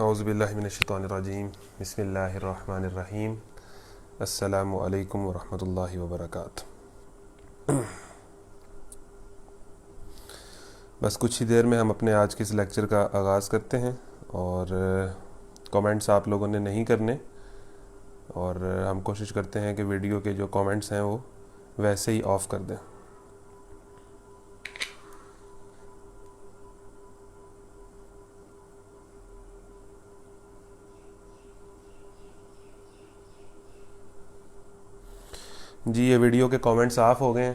اعوذ باللہ من الشیطان الرجیم، بسم اللہ الرحمن الرحیم۔ السلام علیکم ورحمۃ اللہ وبرکاتہ۔ بس کچھ ہی دیر میں ہم اپنے آج کے اس لیکچر کا آغاز کرتے ہیں، اور کامنٹس آپ لوگوں نے نہیں کرنے، اور ہم کوشش کرتے ہیں کہ ویڈیو کے جو کامنٹس ہیں وہ ویسے ہی آف کر دیں۔ جی، یہ ویڈیو کے کامنٹس آف ہو گئے ہیں،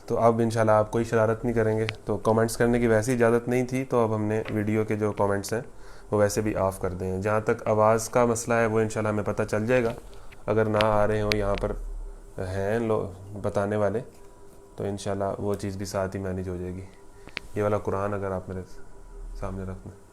تو اب انشاءاللہ آپ کوئی شرارت نہیں کریں گے۔ تو کامنٹس کرنے کی ویسی اجازت نہیں تھی، تو اب ہم نے ویڈیو کے جو کامنٹس ہیں وہ ویسے بھی آف کر دیں ہیں۔ جہاں تک آواز کا مسئلہ ہے وہ انشاءاللہ ہمیں پتہ چل جائے گا، اگر نہ آ رہے ہوں، یہاں پر ہیں بتانے والے، تو انشاءاللہ وہ چیز بھی ساتھ ہی مینیج ہو جائے گی۔ یہ والا قرآن اگر آپ میرے سامنے رکھ دیں۔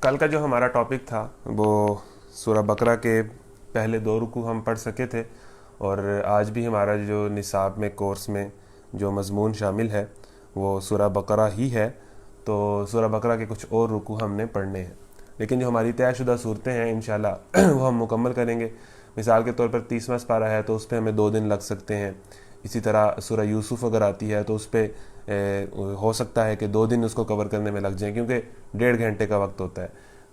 کل کا جو ہمارا ٹاپک تھا وہ سورہ بقرہ کے پہلے 2 رکوع ہم پڑھ سکے تھے، اور آج بھی ہمارا جو نصاب میں کورس میں جو مضمون شامل ہے وہ سورہ بقرہ ہی ہے، تو سورہ بقرہ کے کچھ اور رکوع ہم نے پڑھنے ہیں، لیکن جو ہماری طے شدہ صورتیں ہیں انشاءاللہ وہ ہم مکمل کریں گے۔ مثال کے طور پر 30واں سپارہ ہے تو اس پہ ہمیں 2 دن لگ سکتے ہیں۔ اسی طرح سورہ یوسف اگر آتی ہے تو اس پہ ہو سکتا ہے کہ 2 دن اس کو کور کرنے میں لگ جائیں، کیونکہ 1.5 گھنٹے کا وقت ہوتا ہے۔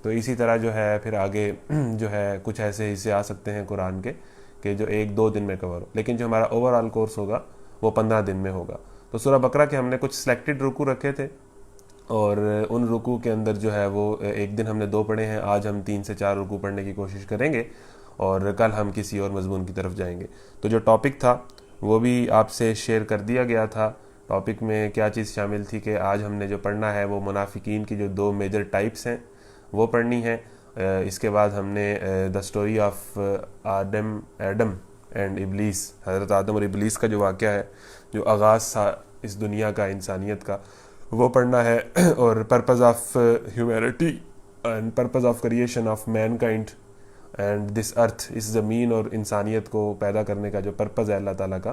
تو اسی طرح جو ہے پھر آگے جو ہے کچھ ایسے حصے آ سکتے ہیں قرآن کے کہ جو 1-2 دن میں کور ہو، لیکن جو ہمارا اوور آل کورس ہوگا وہ 15 دن میں ہوگا۔ تو سورہ بقرہ کے ہم نے کچھ سلیکٹڈ رکوع رکھے تھے، اور ان رکوع کے اندر جو ہے وہ ایک دن ہم نے 2 پڑھے ہیں، آج ہم 3 سے 4 رکوع پڑھنے کی کوشش کریں گے، اور کل ہم کسی اور مضمون کی طرف جائیں گے۔ تو جو ٹاپک تھا وہ بھی آپ سے شیئر کر دیا گیا تھا۔ ٹاپک میں کیا چیز شامل تھی کہ آج ہم نے جو پڑھنا ہے وہ منافقین کی جو 2 میجر ٹائپس ہیں وہ پڑھنی ہے۔ اس کے بعد ہم نے دا اسٹوری آف ایڈم اینڈ ابلیس، حضرت آدم اور ابلیس کا جو واقعہ ہے، جو آغاز تھا اس دنیا کا، انسانیت کا، وہ پڑھنا ہے، اور purpose of humanity and purpose of creation of mankind and this earth, اس زمین اور انسانیت کو پیدا کرنے کا جو پرپز ہے اللہ تعالیٰ کا،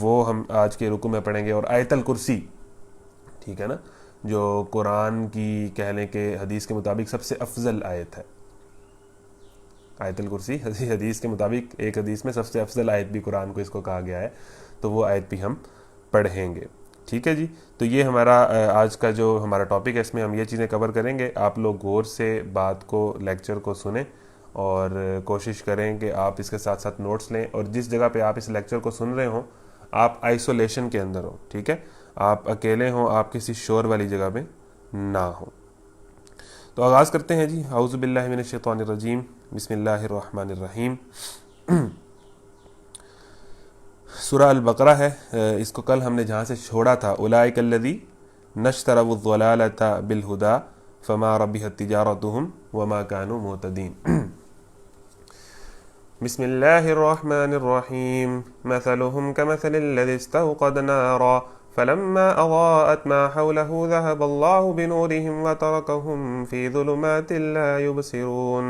وہ ہم آج کے رکوع میں پڑھیں گے۔ اور آیت الکرسی، ٹھیک ہے نا، جو قرآن کی کہہ لیں کہ حدیث کے مطابق سب سے افضل آیت ہے۔ آیت الکرسی حدیث کے مطابق ایک حدیث میں سب سے افضل آیت بھی قرآن کو اس کو کہا گیا ہے، تو وہ آیت بھی ہم پڑھیں گے، ٹھیک ہے جی۔ تو یہ ہمارا آج کا جو ہمارا ٹاپک ہے، اس میں ہم یہ چیزیں کور کریں گے۔ آپ لوگ غور سے بات کو، لیکچر کو سنیں، اور کوشش کریں کہ آپ اس کے ساتھ ساتھ نوٹس لیں، اور جس جگہ پہ آپ اس لیکچر کو سن رہے ہوں آپ آئسولیشن کے اندر ہوں، ٹھیک ہے، آپ اکیلے ہوں، آپ کسی شور والی جگہ پہ نہ ہوں۔ تو آغاز کرتے ہیں جی۔ اعوذ باللہ من الشیطان الرجیم، بسم اللہ الرحمن الرحیم۔ سورہ البقرہ ہے، اس کو کل ہم نے جہاں سے چھوڑا تھا، اولئک الذین اشتروا الضلالۃ بالہدی فما ربحت تجارتہم وما كانوا مہتدین۔ بسم اللہ الرحمن الرحیم، مثلهم كمثل الذی استوقد نارا فلما اضاءت ما حوله ذهب الله بنورهم وتركهم في ظلمات لا يبصرون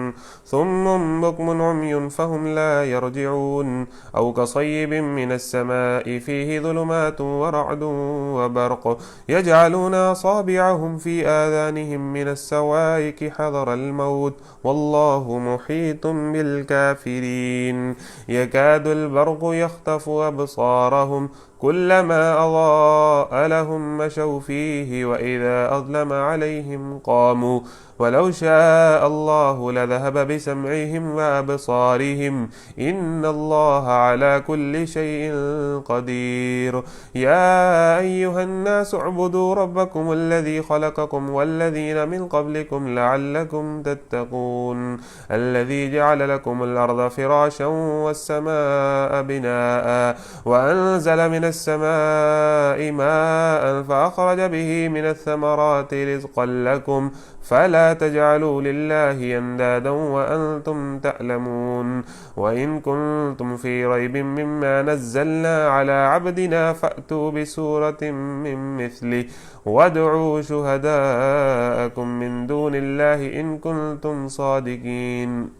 ثم بكم عمي فهم لا يرجعون أو كصيب من السماء فيه ظلمات ورعد وبرق يجعلون أصابعهم في آذانهم من الصواعق حذر الموت والله محيط بالكافرين يكاد البرق يخطف أبصارهم كلما أضاء لهم مشوا فيه وإذا أظلم عليهم قاموا ولو شاء الله لذهب بسمعهم وأبصارهم إن الله على كل شيء قدير يا أيها الناس اعبدوا ربكم الذي خلقكم والذين من قبلكم لعلكم تتقون الذي جعل لكم الأرض فراشا والسماء بناء وأنزل من السماء ماء فأخرج به من الثمرات رزقا لكم فلا تجعلوا لله اندادا وانتم تعلمون وان كنتم في ريب مما نزلنا على عبدنا فأتوا بسورة من مثله وادعوا شهداءكم من دون الله ان كنتم صادقين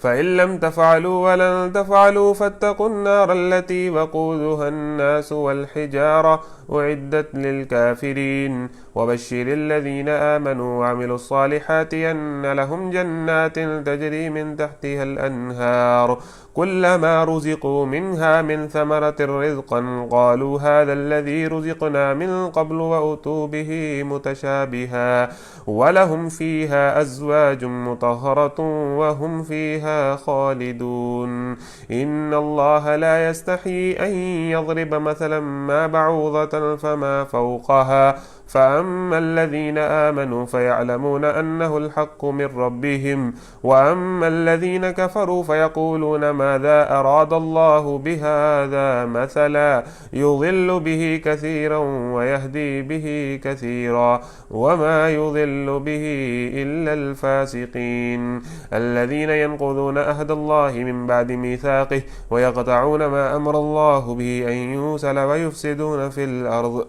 فإن لم تفعلوا ولن تفعلوا فاتقوا النار التي وقودها الناس والحجارة أعدت للكافرين وبشر الذين آمنوا وعملوا الصالحات أن لهم جنات تجري من تحتها الأنهار كلما رزقوا منها من ثمرة رزقا قالوا هذا الذي رزقنا من قبل وأتوا به متشابها ولهم فيها أزواج مطهرة وهم فيها خالدون إن الله لا يستحيي أن يضرب مثلا ما بعوضة فما فوقها فأما الذين آمنوا فيعلمون أنه الحق من ربهم وأما الذين كفروا فيقولون ماذا أراد الله بهذا مثلا يضل به كثيرا ويهدي به كثيرا وما يضل به إلا الفاسقين الذين ينقضون عهد الله من بعد ميثاقه ويقطعون ما أمر الله به أن يوصل ويفسدون في الأرض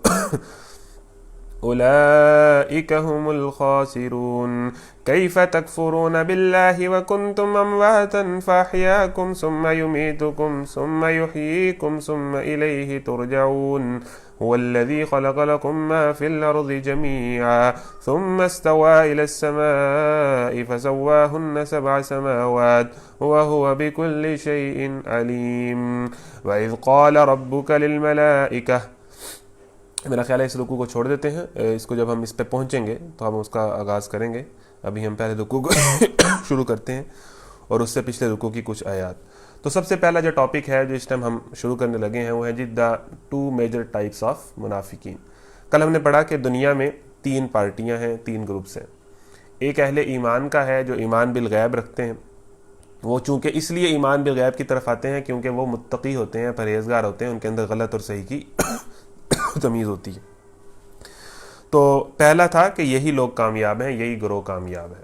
أولئك هم الخاسرون كيف تكفرون بالله وكنتم أمواتا فأحياكم ثم يميتكم ثم يحييكم ثم إليه ترجعون هو الذي خلق لكم ما في الأرض جميعا ثم استوى إلى السماء فسواهن 7 سماوات وهو بكل شيء عليم وإذ قال ربك للملائكة میرا خیال ہے اس رکوع کو چھوڑ دیتے ہیں، اس کو جب ہم اس پہ پہنچیں گے تو ہم اس کا آغاز کریں گے. ابھی ہم پہلے رکوع کو شروع کرتے ہیں اور اس سے پچھلے رکوع کی کچھ آیات. تو سب سے پہلا جو ٹاپک ہے جو اس ٹائم ہم شروع کرنے لگے ہیں وہ ہے جی دا 2 میجر ٹائپس آف منافقین. کل ہم نے پڑھا کہ دنیا میں 3 پارٹیاں ہیں، 3 گروپس ہیں. ایک اہل ایمان کا ہے جو ایمان بالغیب رکھتے ہیں. وہ چونکہ اس لیے ایمان بالغیب کی طرف آتے ہیں کیونکہ وہ متقی ہوتے ہیں، پرہیزگار ہوتے ہیں، ان کے اندر غلط اور صحیح کی تمیز ہوتی ہے. تو پہلا تھا کہ یہی لوگ کامیاب ہیں، یہی گروہ کامیاب ہے.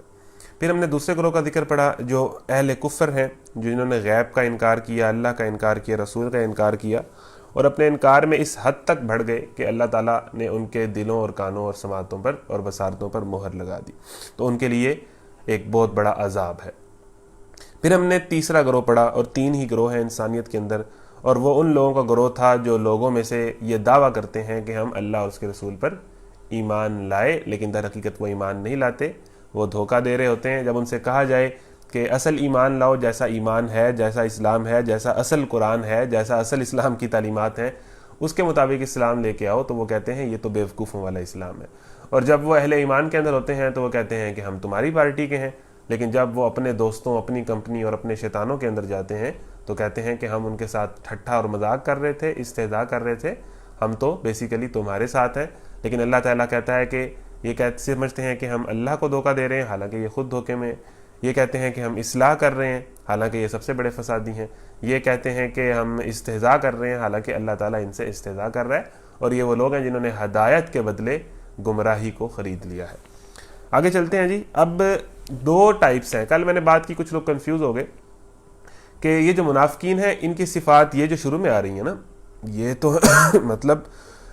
پھر ہم نے دوسرے گروہ کا ذکر پڑھا جو اہل کفر ہیں، جنہوں نے غیب کا انکار کیا، اللہ کا انکار کیا، رسول کا انکار کیا، اور اپنے انکار میں اس حد تک بڑھ گئے کہ اللہ تعالیٰ نے ان کے دلوں اور کانوں اور سماعتوں پر اور بصارتوں پر مہر لگا دی. تو ان کے لیے ایک بہت بڑا عذاب ہے. پھر ہم نے تیسرا گروہ پڑھا، اور 3 ہی گروہ ہیں انسانیت کے اندر، اور وہ ان لوگوں کا گروہ تھا جو لوگوں میں سے یہ دعویٰ کرتے ہیں کہ ہم اللہ اور اس کے رسول پر ایمان لائے، لیکن در حقیقت وہ ایمان نہیں لاتے، وہ دھوکہ دے رہے ہوتے ہیں. جب ان سے کہا جائے کہ اصل ایمان لاؤ، جیسا ایمان ہے، جیسا اسلام ہے، جیسا اصل قرآن ہے، جیسا اصل اسلام کی تعلیمات ہیں، اس کے مطابق اسلام لے کے آؤ، تو وہ کہتے ہیں یہ تو بیوقوفوں والا اسلام ہے. اور جب وہ اہل ایمان کے اندر ہوتے ہیں تو وہ کہتے ہیں کہ ہم تمہاری پارٹی کے ہیں. لیکن جب وہ اپنے دوستوں، اپنی کمپنی اور اپنے شیطانوں کے اندر جاتے ہیں تو کہتے ہیں کہ ہم ان کے ساتھ ٹھٹھا اور مذاق کر رہے تھے، استہزاء کر رہے تھے، ہم تو بیسیکلی تمہارے ساتھ ہیں. لیکن اللہ تعالیٰ کہتا ہے کہ یہ سمجھتے ہیں کہ ہم اللہ کو دھوکہ دے رہے ہیں، حالانکہ یہ خود دھوکے میں. یہ کہتے ہیں کہ ہم اصلاح کر رہے ہیں، حالانکہ یہ سب سے بڑے فسادی ہیں. یہ کہتے ہیں کہ ہم استہزاء کر رہے ہیں، حالانکہ اللہ تعالیٰ ان سے استہزاء کر رہا ہے. اور یہ وہ لوگ ہیں جنہوں نے ہدایت کے بدلے گمراہی کو خرید لیا ہے. آگے چلتے ہیں جی. اب 2 ٹائپس ہیں. کل میں نے بات کی، کچھ لوگ کنفیوز ہو گئے کہ یہ جو منافقین ہیں ان کی صفات یہ جو شروع میں آ رہی ہیں نا، یہ تو مطلب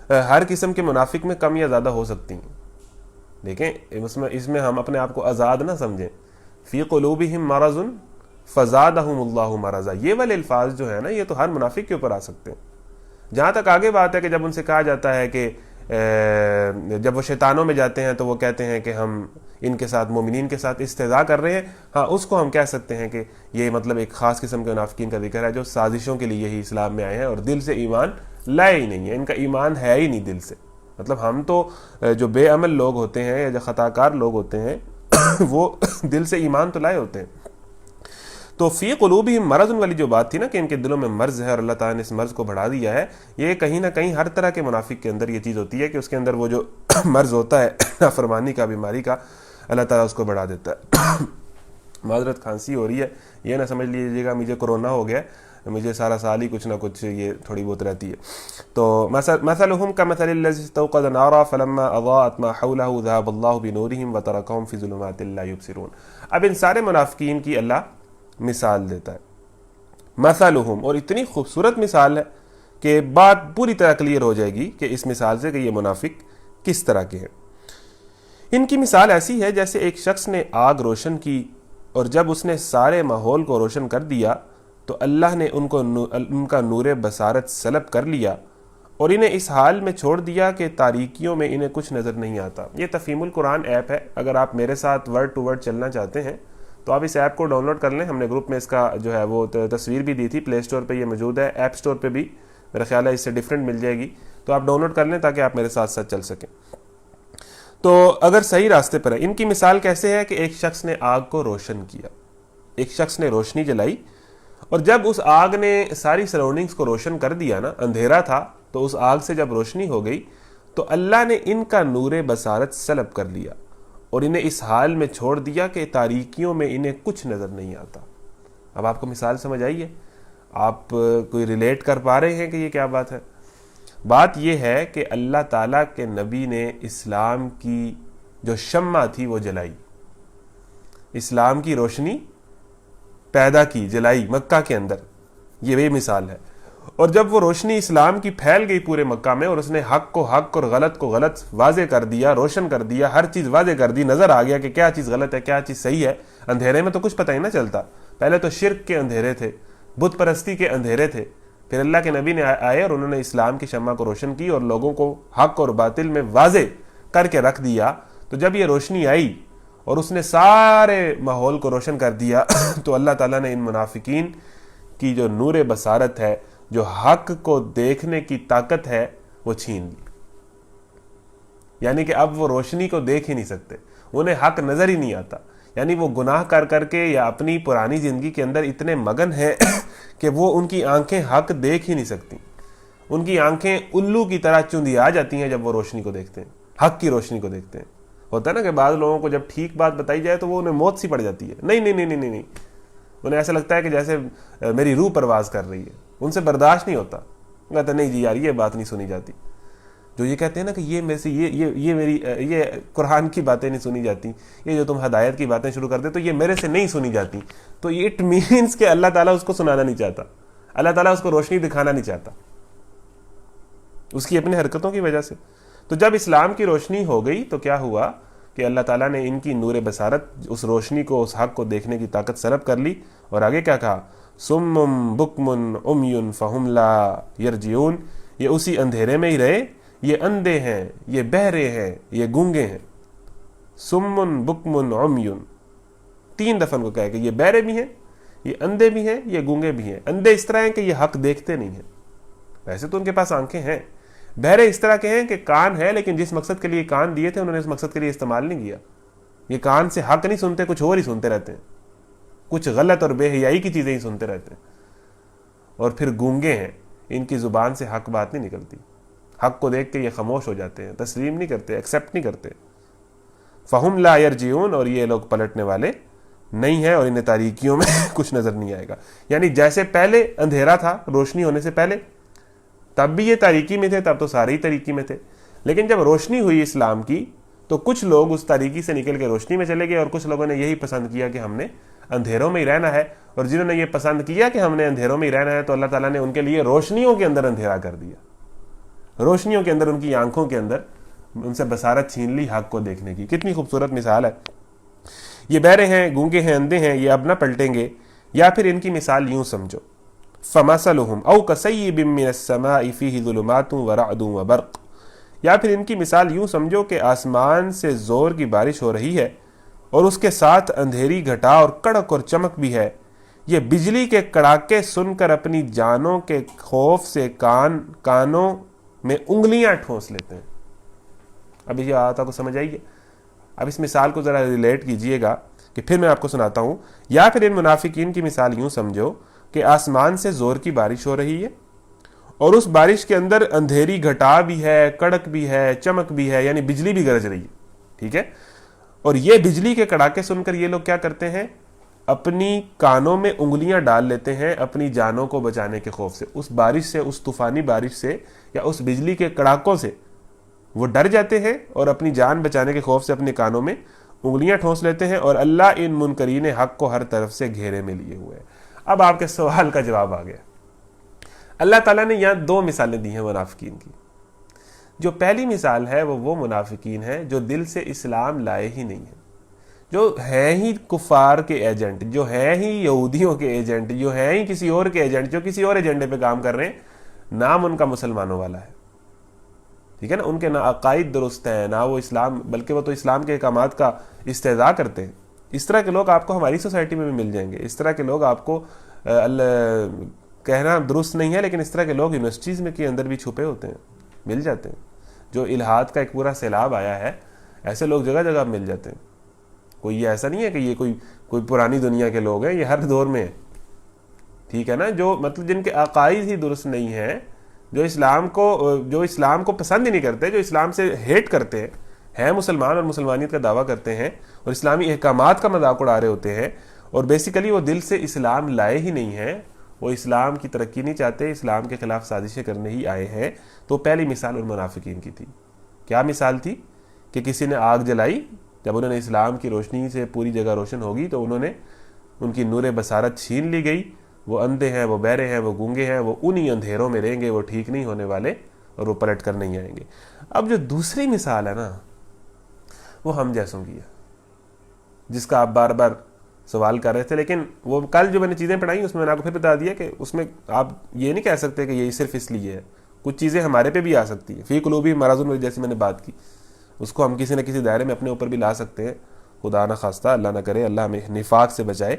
ہر قسم کے منافق میں کم یا زیادہ ہو سکتی ہیں. دیکھیں اس میں ہم اپنے آپ کو آزاد نہ سمجھیں. فی قلوبہم مرض فزادہم اللہ مرضا، یہ والے الفاظ جو ہے نا یہ تو ہر منافق کے اوپر آ سکتے ہیں. جہاں تک آگے بات ہے کہ جب ان سے کہا جاتا ہے کہ جب وہ شیطانوں میں جاتے ہیں تو وہ کہتے ہیں کہ ہم ان کے ساتھ، مومنین کے ساتھ استہزاء کر رہے ہیں، ہاں اس کو ہم کہہ سکتے ہیں کہ یہ مطلب ایک خاص قسم کے منافقین کا ذکر ہے جو سازشوں کے لیے ہی اسلام میں آئے ہیں اور دل سے ایمان لائے ہی نہیں ہے. ان کا ایمان ہے ہی نہیں دل سے. مطلب ہم تو جو بے عمل لوگ ہوتے ہیں یا جو خطا کار لوگ ہوتے ہیں وہ دل سے ایمان تو لائے ہوتے ہیں. تو فی قلوبہم مرض والی جو بات تھی نا کہ ان کے دلوں میں مرض ہے اور اللہ تعالیٰ نے اس مرض کو بڑھا دیا ہے، یہ کہیں نہ کہیں ہر طرح کے منافق کے اندر یہ چیز ہوتی ہے کہ اس کے اندر وہ جو مرض ہوتا ہے نافرمانی کا، بیماری کا، اللہ تعالیٰ اس کو بڑھا دیتا ہے. معذرت، کھانسی ہو رہی ہے، یہ نہ سمجھ لیجیے گا مجھے کورونا ہو گیا، مجھے سارا سال ہی کچھ نہ کچھ یہ تھوڑی بہت رہتی ہے. تو مثلهم كمثل الذي استوقد نارا فلما اضاءت ما حوله ذهب الله بنورهم وتركهم في ظلمات لا يبصرون. اب ان سارے منافقین کی اللہ مثال دیتا ہے. مثلهم، اور اتنی خوبصورت مثال ہے کہ بات پوری طرح کلیئر ہو جائے گی کہ اس مثال سے کہ یہ منافق کس طرح کے ہیں. ان کی مثال ایسی ہے جیسے ایک شخص نے آگ روشن کی اور جب اس نے سارے ماحول کو روشن کر دیا تو اللہ نے ان کا نور بصارت سلب کر لیا اور انہیں اس حال میں چھوڑ دیا کہ تاریکیوں میں انہیں کچھ نظر نہیں آتا. یہ تفہیم القرآن ایپ ہے، اگر آپ میرے ساتھ ورڈ ٹو ورڈ چلنا چاہتے ہیں تو آپ اس ایپ کو ڈاؤن لوڈ کر لیں. ہم نے گروپ میں اس کا جو ہے وہ تصویر بھی دی تھی، پلے اسٹور پہ یہ موجود ہے، ایپ اسٹور پہ بھی میرا خیال ہے اس سے ڈیفرنٹ مل جائے گی، تو آپ ڈاؤن لوڈ کر لیں تاکہ آپ میرے ساتھ ساتھ چل سکیں. تو اگر صحیح راستے پر ہے، ان کی مثال کیسے ہے کہ ایک شخص نے آگ کو روشن کیا، ایک شخص نے روشنی جلائی اور جب اس آگ نے ساری سراؤنڈنگز کو روشن کر دیا نا، اندھیرا تھا تو اس آگ سے جب روشنی ہو گئی تو اللہ نے ان کا نور بصارت سلب کر لیا اور انہیں اس حال میں چھوڑ دیا کہ تاریکیوں میں انہیں کچھ نظر نہیں آتا. اب آپ کو مثال سمجھ آئی ہے؟ آپ کوئی ریلیٹ کر پا رہے ہیں کہ یہ کیا بات ہے؟ بات یہ ہے کہ اللہ تعالیٰ کے نبی نے اسلام کی جو شمع تھی وہ جلائی، اسلام کی روشنی پیدا کی، جلائی مکہ کے اندر. یہ مثال ہے. اور جب وہ روشنی اسلام کی پھیل گئی پورے مکہ میں اور اس نے حق کو حق اور غلط کو غلط واضح کر دیا، روشن کر دیا، ہر چیز واضح کر دی، نظر آ گیا کہ کیا چیز غلط ہے کیا چیز صحیح ہے. اندھیرے میں تو کچھ پتہ ہی نہ چلتا. پہلے تو شرک کے اندھیرے تھے، بت پرستی کے اندھیرے تھے، پھر اللہ کے نبی نے آئے اور انہوں نے اسلام کی شمع کو روشن کی اور لوگوں کو حق اور باطل میں واضح کر کے رکھ دیا. تو جب یہ روشنی آئی اور اس نے سارے ماحول کو روشن کر دیا تو اللہ تعالیٰ نے ان منافقین کی جو نور بصارت ہے، جو حق کو دیکھنے کی طاقت ہے، وہ چھین لی. یعنی کہ اب وہ روشنی کو دیکھ ہی نہیں سکتے، انہیں حق نظر ہی نہیں آتا. یعنی وہ گناہ کر کر کے یا اپنی پرانی زندگی کے اندر اتنے مگن ہیں کہ وہ ان کی آنکھیں حق دیکھ ہی نہیں سکتی. ان کی آنکھیں الو کی طرح چندی آ جاتی ہیں جب وہ روشنی کو دیکھتے ہیں، حق کی روشنی کو دیکھتے ہیں. ہوتا ہے نا کہ بعض لوگوں کو جب ٹھیک بات بتائی جائے تو وہ انہیں موت سی پڑ جاتی ہے. نہیں نہیں نہیں نہیں نہیں، انہیں ایسا لگتا ہے کہ جیسے میری روح پرواز کر رہی ہے، ان سے برداشت نہیں ہوتا. کہتا نہیں جی یار یہ بات نہیں سنی جاتی. جو یہ کہتے ہیں نا کہ یہ میں سے یہ میری یہ قرآن کی باتیں نہیں سنی جاتی، یہ جو تم ہدایت کی باتیں شروع کر دے تو یہ میرے سے نہیں سنی جاتی، تو یہ اٹ مینس کہ اللہ تعالیٰ اس کو سنانا نہیں چاہتا، اللہ تعالیٰ اس کو روشنی دکھانا نہیں چاہتا اس کی اپنے حرکتوں کی وجہ سے. تو جب اسلام کی روشنی ہو گئی تو کیا ہوا کہ اللہ تعالیٰ نے ان کی نور بصارت، اس روشنی کو، اس حق کو دیکھنے کی طاقت سلب کر لی. اور آگے کیا کہا؟ سم بکم عمی فہم لا یرجعون، یہ اسی اندھیرے میں ہی رہے، یہ اندھے ہیں، یہ بہرے ہیں، یہ گونگے ہیں. سم بکم عمی، 3 دفعہ کو کہا کہ یہ بہرے بھی ہیں، یہ اندھے بھی ہیں، یہ گونگے بھی ہیں. اندھے اس طرح ہیں کہ یہ حق دیکھتے نہیں ہیں، ویسے تو ان کے پاس آنکھیں ہیں. بہرے اس طرح کے ہیں کہ کان ہے لیکن جس مقصد کے لیے کان دیے تھے انہوں نے اس مقصد کے لیے استعمال نہیں کیا. یہ کان سے حق نہیں سنتے، کچھ اور ہی سنتے رہتے ہیں، کچھ غلط اور بے حیائی کی چیزیں ہی سنتے رہتے ہیں. اور پھر گونگے ہیں، ان کی زبان سے حق بات نہیں نکلتی، حق کو دیکھ کے یہ خاموش ہو جاتے ہیں، تسلیم نہیں کرتے، ایکسیپٹ نہیں کرتے. فہم لا یرجعون، اور یہ لوگ پلٹنے والے نہیں ہیں اور انہیں تاریکیوں میں کچھ نظر نہیں آئے گا. یعنی جیسے پہلے اندھیرا تھا روشنی ہونے سے پہلے، تب بھی یہ تاریکی میں تھے، تب تو سارے ہی تاریکی میں تھے. لیکن جب روشنی ہوئی اسلام کی تو کچھ لوگ اس تاریکی سے نکل کے روشنی میں چلے گئے، اور کچھ لوگوں نے یہی پسند کیا کہ ہم نے اندھیروں میں ہی رہنا ہے. اور جنہوں نے یہ پسند کیا کہ ہم نے اندھیروں میں ہی رہنا ہے تو اللہ تعالیٰ نے ان کے لیے روشنیوں کے اندر اندھیرا کر دیا، روشنیوں کے اندر، ان کی آنکھوں کے اندر ان سے بصارت چھین لی حق کو دیکھنے کی. کتنی خوبصورت مثال ہے. یہ بہرے ہیں، گونگے ہیں، اندھے ہیں، یہ اب نہ پلٹیں گے. یا پھر ان کی مثال یوں سمجھو، فَمَثَلُهُمْ أَوْ كَصَيِّبٍ مِّنَ السَّمَاءِ فِيهِ ظُلُمَاتٌ وَرَعْدٌ وَبَرْقٌ. یا پھر ان کی مثال یوں سمجھو کہ آسمان سے زور کی بارش ہو رہی ہے اور اس کے ساتھ اندھیری گھٹا اور کڑک اور چمک بھی ہے. یہ بجلی کے کڑاکے سن کر اپنی جانوں کے خوف سے کانوں میں انگلیاں ٹھونس لیتے ہیں. اب یہ آتا کو سمجھ آئیے؟ اب اس مثال کو ذرا ریلیٹ کیجئے گا کہ پھر میں آپ کو سناتا ہوں. یا پھر ان منافقین کی مثال یوں سمجھو کہ آسمان سے زور کی بارش ہو رہی ہے اور اس بارش کے اندر اندھیری گھٹا بھی ہے، کڑک بھی ہے، چمک بھی ہے، یعنی بجلی بھی گرج رہی ہے. ٹھیک ہے؟ اور یہ بجلی کے کڑاکے سن کر یہ لوگ کیا کرتے ہیں؟ اپنی کانوں میں انگلیاں ڈال لیتے ہیں اپنی جانوں کو بچانے کے خوف سے. اس بارش سے، اس طوفانی بارش سے یا اس بجلی کے کڑاکوں سے وہ ڈر جاتے ہیں اور اپنی جان بچانے کے خوف سے اپنے کانوں میں انگلیاں ٹھونس لیتے ہیں. اور اللہ ان منکرین حق کو ہر طرف سے گھیرے میں لیے ہوئے. اب آپ کے سوال کا جواب آ گیا. اللہ تعالیٰ نے یہاں 2 مثالیں دی ہیں منافقین کی. جو پہلی مثال ہے وہ منافقین ہیں جو دل سے اسلام لائے ہی نہیں ہیں، جو ہیں ہی کفار کے ایجنٹ، جو ہیں ہی یہودیوں کے ایجنٹ، جو ہیں ہی کسی اور کے ایجنٹ، جو کسی اور ایجنڈے پہ کام کر رہے ہیں. نام ان کا مسلمانوں والا ہے، ٹھیک ہے نا، ان کے نہ عقائد درست ہیں، نہ وہ اسلام، بلکہ وہ تو اسلام کے احکامات کا استہزاء کرتے ہیں. اس طرح کے لوگ آپ کو ہماری سوسائٹی میں بھی مل جائیں گے. اس طرح کے لوگ آپ کو کہنا درست نہیں ہے لیکن اس طرح کے لوگ یونیورسٹیز میں کے اندر بھی چھپے ہوتے ہیں، مل جاتے ہیں. جو الہاد کا ایک پورا سیلاب آیا ہے، ایسے لوگ جگہ جگہ مل جاتے ہیں. کوئی یہ ایسا نہیں ہے کہ یہ کوئی پرانی دنیا کے لوگ ہیں، یہ ہر دور میں ہیں. ٹھیک ہے نا، جو مطلب جن کے عقائد ہی درست نہیں ہیں، جو اسلام کو پسند ہی نہیں کرتے، جو اسلام سے ہیٹ کرتے ہیں مسلمان اور مسلمانیت کا دعویٰ کرتے ہیں اور اسلامی احکامات کا مذاق اڑا رہے ہوتے ہیں، اور بیسیکلی وہ دل سے اسلام لائے ہی نہیں ہیں، وہ اسلام کی ترقی نہیں چاہتے، اسلام کے خلاف سازشیں کرنے ہی آئے ہیں. تو پہلی مثال ان منافقین کی تھی. کیا مثال تھی؟ کہ کسی نے آگ جلائی، جب انہوں نے اسلام کی روشنی سے پوری جگہ روشن ہوگی تو ان کی نور بصارت چھین لی گئی. وہ اندھے ہیں، وہ بہرے ہیں، وہ گونگے ہیں، وہ انہی اندھیروں میں رہیں گے، وہ ٹھیک نہیں ہونے والے اور وہ پلٹ کر نہیں آئیں گے. اب جو دوسری مثال ہے نا، وہ ہم جیسوں کی ہے، جس کا آپ بار بار سوال کر رہے تھے. لیکن وہ کل جو میں نے چیزیں پڑھائیں اس میں نے آپ کو پھر بتا دیا کہ اس میں آپ یہ نہیں کہہ سکتے کہ یہ صرف اس لیے ہے. کچھ چیزیں ہمارے پہ بھی آ سکتی ہیں. فی قلوبہم مرض، جیسے میں نے بات کی، اس کو ہم کسی نہ کسی دائرے میں اپنے اوپر بھی لا سکتے ہیں. خدا نہ خواستہ، اللہ نہ کرے، اللہ ہمیں نفاق سے بچائے.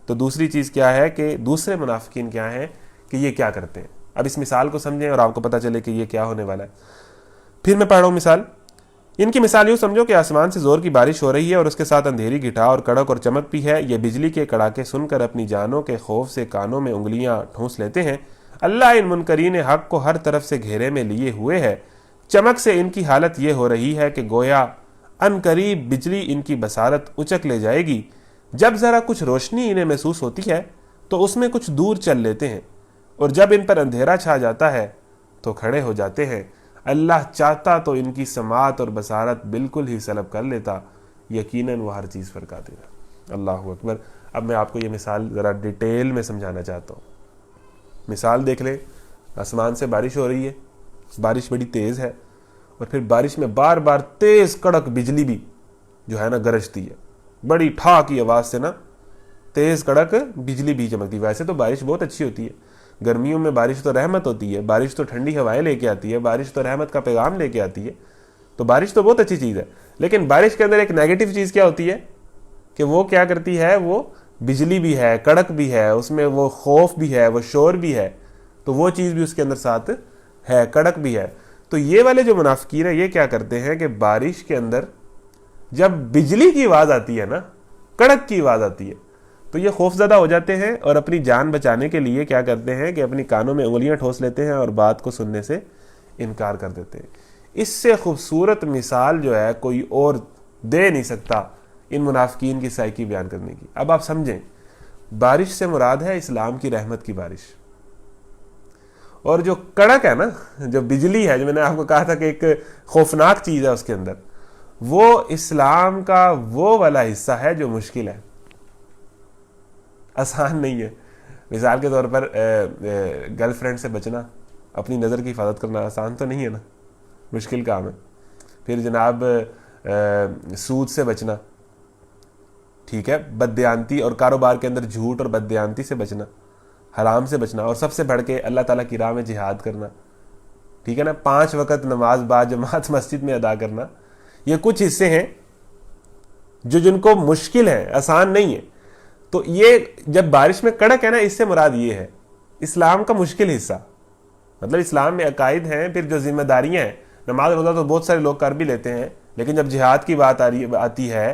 تو دوسری چیز کیا ہے کہ دوسرے منافقین کیا ہیں کہ یہ کیا کرتے ہیں. اب اس مثال کو سمجھیں اور آپ کو پتہ چلے کہ یہ کیا ہونے والا ہے. پھر میں پڑھ رہا ہوں مثال. ان کی مثال یوں سمجھو کہ آسمان سے زور کی بارش ہو رہی ہے اور اس کے ساتھ اندھیری گھٹا اور کڑک اور چمک بھی ہے. یہ بجلی کے کڑاکے سن کر اپنی جانوں کے خوف سے کانوں میں انگلیاں ٹھونس لیتے ہیں. اللہ ان منکرین حق کو ہر طرف سے گھیرے میں لیے ہوئے ہے. چمک سے ان کی حالت یہ ہو رہی ہے کہ گویا ان قریب بجلی ان کی بصارت اچک لے جائے گی. جب ذرا کچھ روشنی انہیں محسوس ہوتی ہے تو اس میں کچھ دور چل لیتے ہیں، اور جب ان پر اندھیرا چھا جاتا ہے تو کھڑے ہو جاتے ہیں. اللہ چاہتا تو ان کی سماعت اور بصارت بالکل ہی سلب کر لیتا، یقیناً وہ ہر چیز پر قادر ہے. اللہ اکبر. اب میں آپ کو یہ مثال ذرا ڈیٹیل میں سمجھانا چاہتا ہوں. مثال دیکھ لیں، آسمان سے بارش ہو رہی ہے، بارش بڑی تیز ہے، اور پھر بارش میں بار بار تیز کڑک بجلی بھی جو ہے نا گرجتی ہے، بڑی ٹھا کی آواز سے نا تیز کڑک بجلی بھی چمکتی ہے. ویسے تو بارش بہت اچھی ہوتی ہے، گرمیوں میں بارش تو رحمت ہوتی ہے، بارش تو ٹھنڈی ہوائیں لے کے آتی ہے، بارش تو رحمت کا پیغام لے کے آتی ہے، تو بارش تو بہت اچھی چیز ہے. لیکن بارش کے اندر ایک نیگیٹو چیز کیا ہوتی ہے کہ وہ کیا کرتی ہے، وہ بجلی بھی ہے، کڑک بھی ہے، اس میں وہ خوف بھی ہے، وہ شور بھی ہے، تو وہ چیز بھی اس کے اندر ساتھ ہے، کڑک بھی ہے. تو یہ والے جو منافقین ہیں یہ کیا کرتے ہیں کہ بارش کے اندر جب بجلی کی آواز آتی ہے نا، کڑک کی آواز آتی ہے، تو یہ خوف زدہ ہو جاتے ہیں اور اپنی جان بچانے کے لیے کیا کرتے ہیں کہ اپنی کانوں میں انگلیاں ٹھوس لیتے ہیں اور بات کو سننے سے انکار کر دیتے ہیں. اس سے خوبصورت مثال جو ہے کوئی اور دے نہیں سکتا ان منافقین کی سائیکی بیان کرنے کی. اب آپ سمجھیں، بارش سے مراد ہے اسلام کی رحمت کی بارش، اور جو کڑک ہے نا، جو بجلی ہے، جو میں نے آپ کو کہا تھا کہ ایک خوفناک چیز ہے اس کے اندر، وہ اسلام کا وہ والا حصہ ہے جو مشکل ہے، آسان نہیں ہے. مثال کے طور پر گرل فرینڈ سے بچنا، اپنی نظر کی حفاظت کرنا آسان تو نہیں ہے نا، مشکل کام ہے. پھر جناب سود سے بچنا، ٹھیک ہے، بددیانتی اور کاروبار کے اندر جھوٹ اور بددیانتی سے بچنا، حرام سے بچنا، اور سب سے بڑھ کے اللہ تعالیٰ کی راہ میں جہاد کرنا، ٹھیک ہے نا، 5 وقت نماز با جماعت مسجد میں ادا کرنا. یہ کچھ حصے ہیں جو جن کو مشکل ہے، آسان نہیں ہے. تو یہ جب بارش میں کڑک ہے نا، اس سے مراد یہ ہے اسلام کا مشکل حصہ. مطلب اسلام میں عقائد ہیں، پھر جو ذمہ داریاں ہیں، نماز روزہ تو بہت سارے لوگ کر بھی لیتے ہیں، لیکن جب جہاد کی بات آتی ہے،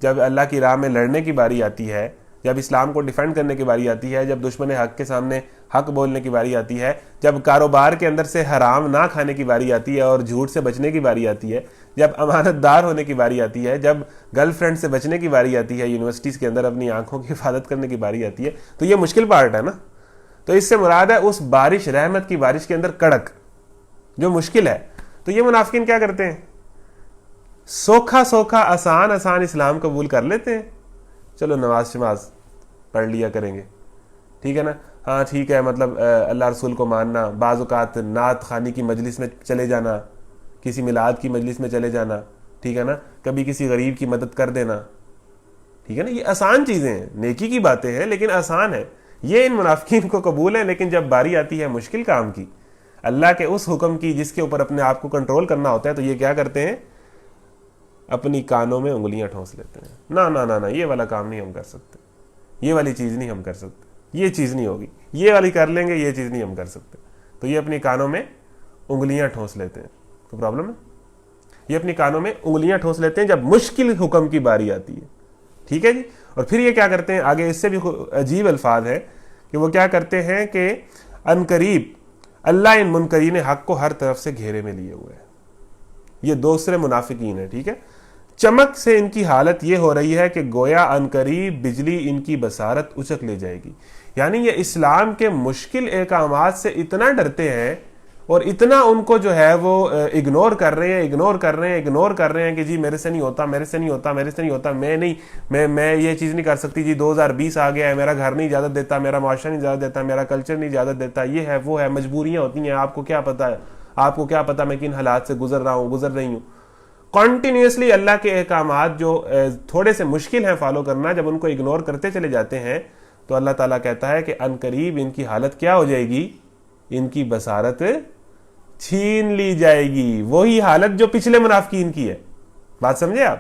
جب اللہ کی راہ میں لڑنے کی باری آتی ہے، جب اسلام کو ڈیفینڈ کرنے کی باری آتی ہے، جب دشمن حق کے سامنے حق بولنے کی باری آتی ہے، جب کاروبار کے اندر سے حرام نہ کھانے کی باری آتی ہے اور جھوٹ سے بچنے کی باری آتی ہے، جب امانت دار ہونے کی باری آتی ہے، جب گرل فرینڈ سے بچنے کی باری آتی ہے، یونیورسٹیز کے اندر اپنی آنکھوں کی حفاظت کرنے کی باری آتی ہے، تو یہ مشکل پارٹ ہے نا. تو اس سے مراد ہے اس بارش، رحمت کی بارش کے اندر کڑک جو مشکل ہے. تو یہ منافقین کیا کرتے ہیں، سوکھا سوکھا آسان آسان اسلام قبول کر لیتے ہیں. چلو نماز شماز پڑھ لیا کریں گے، ٹھیک ہے نا، ہاں ٹھیک ہے، مطلب اللہ رسول کو ماننا، بعض اوقات نعت خوانی کی مجلس میں چلے جانا، کسی میلاد کی مجلس میں چلے جانا، ٹھیک ہے نا، کبھی کسی غریب کی مدد کر دینا، ٹھیک ہے نا. یہ آسان چیزیں ہیں، نیکی کی باتیں ہیں، لیکن آسان ہے. یہ ان منافقین کو قبول ہے. لیکن جب باری آتی ہے مشکل کام کی، اللہ کے اس حکم کی جس کے اوپر اپنے آپ کو کنٹرول کرنا ہوتا ہے، تو یہ کیا کرتے ہیں، اپنی کانوں میں انگلیاں ٹھونس لیتے ہیں. نہ نہ نہ نہ، یہ والا کام نہیں ہم کر سکتے، یہ والی چیز نہیں ہم کر سکتے، یہ چیز نہیں ہوگی، یہ والی کر لیں گے، یہ چیز نہیں ہم کر سکتے. تو یہ اپنی کانوں میں انگلیاں ٹھونس لیتے ہیں. تو پرابلم ہے، یہ اپنی کانوں میں انگلیاں ٹھونس لیتے ہیں جب مشکل حکم کی باری آتی ہے. ٹھیک ہے جی. اور پھر یہ کیا کرتے ہیں آگے، اس سے بھی عجیب الفاظ ہے کہ وہ کیا کرتے ہیں کہ ان قریب اللہ ان منکرین حق کو ہر طرف سے گھیرے میں لیے ہوئے ہیں. یہ دوسرے منافقین ہیں. ٹھیک ہے. چمک سے ان کی حالت یہ ہو رہی ہے کہ گویا ان قریب بجلی ان کی بصارت اچک لے جائے گی. یعنی یہ اسلام کے مشکل احکامات سے اتنا ڈرتے ہیں اور اتنا ان کو جو ہے وہ اگنور کر رہے ہیں کہ جی میرے سے نہیں ہوتا، میں یہ چیز نہیں کر سکتی، جی 2020 آ گیا ہے، میرا گھر نہیں اجازت دیتا، میرا معاشرہ نہیں اجازت دیتا، میرا کلچر نہیں اجازت دیتا، یہ ہے وہ ہے، مجبوریاں ہوتی ہیں، آپ کو کیا پتا میں کن حالات سے گزر رہی ہوں. کنٹینیوسلی اللہ کے احکامات جو تھوڑے سے مشکل ہیں فالو کرنا، جب ان کو اگنور کرتے چلے جاتے ہیں تو اللہ تعالیٰ کہتا ہے کہ ان قریب ان کی حالت کیا ہو جائے گی، ان کی بصارت چھین لی جائے گی. وہی حالت جو پچھلے منافقین کی ہے. بات سمجھے آپ؟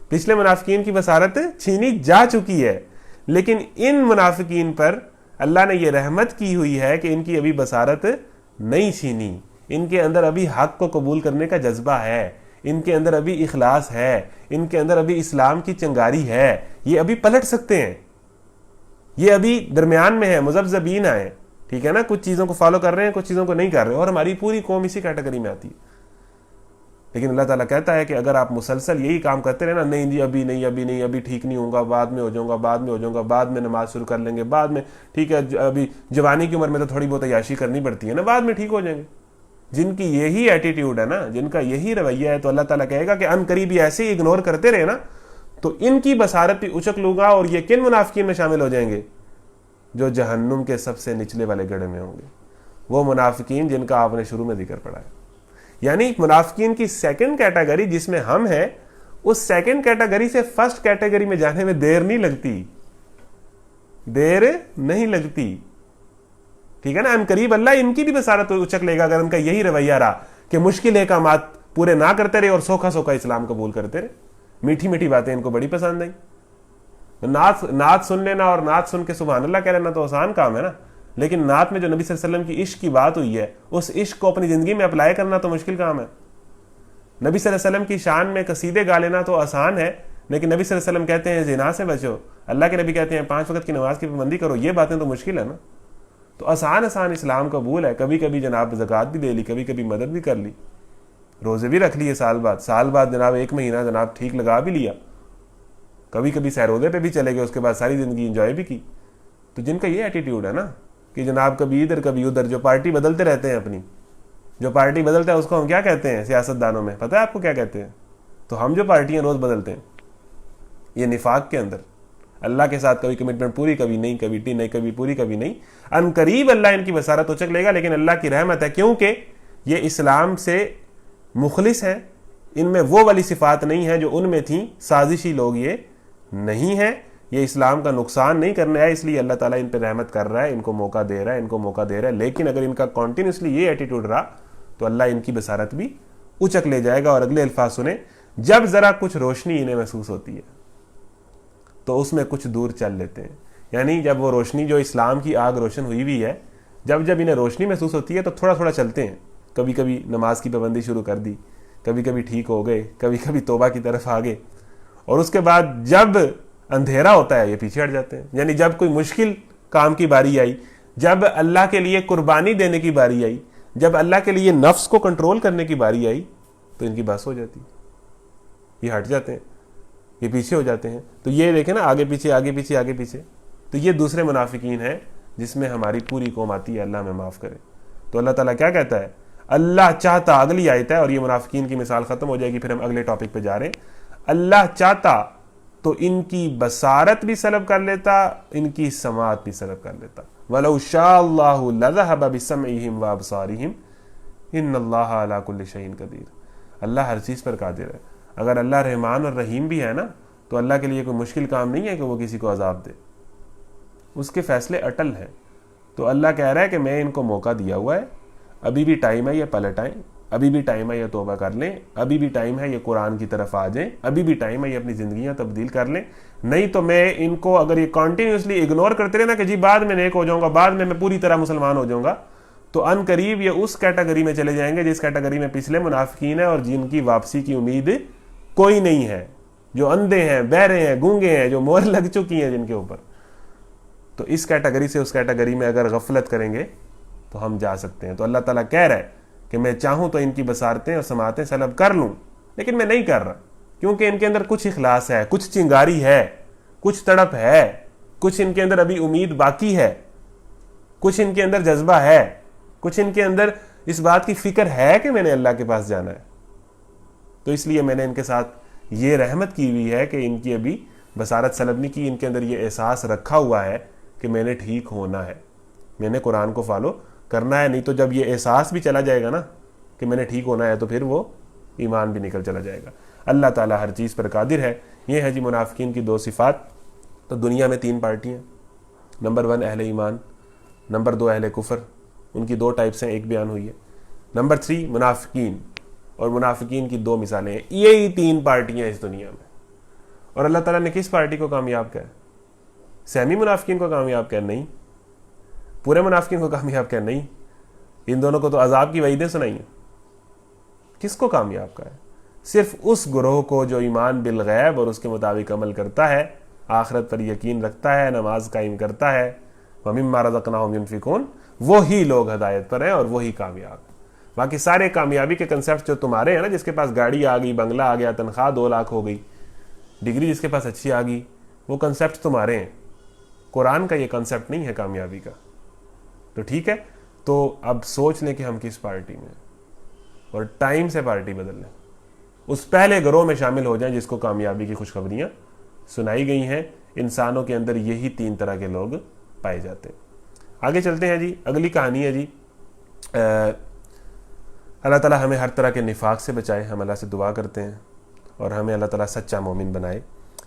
پچھلے منافقین کی بصارت چھینی جا چکی ہے، لیکن ان منافقین پر اللہ نے یہ رحمت کی ہوئی ہے کہ ان کی ابھی بصارت نہیں چھینی، ان کے اندر ابھی حق کو قبول کرنے کا جذبہ ہے، ان کے اندر ابھی اخلاص ہے، ان کے اندر ابھی اسلام کی چنگاری ہے، یہ ابھی پلٹ سکتے ہیں، یہ ابھی درمیان میں ہے، مذبذبین آئے، ٹھیک ہے نا، کچھ چیزوں کو فالو کر رہے ہیں، کچھ چیزوں کو نہیں کر رہے، اور ہماری پوری قوم اسی کیٹیگری میں آتی ہے۔ لیکن اللہ تعالیٰ کہتا ہے کہ اگر آپ مسلسل یہی کام کرتے رہے نا، نہیں جی ابھی نہیں، ابھی نہیں، ابھی ٹھیک نہیں ہوں گا، بعد میں ہو جاؤں گا، بعد میں ہو جاؤں گا، بعد میں نماز شروع کر لیں گے، بعد میں ٹھیک ہے، ابھی جوانی کی عمر میں تو تھوڑی بہت عیاشی کرنی پڑتی ہے نا، بعد میں ٹھیک ہو جائیں گے، جن کی یہی ایٹیٹیوڈ ہے نا، جن کا یہی رویہ ہے، تو اللہ تعالیٰ کہے گا کہ ان قریب ایسے ہی اگنور کرتے رہے نا تو ان کی بصارت بھی اچک لوں گا، اور یہ کن منافقین میں شامل ہو جائیں گے؟ جو جہنم کے سب سے نچلے والے گڑھے میں ہوں گے، وہ منافقین جن کا آپ نے شروع میں ذکر پڑھا ہے۔ یعنی منافقین کی سیکنڈ کیٹیگری جس میں ہم ہیں، اس سیکنڈ کیٹیگری سے فرسٹ کیٹیگری میں جانے میں دیر نہیں لگتی، دیر نہیں لگتی، ٹھیک ہے نا۔ ان قریب اللہ ان کی بھی بصارت اچک لے گا اگر ان کا یہی رویہ رہا کہ مشکل احکامات پورے نہ کرتے رہے اور سوکھا سوکھا اسلام قبول کرتے رہے، میٹھی میٹھی باتیں ان کو بڑی پسند آئی۔ نعت سن لینا اور نعت سن کے سبحان اللہ کہہ لینا تو آسان کام ہے نا، لیکن نعت میں جو نبی صلی اللہ علیہ وسلم کی عشق کی بات ہوئی ہے، اس عشق کو اپنی زندگی میں اپلائی کرنا تو مشکل کام ہے۔ نبی صلی اللہ علیہ وسلم کی شان میں قصیدے گا لینا تو آسان ہے، لیکن نبی صلی اللہ علیہ وسلم کہتے ہیں زنا سے بچو، اللہ کے نبی کہتے ہیں 5 وقت کی نماز کی پابندی کرو، یہ باتیں تو مشکل ہے نا۔ تو آسان اسلام قبول ہے، کبھی کبھی جناب زکوٰۃ بھی دے لی، کبھی کبھی مدد بھی کر لی، روزے بھی رکھ لیے سال بعد جناب 1 مہینہ جناب ٹھیک لگا بھی لیا، کبھی کبھی سیر روزے پہ بھی چلے گئے، اس کے بعد ساری زندگی انجوائے بھی کی۔ تو جن کا یہ ایٹیٹیوڈ ہے نا کہ جناب کبھی ادھر کبھی ادھر، جو پارٹی بدلتے رہتے ہیں اپنی، جو پارٹی بدلتا ہے اس کو ہم کیا کہتے ہیں سیاست دانوں میں، پتہ ہے آپ کو کیا کہتے ہیں؟ تو ہم جو پارٹیاں روز بدلتے ہیں، یہ نفاق کے اندر اللہ کے ساتھ کبھی کمٹمنٹ پوری، کبھی نہیں، کبھی نہیں، کبھی پوری، کبھی نہیں۔ ان قریب اللہ ان کی بصارت اچک لے گا، لیکن اللہ کی رحمت ہے کیونکہ یہ اسلام سے مخلص ہیں، ان میں وہ والی صفات نہیں ہے جو ان میں تھیں، سازشی لوگ یہ نہیں ہیں، یہ اسلام کا نقصان نہیں کرنے آئے، اس لیے اللہ تعالیٰ ان پہ رحمت کر رہا ہے، ان کو موقع دے رہا ہے، ان کو موقع دے رہا ہے۔ لیکن اگر ان کا کنٹینیوسلی یہ ایٹیٹیوڈ رہا تو اللہ ان کی بصارت بھی اچک لے جائے گا۔ اور اگلے الفاظ سنیں، جب ذرا کچھ روشنی انہیں محسوس ہوتی ہے تو اس میں کچھ دور چل لیتے ہیں۔ یعنی جب وہ روشنی جو اسلام کی آگ روشن ہوئی ہوئی ہے، جب انہیں روشنی محسوس ہوتی ہے تو تھوڑا تھوڑا چلتے ہیں، کبھی کبھی نماز کی پابندی شروع کر دی، کبھی کبھی ٹھیک ہو گئے، کبھی کبھی توبہ کی طرف آ گئے، اور اس کے بعد جب اندھیرا ہوتا ہے یہ پیچھے ہٹ جاتے ہیں۔ یعنی جب کوئی مشکل کام کی باری آئی، جب اللہ کے لیے قربانی دینے کی باری آئی، جب اللہ کے لیے نفس کو کنٹرول کرنے کی باری آئی تو ان کی بس ہو جاتی، یہ ہٹ جاتے ہیں، یہ پیچھے ہو جاتے ہیں۔ تو یہ دیکھیں نا، آگے پیچھے آگے پیچھے آگے پیچھے، تو یہ دوسرے منافقین ہیں جس میں ہماری پوری قوم آتی ہے، اللہ ہمیں معاف کرے۔ تو اللہ تعالیٰ کیا کہتا ہے؟ اللہ چاہتا، اگلی آیت ہے اور یہ منافقین کی مثال ختم ہو جائے گی، پھر ہم اگلے ٹاپک پہ جا رہے ہیں۔ اللہ چاہتا تو ان کی بصارت بھی سلب کر لیتا، ان کی سماعت بھی سلب کر لیتا۔ وَلَوْ شَاءَ اللَّهُ لَذَهَبَ بِسَمْعِهِمْ وَأَبْصَارِهِمْ إِنَّ اللَّهَ عَلَى كُلِّ شَيْءٍ قَدِيرٌ۔ اللہ ہر چیز پر قادر ہے۔ اگر اللہ رحمان اور رحیم بھی ہے نا، تو اللہ کے لیے کوئی مشکل کام نہیں ہے کہ وہ کسی کو عذاب دے، اس کے فیصلے اٹل ہیں۔ تو اللہ کہہ رہا ہے کہ میں ان کو موقع دیا ہوا ہے، ابھی بھی ٹائم ہے یہ پلٹ آئیں، ابھی بھی ٹائم ہے یہ توبہ کر لیں، ابھی بھی ٹائم ہے یہ قرآن کی طرف آ جائیں، ابھی بھی ٹائم ہے یہ اپنی زندگیاں تبدیل کر لیں۔ نہیں تو میں ان کو اگر یہ کنٹینیوسلی اگنور کرتے رہے نا کہ جی بعد میں نیک ہو جاؤں گا، بعد میں پوری طرح مسلمان ہو جاؤں گا، تو ان قریب یہ اس کیٹیگری میں چلے جائیں گے جس کیٹیگری میں پچھلے منافقین ہیں اور جن کی واپسی کی امید کوئی نہیں ہے، جو اندھے ہیں، بہرے ہیں، گونگے ہیں، جو مہر لگ چکی ہیں جن کے اوپر۔ تو اس کیٹیگری سے اس کیٹیگری میں اگر غفلت کریں گے تو ہم جا سکتے ہیں۔ تو اللہ تعالیٰ کہہ رہا ہے کہ میں چاہوں تو ان کی بصارتیں اور سماعتیں سلب کر لوں، لیکن میں نہیں کر رہا، کیونکہ ان کے اندر کچھ اخلاص ہے، کچھ چنگاری ہے، کچھ تڑپ ہے، کچھ ان کے اندر ابھی امید باقی ہے، کچھ ان کے اندر جذبہ ہے، کچھ ان کے اندر اس بات کی فکر ہے کہ میں نے اللہ کے پاس جانا ہے۔ تو اس لیے میں نے ان کے ساتھ یہ رحمت کی ہوئی ہے کہ ان کی ابھی بصارت سلب نہیں کی، ان کے اندر یہ احساس رکھا ہوا ہے کہ میں نے ٹھیک ہونا ہے، میں نے قرآن کو فالو کرنا ہے۔ نہیں تو جب یہ احساس بھی چلا جائے گا نا کہ میں نے ٹھیک ہونا ہے تو پھر وہ ایمان بھی نکل چلا جائے گا۔ اللہ تعالیٰ ہر چیز پر قادر ہے۔ یہ ہے جی منافقین کی 2 صفات۔ تو دنیا میں 3 پارٹیاں، نمبر 1 اہل ایمان، نمبر 2 اہل کفر، ان کی 2 ٹائپس ہیں، ایک بیان ہوئی ہے۔ نمبر 3 منافقین، اور منافقین کی 2 مثالیں ہیں۔ یہی 3 پارٹیاں اس دنیا میں، اور اللہ تعالیٰ نے کس پارٹی کو کامیاب کیا؟ سیمی منافقین کو کامیاب کیا؟ نہیں۔ پورے منافقین کو کامیاب کیا؟ نہیں۔ ان دونوں کو تو عذاب کی وعیدیں سنائی ہیں۔ کس کو کامیاب کا ہے؟ صرف اس گروہ کو جو ایمان بالغیب اور اس کے مطابق عمل کرتا ہے، آخرت پر یقین رکھتا ہے، نماز قائم کرتا ہے، وَمِمَّا رَزَقْنَاهُمْ يُنْفِقُونَ، وہی لوگ ہدایت پر ہیں اور وہی کامیاب ہیں۔ باقی سارے کامیابی کے کنسیپٹ جو تمہارے ہیں نا، جس کے پاس گاڑی آ گئی، بنگلہ آ گیا، تنخواہ 2 لاکھ ہو گئی، ڈگری جس کے پاس اچھی آ گئی، وہ کنسیپٹ تمہارے ہیں۔ قرآن کا یہ کنسیپٹ نہیں ہے کامیابی کا۔ تو ٹھیک ہے، تو اب سوچ لیں کہ ہم کس پارٹی میں ہیں اور ٹائم سے پارٹی بدل لیں، اس پہلے گروہ میں شامل ہو جائیں جس کو کامیابی کی خوشخبریاں سنائی گئی ہیں۔ انسانوں کے اندر یہی 3 طرح کے لوگ پائے جاتے ہیں۔ آگے چلتے ہیں جی، اگلی کہانی ہے جی، اللہ تعالیٰ ہمیں ہر طرح کے نفاق سے بچائے، ہم اللہ سے دعا کرتے ہیں، اور ہمیں اللہ تعالیٰ سچا مومن بنائے۔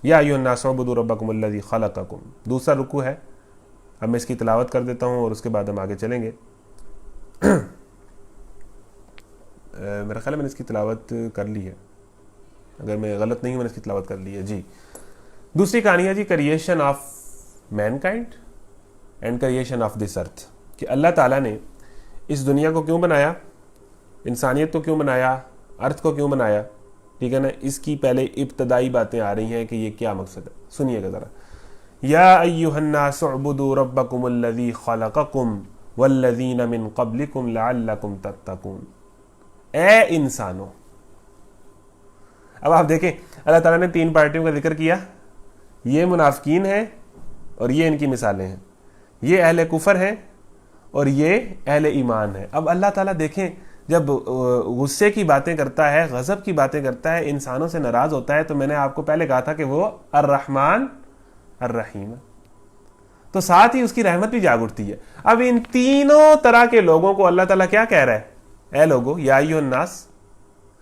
یا ایھا الناس اعبدوا ربکم الذی خلقکم، دوسرا رکوع ہے۔ اب میں اس کی تلاوت کر دیتا ہوں اور اس کے بعد ہم آگے چلیں گے۔ میرا خیال ہے میں نے اس کی تلاوت کر لی ہے، اگر میں غلط نہیں ہوں میں نے اس کی تلاوت کر لی ہے جی۔ دوسری کہانی ہے جی، creation of mankind and creation of this earth, کہ اللہ تعالیٰ نے اس دنیا کو کیوں بنایا، انسانیت کو کیوں بنایا، ارتھ کو کیوں بنایا، ٹھیک ہے نا۔ اس کی پہلے ابتدائی باتیں آ رہی ہیں کہ یہ کیا مقصد ہے، سنیے گا ذرا۔ یا ایھا الناس اعبدوا ربکم الذی خلقکم والذین من قبلکم لعلکم تتقون، اے انسانوں۔ اب آپ دیکھیں اللہ تعالیٰ نے 3 پارٹیوں کا ذکر کیا، یہ منافقین ہیں اور یہ ان کی مثالیں ہیں، یہ اہل کفر ہیں اور یہ اہل ایمان ہیں۔ اب اللہ تعالیٰ دیکھیں جب غصے کی باتیں کرتا ہے، غضب کی باتیں کرتا ہے، انسانوں سے ناراض ہوتا ہے، تو میں نے آپ کو پہلے کہا تھا کہ وہ الرحمن الرحیم، تو ساتھ ہی اس کی رحمت بھی جاگ اٹھتی ہے۔ اب ان تینوں طرح کے لوگوں کو اللہ تعالیٰ کیا کہہ رہا ہے، اے لوگو یا ایھا الناس۔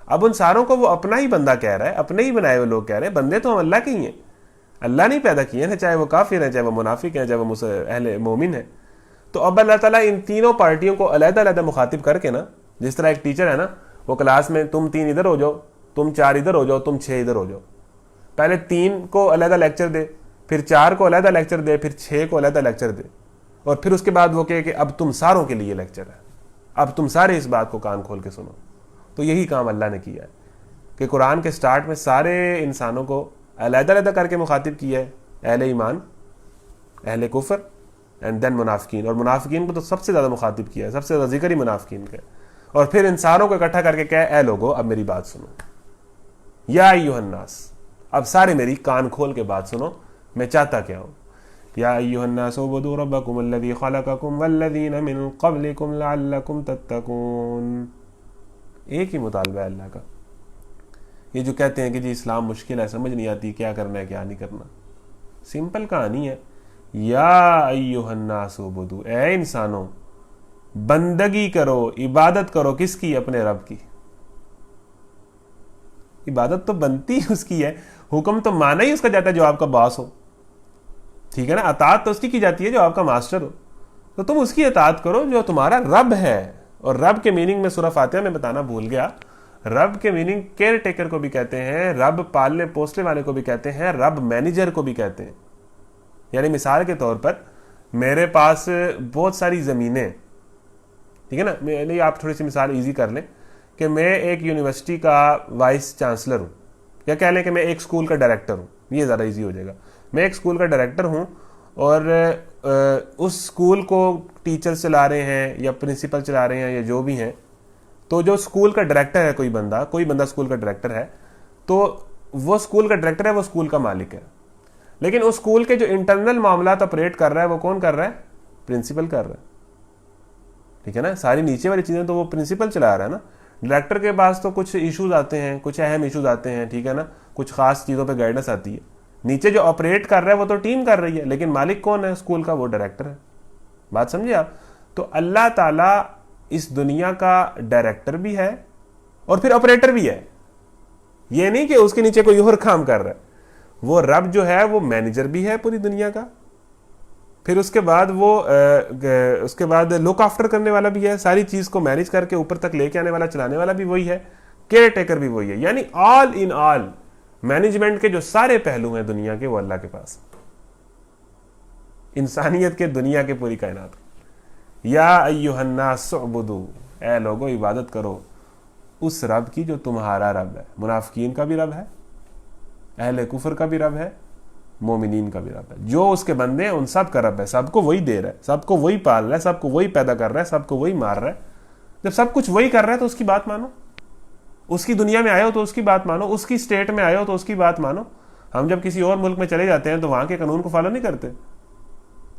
اب ان ساروں کو وہ اپنا ہی بندہ کہہ رہا ہے، اپنے ہی بنائے ہوئے لوگ کہہ رہے ہیں، بندے تو ہم اللہ کے ہی ہیں، اللہ نہیں پیدا کیے ہیں، چاہے وہ کافر ہیں، چاہے وہ منافق ہیں، چاہے وہ اہل مومن ہیں۔ تو اب اللہ تعالیٰ ان تینوں پارٹیوں کو علیحدہ علیحدہ مخاطب کر کے نا، جس طرح ایک ٹیچر ہے نا، وہ کلاس میں تم 3 ادھر ہو جاؤ، تم 4 ادھر ہو جاؤ، تم 6 ادھر ہو جاؤ، پہلے 3 کو علیحدہ لیکچر دے، پھر 4 کو علیحدہ لیکچر دے، پھر 6 کو علیحدہ لیکچر دے، اور پھر اس کے بعد وہ کہے کہ اب تم ساروں کے لیے لیکچر ہے، اب تم سارے اس بات کو کان کھول کے سنو۔ تو یہی کام اللہ نے کیا ہے کہ قرآن کے سٹارٹ میں سارے انسانوں کو علیحدہ علیحدہ کر کے مخاطب کیا ہے، اہل ایمان، اہل کفر، اینڈ دین منافقین، اور منافقین کو تو سب سے زیادہ مخاطب کیا ہے، سب سے زیادہ ذکر ہی منافقین کا ہے، اور پھر ان ساروں کو اکٹھا کر کے کہا اے لوگو اب میری بات سنو، یا ایھا الناس، اب سارے میری کان کھول کے بات سنو، میں چاہتا کیا ہوں۔ یا ایھا الناس اعبدوا ربکم الذی خلقکم والذین من قبلکم لعلکم تتقون، ایک ہی مطالبہ ہے اللہ کا۔ یہ جو کہتے ہیں کہ جی اسلام مشکل ہے، سمجھ نہیں آتی کیا کرنا ہے کیا نہیں کرنا، سمپل کہانی ہے، یا ایھا الناس اعبدوا، اے انسانوں بندگی کرو، عبادت کرو، کس کی؟ اپنے رب کی۔ عبادت تو بنتی اس کی ہے، حکم تو مانا ہی اس کا جاتا ہے جو آپ کا باس ہو، ٹھیک ہے نا، اطاعت تو اس کی جاتی ہے جو آپ کا ماسٹر ہو، تو تم اس کی اطاعت کرو جو تمہارا رب ہے۔ اور رب کے میننگ میں سورہ فاتحہ میں بتانا بھول گیا، رب کے میننگ کیئر ٹیکر کو بھی کہتے ہیں، رب پالنے پوسنے والے کو بھی کہتے ہیں، رب مینیجر کو بھی کہتے ہیں۔ یعنی مثال کے طور پر میرے پاس بہت ساری زمینیں، ٹھیک ہے نا، میں آپ تھوڑی سی مثال ایزی کر لیں کہ میں ایک یونیورسٹی کا وائس چانسلر ہوں، یا کہہ لیں کہ میں ایک اسکول کا ڈائریکٹر ہوں، یہ زیادہ ایزی ہو جائے گا۔ میں ایک اسکول کا ڈائریکٹر ہوں اور اس اسکول کو ٹیچر چلا رہے ہیں یا پرنسپل چلا رہے ہیں یا جو بھی ہیں، تو جو اسکول کا ڈائریکٹر ہے، کوئی بندہ اسکول کا ڈائریکٹر ہے، تو وہ اسکول کا ڈائریکٹر ہے، وہ اسکول کا مالک ہے، لیکن اس اسکول کے جو انٹرنل معاملات اپریٹ کر رہا ہے وہ کون کر رہا ہے؟ پرنسپل کر رہا ہے، ٹھیک ہے نا، ساری نیچے والی چیزیں تو وہ پرنسپل چلا رہا ہے نا۔ ڈائریکٹر کے پاس تو کچھ ایشوز آتے ہیں، کچھ اہم ایشوز آتے ہیں، ٹھیک ہے نا، کچھ خاص چیزوں پہ گائیڈنس آتی ہے، نیچے جو آپریٹ کر رہا ہے وہ تو ٹیم کر رہی ہے، لیکن مالک کون ہے اسکول کا؟ وہ ڈائریکٹر ہے۔ بات سمجھے آپ؟ تو اللہ تعالیٰ اس دنیا کا ڈائریکٹر بھی ہے اور پھر آپریٹر بھی ہے، یہ نہیں کہ اس کے نیچے کوئی اور کام کر رہا ہے۔ وہ رب جو ہے وہ مینیجر بھی ہے پوری دنیا کا، پھر اس کے بعد لک آفٹر کرنے والا بھی ہے، ساری چیز کو مینیج کر کے اوپر تک لے کے آنے والا، چلانے والا بھی وہی ہے، کیئر ٹیکر بھی وہی ہے، یعنی آل ان آل مینجمنٹ کے جو سارے پہلو ہیں دنیا کے وہ اللہ کے پاس، انسانیت کے، دنیا کے، پوری کائنات۔ یا ایھا الناس اعبدوا، اے لوگو عبادت کرو، اس رب کی جو تمہارا رب ہے. منافقین کا بھی رب ہے, اہل کفر کا بھی رب ہے, مومنین کا بھی رب ہے. جو اس کے بندے ہیں ان سب کا رب ہے. سب کو وہی دے رہا ہے, سب کو وہی پال رہا ہے, سب کو وہی پیدا کر رہا ہے, سب کو وہی مار رہا ہے. جب سب کچھ وہی کر رہا ہے تو اس کی بات مانو. اس کی دنیا میں آئے ہو تو اس کی بات مانو, اس کی اسٹیٹ میں آئے ہو تو اس کی بات مانو. ہم جب کسی اور ملک میں چلے جاتے ہیں تو وہاں کے قانون کو فالو نہیں کرتے.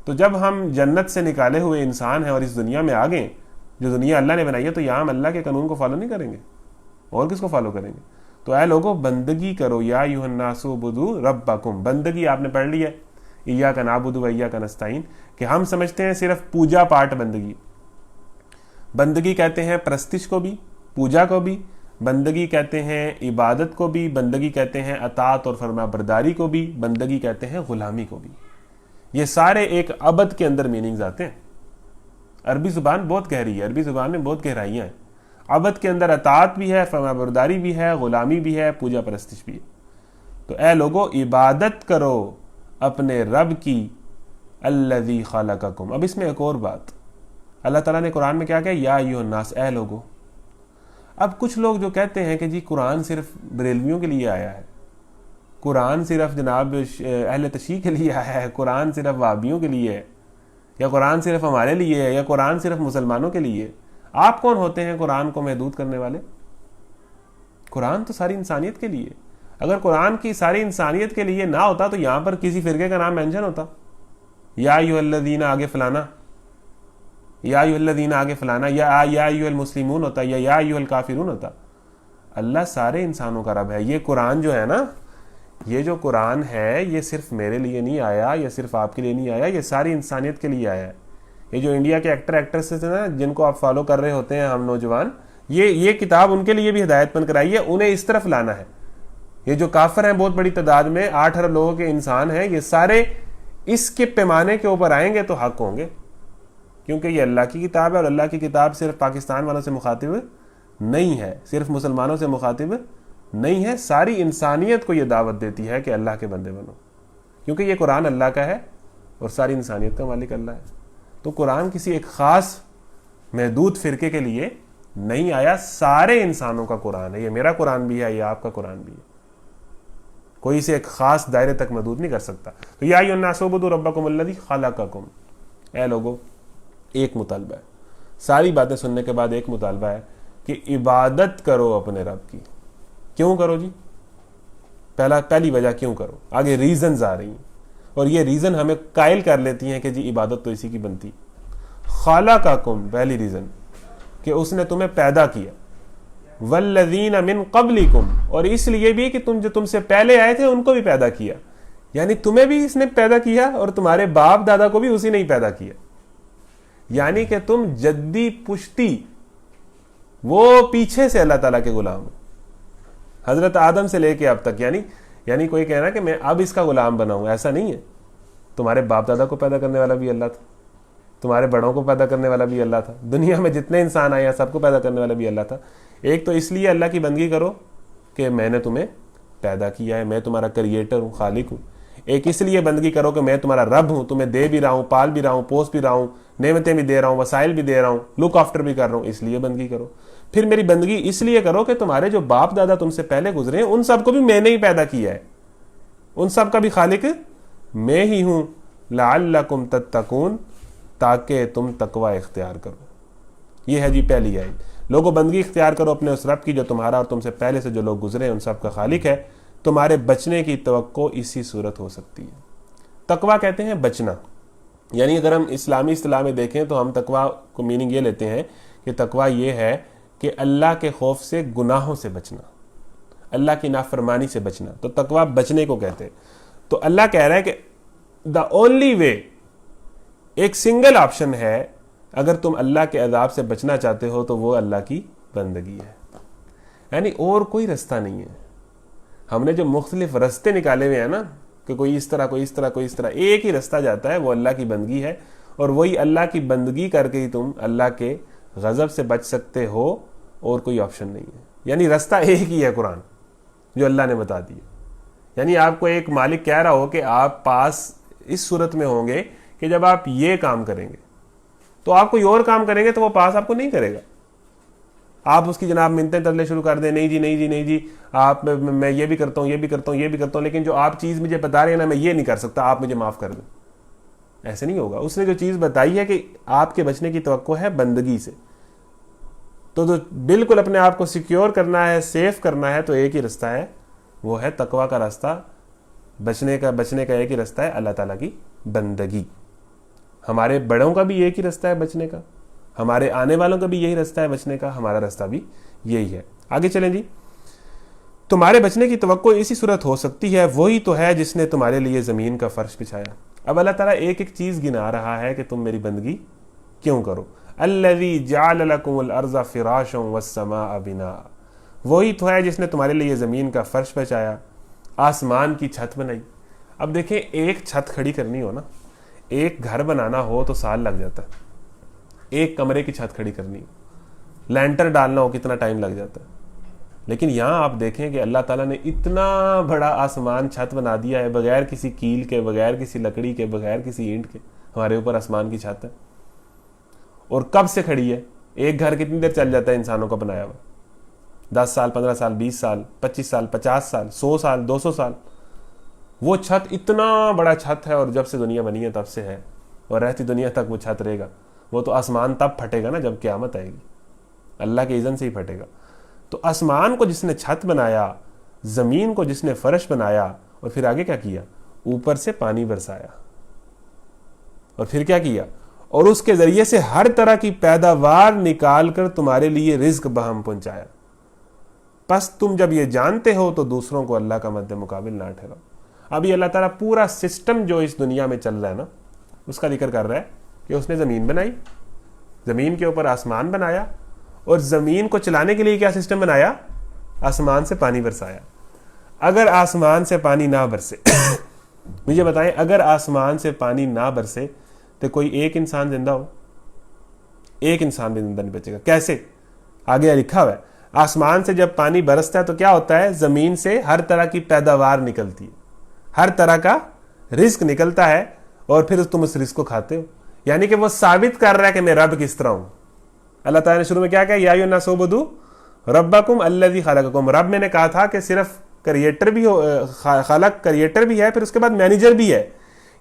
تو جب ہم جنت سے نکالے ہوئے انسان ہیں اور اس دنیا میں آ گئے, جو دنیا اللہ نے بنائی ہے, تو یہاں ہم اللہ کے قانون کو فالو نہیں کریں گے, اور کس کو فالو کریں گے؟ تو اے لوگوں, بندگی کرو. یا ایھا الناس اعبدوا ربکم. بندگی آپ نے پڑھ لی ہے, ایاک نعبد و ایاک نستعین, کہ ہم سمجھتے ہیں صرف پوجا پاٹ بندگی. بندگی کہتے ہیں پرستش کو بھی, پوجا کو بھی. بندگی کہتے ہیں عبادت کو بھی. بندگی کہتے ہیں اطاعت اور فرما برداری کو بھی. بندگی کہتے ہیں غلامی کو بھی. یہ سارے ایک عبد کے اندر میننگز آتے ہیں. عربی زبان بہت گہری ہے, عربی زبان میں بہت گہرائیاں ہیں. عبد کے اندر اطاعت بھی ہے, فرما برداری بھی ہے, غلامی بھی ہے, پوجا پرستش بھی ہے. تو اے لوگو, عبادت کرو اپنے رب کی, الذی خلقکم. اب اس میں ایک اور بات, اللہ تعالیٰ نے قرآن میں کیا کہا؟ یا ایھا الناس, اے لوگو. اب کچھ لوگ جو کہتے ہیں کہ جی قرآن صرف بریلویوں کے لیے آیا ہے, قرآن صرف جناب اہل تشیع کے لیے آیا ہے, قرآن صرف وہابیوں کے لیے ہے, یا قرآن صرف ہمارے لیے ہے, یا قرآن صرف مسلمانوں کے لیے. آپ کون ہوتے ہیں قرآن کو محدود کرنے والے؟ قرآن تو ساری انسانیت کے لیے. اگر قرآن کی ساری انسانیت کے لیے نہ ہوتا تو یہاں پر کسی فرقے کا نام مینشن ہوتا. یا ایھا الذین آگے فلانا, یا ایھا الذین آگے فلانا, یا ایھا المسلمون ہوتا, یا ایھا الکافرون ہوتا. اللہ سارے انسانوں کا رب ہے. یہ قرآن جو ہے نا, یہ جو قرآن ہے, یہ صرف میرے لیے نہیں آیا, یہ صرف آپ کے لیے نہیں آیا, یہ ساری انسانیت کے لیے آیا ہے. یہ جو انڈیا کے ایکٹر ایکٹریسز ہیں نا, جن کو آپ فالو کر رہے ہوتے ہیں ہم نوجوان, یہ کتاب ان کے لیے بھی ہدایت بن کر آئی ہے. انہیں اس طرف لانا ہے. یہ جو کافر ہیں بہت بڑی تعداد میں, 8 ارب لوگوں کے انسان ہیں, یہ سارے اس کے پیمانے کے اوپر آئیں گے تو حق ہوں گے, کیونکہ یہ اللہ کی کتاب ہے. اور اللہ کی کتاب صرف پاکستان والوں سے مخاطب نہیں ہے, صرف مسلمانوں سے مخاطب نہیں ہے. ساری انسانیت کو یہ دعوت دیتی ہے کہ اللہ کے بندے بنو, کیونکہ یہ قرآن اللہ کا ہے اور ساری انسانیت کا مالک اللہ ہے. تو قرآن کسی ایک خاص محدود فرقے کے لیے نہیں آیا, سارے انسانوں کا قرآن ہے. یہ میرا قرآن بھی ہے, یہ آپ کا قرآن بھی ہے. کوئی اسے ایک خاص دائرے تک محدود نہیں کر سکتا. تو یا ایھا الناس اعبدوا ربکم الذی خلقکم. اے لوگو, ایک مطالبہ ہے, ساری باتیں سننے کے بعد ایک مطالبہ ہے کہ عبادت کرو اپنے رب کی. کیوں کرو جی؟ پہلی وجہ کیوں کرو, آگے ریزنز آ رہی ہیں, اور یہ ریزن ہمیں قائل کر لیتی ہیں کہ جی عبادت تو اسی کی بنتی. خلقکم, پہلی ریزن کہ اس نے تمہیں پیدا کیا. والذین من قبلکم, اور اس لیے بھی کہ جو تم سے پہلے آئے تھے ان کو بھی پیدا کیا. یعنی تمہیں بھی اس نے پیدا کیا اور تمہارے باپ دادا کو بھی اسی نے ہی پیدا کیا. یعنی کہ تم جدی پشتی, وہ پیچھے سے اللہ تعالیٰ کے غلام ہو, حضرت آدم سے لے کے اب تک. یعنی کوئی کہہ رہا ہے کہ میں اب اس کا غلام بنا ہوں, ایسا نہیں ہے. تمہارے باپ دادا کو پیدا کرنے والا بھی اللہ تھا, تمہارے بڑوں کو پیدا کرنے والا بھی اللہ تھا, دنیا میں جتنے انسان آئے ہیں سب کو پیدا کرنے والا بھی اللہ تھا. ایک تو اس لیے اللہ کی بندگی کرو کہ میں نے تمہیں پیدا کیا ہے, میں تمہارا کریٹر ہوں, خالق ہوں. ایک اس لیے بندگی کرو کہ میں تمہارا رب ہوں, تمہیں دے بھی رہا ہوں, پال بھی رہا ہوں, پوس بھی رہا ہوں, نعمتیں بھی دے رہا ہوں, وسائل بھی دے رہا ہوں, لک آفٹر بھی کر رہا ہوں, اس لیے بندگی کرو. پھر میری بندگی اس لیے کرو کہ تمہارے جو باپ دادا تم سے پہلے گزرے ہیں ان سب کو بھی میں نے ہی پیدا کیا ہے, ان سب کا بھی خالق میں ہی ہوں. لعلکم تتقون, تاکہ تم تقوی اختیار کرو. یہ ہے جی پہلی آیت. لوگوں, بندگی اختیار کرو اپنے اس رب کی جو تمہارا اور تم سے پہلے سے جو لوگ گزرے ہیں ان سب کا خالق ہے. تمہارے بچنے کی توقع اسی صورت ہو سکتی ہے. تقوی کہتے ہیں بچنا. یعنی اگر ہم اسلامی اصطلاح میں دیکھیں تو ہم تقوی کو میننگ یہ لیتے ہیں کہ تقوی یہ ہے کہ اللہ کے خوف سے, گناہوں سے بچنا, اللہ کی نافرمانی سے بچنا. تو تقوی بچنے کو کہتے ہیں. تو اللہ کہہ رہا ہے کہ دا اونلی وے, ایک سنگل آپشن ہے اگر تم اللہ کے عذاب سے بچنا چاہتے ہو تو وہ اللہ کی بندگی ہے. یعنی اور کوئی رستہ نہیں ہے. ہم نے جو مختلف رستے نکالے ہوئے ہیں نا, کہ کوئی اس طرح, کوئی اس طرح, کوئی اس طرح, ایک ہی رستہ جاتا ہے, وہ اللہ کی بندگی ہے. اور وہی اللہ کی بندگی کر کے ہی تم اللہ کے غضب سے بچ سکتے ہو, اور کوئی آپشن نہیں ہے. یعنی رستہ ایک ہی ہے قرآن جو اللہ نے بتا دیا. یعنی آپ کو ایک مالک کہہ رہا ہو کہ آپ پاس اس صورت میں ہوں گے کہ جب آپ یہ کام کریں گے, تو آپ کوئی اور کام کریں گے تو وہ پاس آپ کو نہیں کرے گا. آپ اس کی جناب منتیں ترلے شروع کر دیں، نہیں جی نہیں جی نہیں جی آپ میں یہ بھی کرتا ہوں یہ بھی کرتا ہوں یہ بھی کرتا ہوں، لیکن جو آپ چیز مجھے بتا رہے ہیں نا میں یہ نہیں کر سکتا، آپ مجھے معاف کر دیں. ایسے نہیں ہوگا. اس نے جو چیز بتائی ہے کہ آپ کے بچنے کی توقع ہے بندگی سے، تو بالکل اپنے آپ کو سیکیور کرنا ہے، سیف کرنا ہے، تو ایک ہی رستہ ہے، وہ ہے تقویٰ کا راستہ. بچنے کا ایک ہی رستہ ہے اللہ تعالیٰ کی بندگی. ہمارے بڑوں کا بھی ایک ہی رستہ ہے بچنے کا، ہمارے آنے والوں کا بھی یہی رستہ ہے بچنے کا، ہمارا رستہ بھی یہی ہے. آگے چلیں جی. تمہارے بچنے کی توقع اسی صورت ہو سکتی ہے، وہی تو ہے جس نے تمہارے لیے زمین کا فرش بچھایا. اب اللہ تعالیٰ ایک ایک چیز گنا رہا ہے کہ تم میری بندگی کیوں کرو. الذی جعل لکم الارض فراشا والسماء بناء، وہی تو ہے جس نے تمہارے لیے زمین کا فرش بچھایا، آسمان کی چھت بنائی. اب دیکھیں ایک چھت کھڑی کرنی ہو نا، ایک گھر بنانا ہو تو سال لگ جاتا ہے. ایک کمرے کی چھت کھڑی کرنی ہو، لینٹر ڈالنا ہو کتنا ٹائم لگ جاتا ہے. لیکن یہاں آپ دیکھیں کہ اللہ تعالیٰ نے اتنا بڑا آسمان چھت بنا دیا ہے، بغیر کسی کیل کے، بغیر کسی لکڑی کے، بغیر کسی اینٹ کے ہمارے اوپر آسمان کی چھت ہے. اور کب سے کھڑی ہے؟ ایک گھر کتنی دیر چل جاتا ہے انسانوں کا بنایا ہوا؟ 10 سال، 15 سال، 20 سال، 25 سال، 50 سال، 100 سال، 200 سال. وہ چھت اتنا بڑا چھت ہے، اور جب سے دنیا بنی ہے تب سے ہے، اور رہتی دنیا تک وہ چھت رہے گا. وہ تو آسمان تب پھٹے گا نا جب قیامت آئے گی، اللہ کے اذن سے ہی پھٹے گا. تو آسمان کو جس نے چھت بنایا، زمین کو جس نے فرش بنایا، اور پھر آگے کیا کیا؟ اوپر سے پانی برسایا، اور پھر کیا کیا؟ اور اس کے ذریعے سے ہر طرح کی پیداوار نکال کر تمہارے لیے رزق بہم پہنچایا. پس تم جب یہ جانتے ہو تو دوسروں کو اللہ کا مد مقابل نہ ٹھہراؤ. ابھی اللہ تعالیٰ پورا سسٹم جو اس دنیا میں چل رہا ہے نا، اس کا ذکر کر رہا ہے کہ اس نے زمین بنائی، زمین کے اوپر آسمان بنایا، اور زمین کو چلانے کے لیے کیا سسٹم بنایا؟ آسمان سے پانی برسایا. اگر آسمان سے پانی نہ برسے مجھے بتائیں، اگر آسمان سے پانی نہ برسے تو کوئی ایک انسان زندہ ہو؟ ایک انسان بھی زندہ نہیں بچے گا. کیسے؟ آگے لکھا ہوا ہے آسمان سے جب پانی برستا ہے تو کیا ہوتا ہے؟ زمین سے ہر طرح کی پیداوار نکلتی ہے، ہر طرح کا رزق نکلتا ہے، اور پھر تم اس رزق کو کھاتے ہو. یعنی کہ وہ ثابت کر رہا ہے کہ میں رب کس طرح ہوں. اللہ تعالیٰ نے شروع میں کیا کہا؟ یا ایھا الناس اعبدوا ربکم الذی خلقکم. رب میں نے کہا تھا کہ صرف کریٹر بھی ہو، خالق کریٹر بھی ہے، پھر اس کے بعد مینیجر بھی ہے.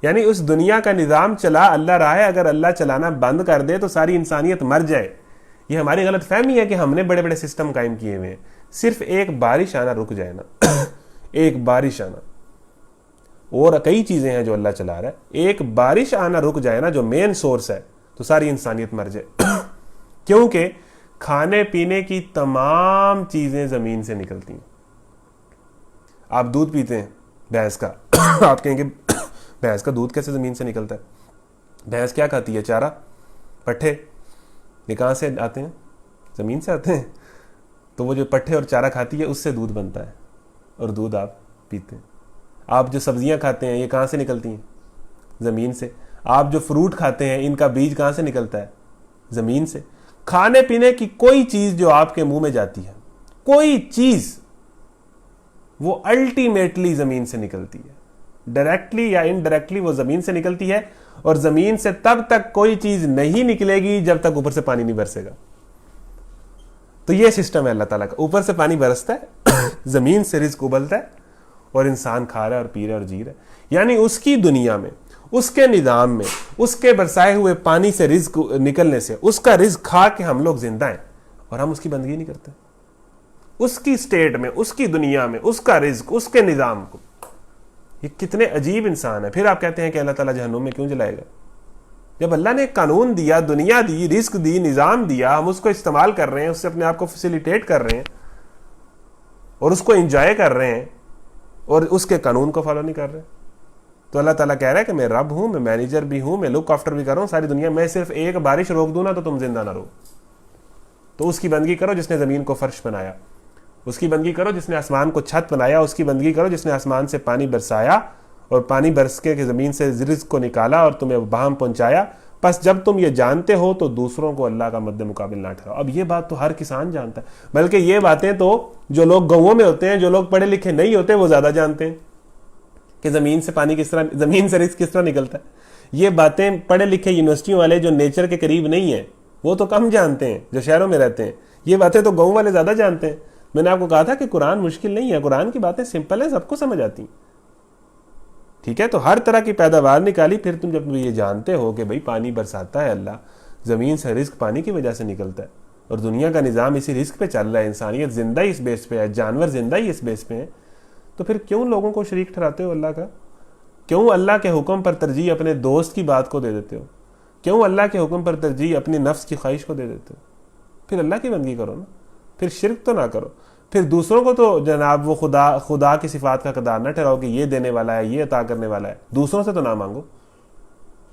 یعنی اس دنیا کا نظام چلا اللہ رہا ہے. اگر اللہ چلانا بند کر دے تو ساری انسانیت مر جائے. یہ ہماری غلط فہمی ہے کہ ہم نے بڑے بڑے سسٹم قائم کیے ہوئے ہیں. صرف ایک بارش آنا رک جائے نا ایک بارش آنا، اور کئی چیزیں ہیں جو اللہ چلا رہا ہے، ایک بارش آنا رک جائے نا جو مین سورس ہے، تو ساری انسانیت مر جائے. کیونکہ کھانے پینے کی تمام چیزیں زمین سے نکلتی ہیں. آپ دودھ پیتے ہیں بھینس کا آپ کہیں گے بھینس کا دودھ کیسے زمین سے نکلتا ہے؟ بھینس کیا کھاتی ہے؟ چارہ، پٹھے. یہ کہاں سے آتے ہیں؟ زمین سے آتے ہیں. تو وہ جو پٹھے اور چارہ کھاتی ہے اس سے دودھ بنتا ہے، اور دودھ آپ پیتے ہیں. آپ جو سبزیاں کھاتے ہیں یہ کہاں سے نکلتی ہیں؟ زمین سے. آپ جو فروٹ کھاتے ہیں ان کا بیج کہاں سے نکلتا ہے؟ زمین سے. کھانے پینے کی کوئی چیز جو آپ کے منہ میں جاتی ہے، کوئی چیز، وہ الٹیمیٹلی زمین سے نکلتی ہے. ڈائریکٹلی یا انڈائریکٹلی وہ زمین سے نکلتی ہے، اور زمین سے تب تک کوئی چیز نہیں نکلے گی جب تک اوپر سے پانی نہیں برسے گا. تو یہ سسٹم ہے اللہ تعالیٰ کا. اوپر سے پانی برستا ہے، زمین سے رزق ابلتا ہے، اور انسان کھا رہا ہے اور پی رہا ہے اور جی رہا ہے. یعنی اس کی دنیا میں، اس کے نظام میں، اس کے برسائے ہوئے پانی سے رزق نکلنے سے، اس کا رزق کھا کے ہم لوگ زندہ ہیں، اور ہم اس کی بندگی نہیں کرتے. اس کی سٹیٹ میں، اس کی دنیا میں، اس کا رزق، اس کے نظام کو. یہ کتنے عجیب انسان ہے. پھر آپ کہتے ہیں کہ اللہ تعالیٰ جہنم میں کیوں جلائے گا؟ جب اللہ نے قانون دیا، دنیا دی، رزق دی، نظام دیا، ہم اس کو استعمال کر رہے ہیں، اس سے اپنے آپ کو فیسیلیٹیٹ کر رہے ہیں، اور اس کو انجوائے کر رہے ہیں، اور اس کے قانون کو فالو نہیں کر رہے. تو اللہ تعالیٰ کہہ رہا ہے کہ میں رب ہوں، میں مینیجر بھی ہوں، میں لک آفٹر بھی کر رہا ہوں ساری دنیا. میں صرف ایک بارش روک دوں نا تو تم زندہ نہ رہو. تو اس کی بندگی کرو جس نے زمین کو فرش بنایا، اس کی بندگی کرو جس نے آسمان کو چھت بنایا، اس کی بندگی کرو جس نے آسمان سے پانی برسایا، اور پانی برس کے زمین سے رزق کو نکالا اور تمہیں بہم پہنچایا. پس جب تم یہ جانتے ہو تو دوسروں کو اللہ کا مد مقابل نہ ٹھہراؤ. اب یہ بات تو ہر کسان جانتا ہے، بلکہ یہ باتیں تو جو لوگ گاؤں میں ہوتے ہیں، جو لوگ پڑھے لکھے نہیں ہوتے، وہ زیادہ جانتے ہیں کہ زمین سے پانی کس طرح، زمین سے رزق کس طرح نکلتا ہے. یہ باتیں پڑھے لکھے یونیورسٹیوں والے جو نیچر کے قریب نہیں ہیں وہ تو کم جانتے ہیں، جو شہروں میں رہتے ہیں. یہ باتیں تو گاؤں والے زیادہ جانتے ہیں. میں نے آپ کو کہا تھا کہ قرآن مشکل نہیں ہے, قرآن کی باتیں سمپل ہیں, سب کو سمجھ آتی ہیں. ٹھیک ہے, تو ہر طرح کی پیداوار نکالی. پھر تم جب یہ جانتے ہو کہ بھئی پانی برساتا ہے اللہ, زمین سے رزق پانی کی وجہ سے نکلتا ہے, اور دنیا کا نظام اسی رزق پہ چل رہا ہے, انسانیت زندہ ہی اس بیس پہ ہے, جانور زندہ ہی اس بیس پہ ہیں, تو پھر کیوں لوگوں کو شریک ٹھہراتے ہو اللہ کا؟ کیوں اللہ کے حکم پر ترجیح اپنے دوست کی بات کو دے دیتے ہو؟ کیوں اللہ کے حکم پر ترجیح اپنی نفس کی خواہش کو دے دیتے ہو؟ پھر اللہ کی بندگی کرو نا, پھر شرک تو نہ کرو. پھر دوسروں کو تو جناب وہ خدا کی صفات کا قدار نہ ٹھہراؤ کہ یہ دینے والا ہے, یہ عطا کرنے والا ہے, دوسروں سے تو نہ مانگو.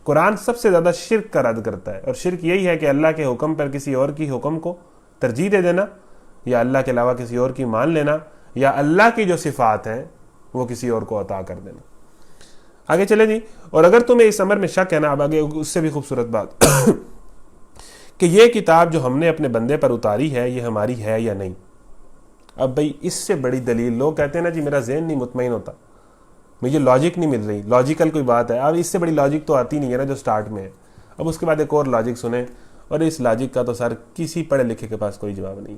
قرآن سب سے زیادہ شرک کا رد کرتا ہے, اور شرک یہی ہے کہ اللہ کے حکم پر کسی اور کی حکم کو ترجیح دے دینا, یا اللہ کے علاوہ کسی اور کی مان لینا, یا اللہ کی جو صفات ہیں وہ کسی اور کو عطا کر دینا. آگے چلے جی. اور اگر تمہیں اس امر میں شک ہے نا, اب آگے اس سے بھی خوبصورت بات کہ یہ کتاب جو ہم نے اپنے بندے پر اتاری ہے یہ ہماری ہے یا نہیں. اب بھئی اس سے بڑی دلیل, لوگ کہتے ہیں نا جی میرا ذہن نہیں مطمئن ہوتا, مجھے لاجک نہیں مل رہی, لاجیکل کوئی بات ہے. اب اس سے بڑی لاجک تو آتی نہیں ہے نا جو سٹارٹ میں ہے. اب اس کے بعد ایک اور لاجک سنیں, اور اس لاجک کا تو سر کسی پڑھے لکھے کے پاس کوئی جواب نہیں.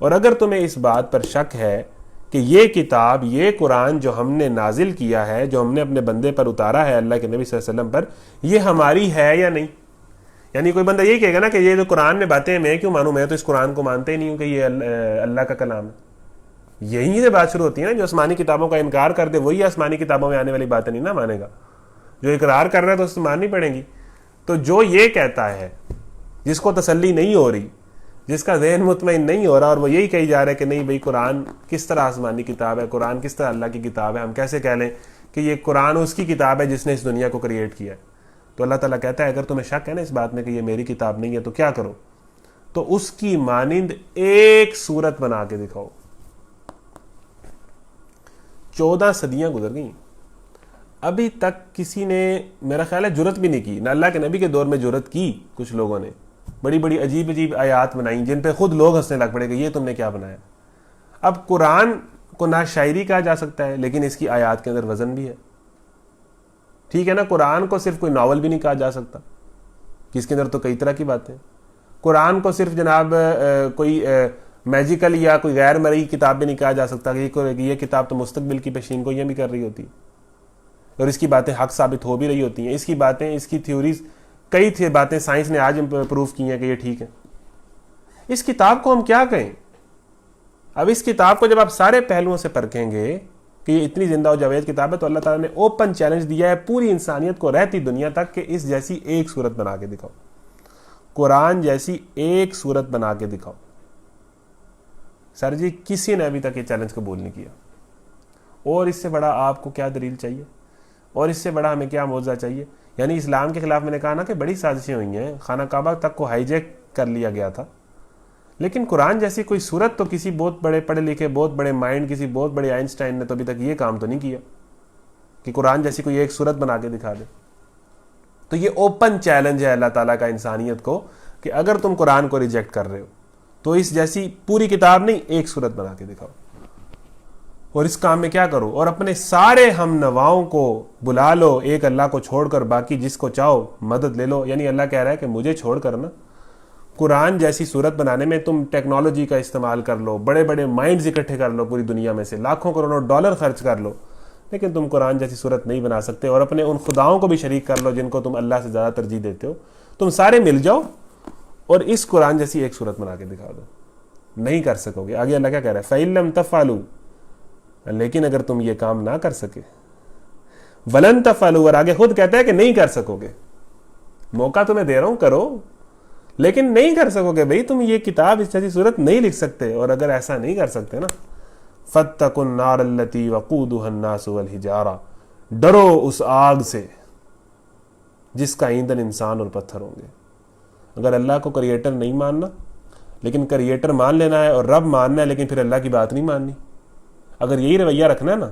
اور اگر تمہیں اس بات پر شک ہے کہ یہ کتاب, یہ قرآن جو ہم نے نازل کیا ہے, جو ہم نے اپنے بندے پر اتارا ہے اللہ کے نبی صلی اللہ علیہ وسلم پر, یہ ہماری ہے یا نہیں, یعنی کوئی بندہ یہی کہے گا نا کہ یہ جو قرآن میں باتیں میں کیوں مانوں, میں تو اس قرآن کو مانتے ہی نہیں ہوں کہ یہ اللہ کا کلام ہے. یہی سے بات شروع ہوتی ہے نا, جو آسمانی کتابوں کا انکار کر دے وہی آسمانی کتابوں میں آنے والی باتیں نہیں نہ مانے گا. جو اقرار کر رہا ہے تو اس سے ماننی پڑیں گی. تو جو یہ کہتا ہے, جس کو تسلی نہیں ہو رہی, جس کا ذہن مطمئن نہیں ہو رہا, اور وہ یہی کہی جا رہا ہے کہ نہیں بھئی قرآن کس طرح آسمانی کتاب ہے, قرآن کس طرح اللہ کی کتاب ہے, ہم کیسے کہہ لیں کہ یہ قرآن اس کی کتاب ہے جس نے اس دنیا کو کریٹ کیا ہے. تو اللہ تعالیٰ کہتا ہے اگر تمہیں شک ہے نا اس بات میں کہ یہ میری کتاب نہیں ہے تو کیا کرو, تو اس کی مانند ایک صورت بنا کے دکھاؤ. 14 صدیاں گزر گئیں, ابھی تک کسی نے میرا خیال ہے جرت بھی نہیں کی. نہ اللہ کے نبی کے دور میں جرت کی, کچھ لوگوں نے بڑی بڑی عجیب عجیب آیات بنائیں جن پہ خود لوگ ہنسنے لگ پڑے کہ یہ تم نے کیا بنایا. اب قرآن کو نہ شاعری کہا جا سکتا ہے, لیکن اس کی آیات کے اندر وزن بھی ہے. ٹھیک ہے نا, قرآن کو صرف کوئی ناول بھی نہیں کہا جا سکتا کہ اس کے اندر تو کئی طرح کی باتیں. قرآن کو صرف جناب کوئی میجیکل یا کوئی غیر مرئی کتاب بھی نہیں کہا جا سکتا کہ یہ کتاب تو مستقبل کی پیشین گوئیاں بھی کر رہی ہوتی ہے, اور اس کی باتیں حق ثابت ہو بھی رہی ہوتی ہیں. اس کی باتیں, اس کی تھیوریز, کئی باتیں سائنس نے آج پروف کی ہیں کہ یہ ٹھیک ہے. اس کتاب کو ہم کیا کہیں؟ اب اس کتاب کو جب آپ سارے پہلوؤں سے پرکھیں گے کہ یہ اتنی زندہ و جاوید کتاب ہے, تو اللہ تعالیٰ نے اوپن چیلنج دیا ہے پوری انسانیت کو رہتی دنیا تک کہ اس جیسی ایک صورت بنا کے دکھاؤ, قرآن جیسی ایک صورت بنا کے دکھاؤ. سر جی کسی نے ابھی تک یہ چیلنج قبول نہیں کیا, اور اس سے بڑا آپ کو کیا دلیل چاہیے, اور اس سے بڑا ہمیں کیا معجزہ چاہیے؟ یعنی اسلام کے خلاف میں نے کہا نا کہ بڑی سازشیں ہوئی ہیں, خانہ کعبہ تک کو ہائی جیک کر لیا گیا تھا, لیکن قرآن جیسی کوئی صورت تو کسی بہت بڑے پڑھے لکھے, بہت بڑے مائنڈ, کسی بہت بڑے آئنسٹائن نے تو ابھی تک یہ کام تو نہیں کیا کہ قرآن جیسی کوئی ایک صورت بنا کے دکھا دے. تو یہ اوپن چیلنج ہے اللہ تعالیٰ کا انسانیت کو کہ اگر تم قرآن کو ریجیکٹ کر رہے ہو تو اس جیسی پوری کتاب نہیں, ایک صورت بنا کے دکھاؤ. اور اس کام میں کیا کرو, اور اپنے سارے ہم نواؤں کو بلا لو, ایک اللہ کو چھوڑ کر باقی جس کو چاہو مدد لے لو. یعنی اللہ کہہ رہا ہے کہ مجھے چھوڑ کر نا قرآن جیسی صورت بنانے میں تم ٹیکنالوجی کا استعمال کر لو, بڑے بڑے مائنڈز اکٹھے کر لو پوری دنیا میں سے, لاکھوں کروڑوں ڈالر خرچ کر لو, لیکن تم قرآن جیسی صورت نہیں بنا سکتے. اور اپنے ان خداؤں کو بھی شریک کر لو جن کو تم اللہ سے زیادہ ترجیح دیتے ہو, تم سارے مل جاؤ اور اس قرآن جیسی ایک صورت بنا کے دکھا دو. نہیں کر سکو گے. آگے اللہ کیا کہہ رہا ہے, فَإِن لَمْ تَفْعَلُوا, لیکن اگر تم یہ کام نہ کر سکے, وَلَن تَفْعَلُوا, اور آگے خود کہتا ہے کہ نہیں کر سکو گے. موقع تمہیں دے رہا ہوں کرو, لیکن نہیں کر سکو گے. بھئی تم یہ کتاب اس جیسی صورت نہیں لکھ سکتے, اور اگر ایسا نہیں کر سکتے نا, فَاتَّقُوا النَّارَ الَّتِي وَقُودُهَا النَّاسُ وَالْحِجَارَةُ, ڈرو اس آگ سے جس کا ایندھن انسان اور پتھر ہوں گے. اگر اللہ کو کریٹر نہیں ماننا, لیکن کریٹر مان لینا ہے اور رب ماننا ہے, لیکن پھر اللہ کی بات نہیں ماننی, اگر یہی رویہ رکھنا ہے نا,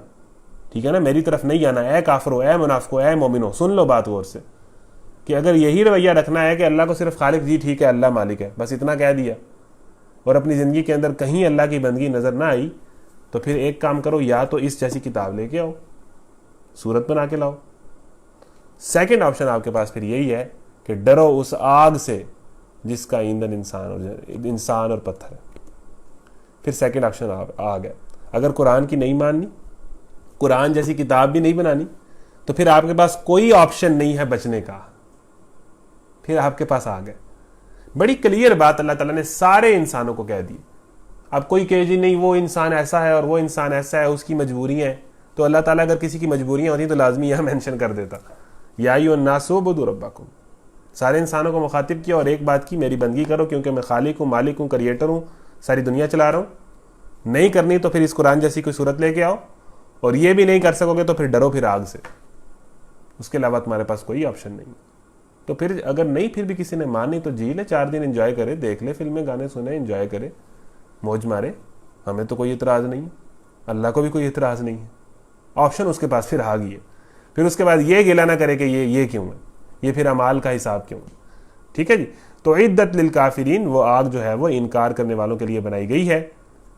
ٹھیک ہے نا, میری طرف نہیں آنا, اے کافرو, اے منافقو, اے مومنو, سن لو بات غور سے, کہ اگر یہی رویہ رکھنا ہے کہ اللہ کو صرف خالق, جی ٹھیک ہے اللہ مالک ہے, بس اتنا کہہ دیا, اور اپنی زندگی کے اندر کہیں اللہ کی بندگی نظر نہ آئی, تو پھر ایک کام کرو, یا تو اس جیسی کتاب لے کے آؤ, صورت بنا کے لاؤ. سیکنڈ آپشن آپ کے پاس پھر یہی ہے کہ ڈرو اس آگ سے جس کا ایندھن انسان اور پتھر ہے۔ پھر سیکنڈ آپشن آ گیا، اگر قرآن کی نہیں ماننی، قرآن جیسی کتاب بھی نہیں بنانی، تو پھر آپ کے پاس کوئی آپشن نہیں ہے بچنے کا، پھر آپ کے پاس آ گئے۔ بڑی کلیئر بات اللہ تعالیٰ نے سارے انسانوں کو کہہ دی۔ اب کوئی کہے جی نہیں وہ انسان ایسا ہے اور وہ انسان ایسا ہے، اس کی مجبوریاں ہیں، تو اللہ تعالیٰ اگر کسی کی مجبوریاں ہوتی تو لازمی یہاں مینشن کر دیتا، یا ایھا الناس اعبدوا ربکم، سارے انسانوں کو مخاطب کیا اور ایک بات کی، میری بندگی کرو کیونکہ میں خالق ہوں، مالک ہوں، کریٹر ہوں، ساری دنیا چلا رہا ہوں۔ نہیں کرنی تو پھر اس قرآن جیسی کوئی صورت لے کے آؤ، اور یہ بھی نہیں کر سکو گے تو پھر ڈرو پھر آگ سے، اس کے علاوہ تمہارے پاس کوئی آپشن نہیں۔ تو پھر اگر نہیں پھر بھی کسی نے مانی تو جی لے، 4 دن انجوائے کرے، دیکھ لے فلمیں گانے سنے، انجوائے کرے، موج مارے، ہمیں تو کوئی اعتراض نہیں ہے، اللہ کو بھی کوئی اعتراض نہیں ہے، آپشن اس کے پاس پھر آ گئی ہے۔ پھر اس کے بعد یہ گلہ نہ کرے کہ یہ کیوں ہے، یہ پھر اعمال کا حساب کیوں ہے، ٹھیک ہے جی۔ تو عدت للکافرین، وہ آگ جو ہے وہ انکار کرنے والوں کے لیے بنائی گئی ہے۔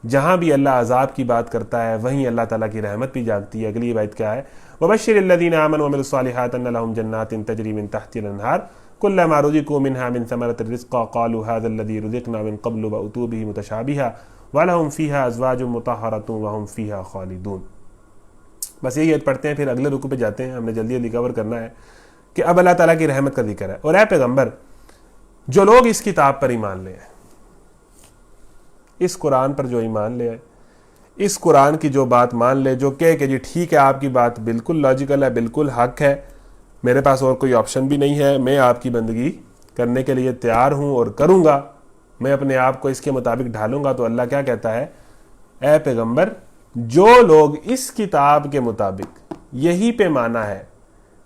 جہاں بھی اللہ عذاب کی بات کرتا ہے وہیں اللہ تعالیٰ کی رحمت بھی جاگتی ہے۔ اگلی بات کیا ہے؟ وَبَشِّرِ الَّذِينَ آمَنُوا وَعَمِلُوا الصَّالِحَاتِ أَنَّ لَهُمْ جَنَّاتٍ تَجْرِي مِن تَحْتِهَا الْأَنْهَارُ كُلَّمَا رُزِقُوا مِنْهَا مِن ثَمَرَةٍ رِزْقًا قَالُوا هَذَا الَّذِي رُزِقْنَا مِن قَبْلُ وَأُتُوا بِهِ مُتَشَابِهًا وَلَهُمْ فِيهَا أَزْوَاجٌ مُطَهَّرَةٌ وَهُمْ فِيهَا خَالِدُونَ۔ بس یہی ایت پڑھتے ہیں، پھر اگلے رکوع پہ جاتے ہیں، ہم نے جلدی جلدی کور کرنا ہے کہ اب اللہ تعالیٰ کی رحمت کا ذکر ہے۔ اور اے پیغمبر، جو لوگ اس کتاب پر ایمان لے آئے، اس قرآن پر جو ایمان لے آئے، اس قرآن کی جو بات مان لے، جو کہ جی ٹھیک ہے آپ کی بات بالکل لاجیکل ہے، بالکل حق ہے، میرے پاس اور کوئی آپشن بھی نہیں ہے، میں آپ کی بندگی کرنے کے لیے تیار ہوں اور کروں گا، میں اپنے آپ کو اس کے مطابق ڈھالوں گا۔ تو اللہ کیا کہتا ہے؟ اے پیغمبر، جو لوگ اس کتاب کے مطابق یہی پہ مانا ہے،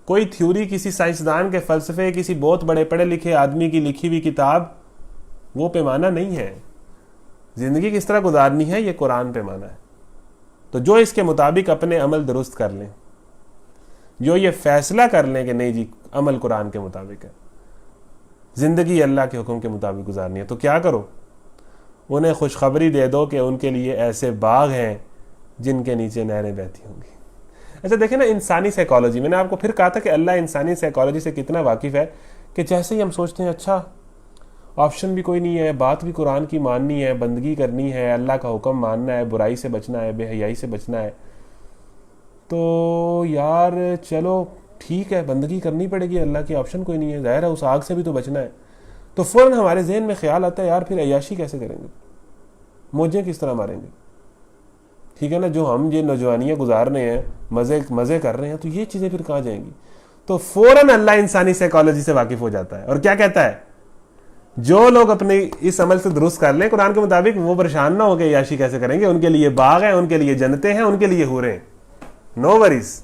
کوئی تھیوری کسی سائنسدان کے فلسفے، کسی بہت بڑے پڑھے لکھے آدمی کی لکھی ہوئی کتاب وہ پیمانہ نہیں ہے۔ زندگی کس طرح گزارنی ہے یہ قرآن پیمانہ ہے۔ تو جو اس کے مطابق اپنے عمل درست کر لیں، جو یہ فیصلہ کر لیں کہ نہیں جی عمل قرآن کے مطابق ہے، زندگی اللہ کے حکم کے مطابق گزارنی ہے، تو کیا کرو؟ انہیں خوشخبری دے دو کہ ان کے لیے ایسے باغ ہیں جن کے نیچے نہریں بہتی ہوں گی۔ اچھا دیکھیں نا، انسانی سائیکالوجی، میں نے آپ کو پھر کہا تھا کہ اللہ انسانی سائیکالوجی سے کتنا واقف ہے، کہ جیسے ہی ہم سوچتے ہیں اچھا آپشن بھی کوئی نہیں ہے، بات بھی قرآن کی ماننی ہے، بندگی کرنی ہے، اللہ کا حکم ماننا ہے، برائی سے بچنا ہے، بے حیائی سے بچنا ہے، تو یار چلو ٹھیک ہے بندگی کرنی پڑے گی، اللہ کی آپشن کوئی نہیں ہے، ظاہر ہے اس آگ سے بھی تو بچنا ہے۔ تو فوراً ہمارے ذہن میں خیال آتا ہے یار پھر عیاشی کیسے کریں گے، موجیں کس طرح ماریں گے، ٹھیک ہے نا، جو ہم یہ نوجوانیاں گزار رہے ہیں، مزے کر رہے ہیں، تو یہ چیزیں پھر کہاں جائیں گی؟ تو فوراً اللہ انسانی سائیکالوجی سے واقف ہو جاتا ہے اور کیا کہتا ہے؟ جو لوگ اپنے اس عمل سے درست کر لیں قرآن کے مطابق، وہ پریشان نہ ہو کہ عیاشی کیسے کریں گے، ان کے لیے باغ ہیں، ان کے لیے جنتیں ہیں، ان کے لیے حوریں، نو وریز۔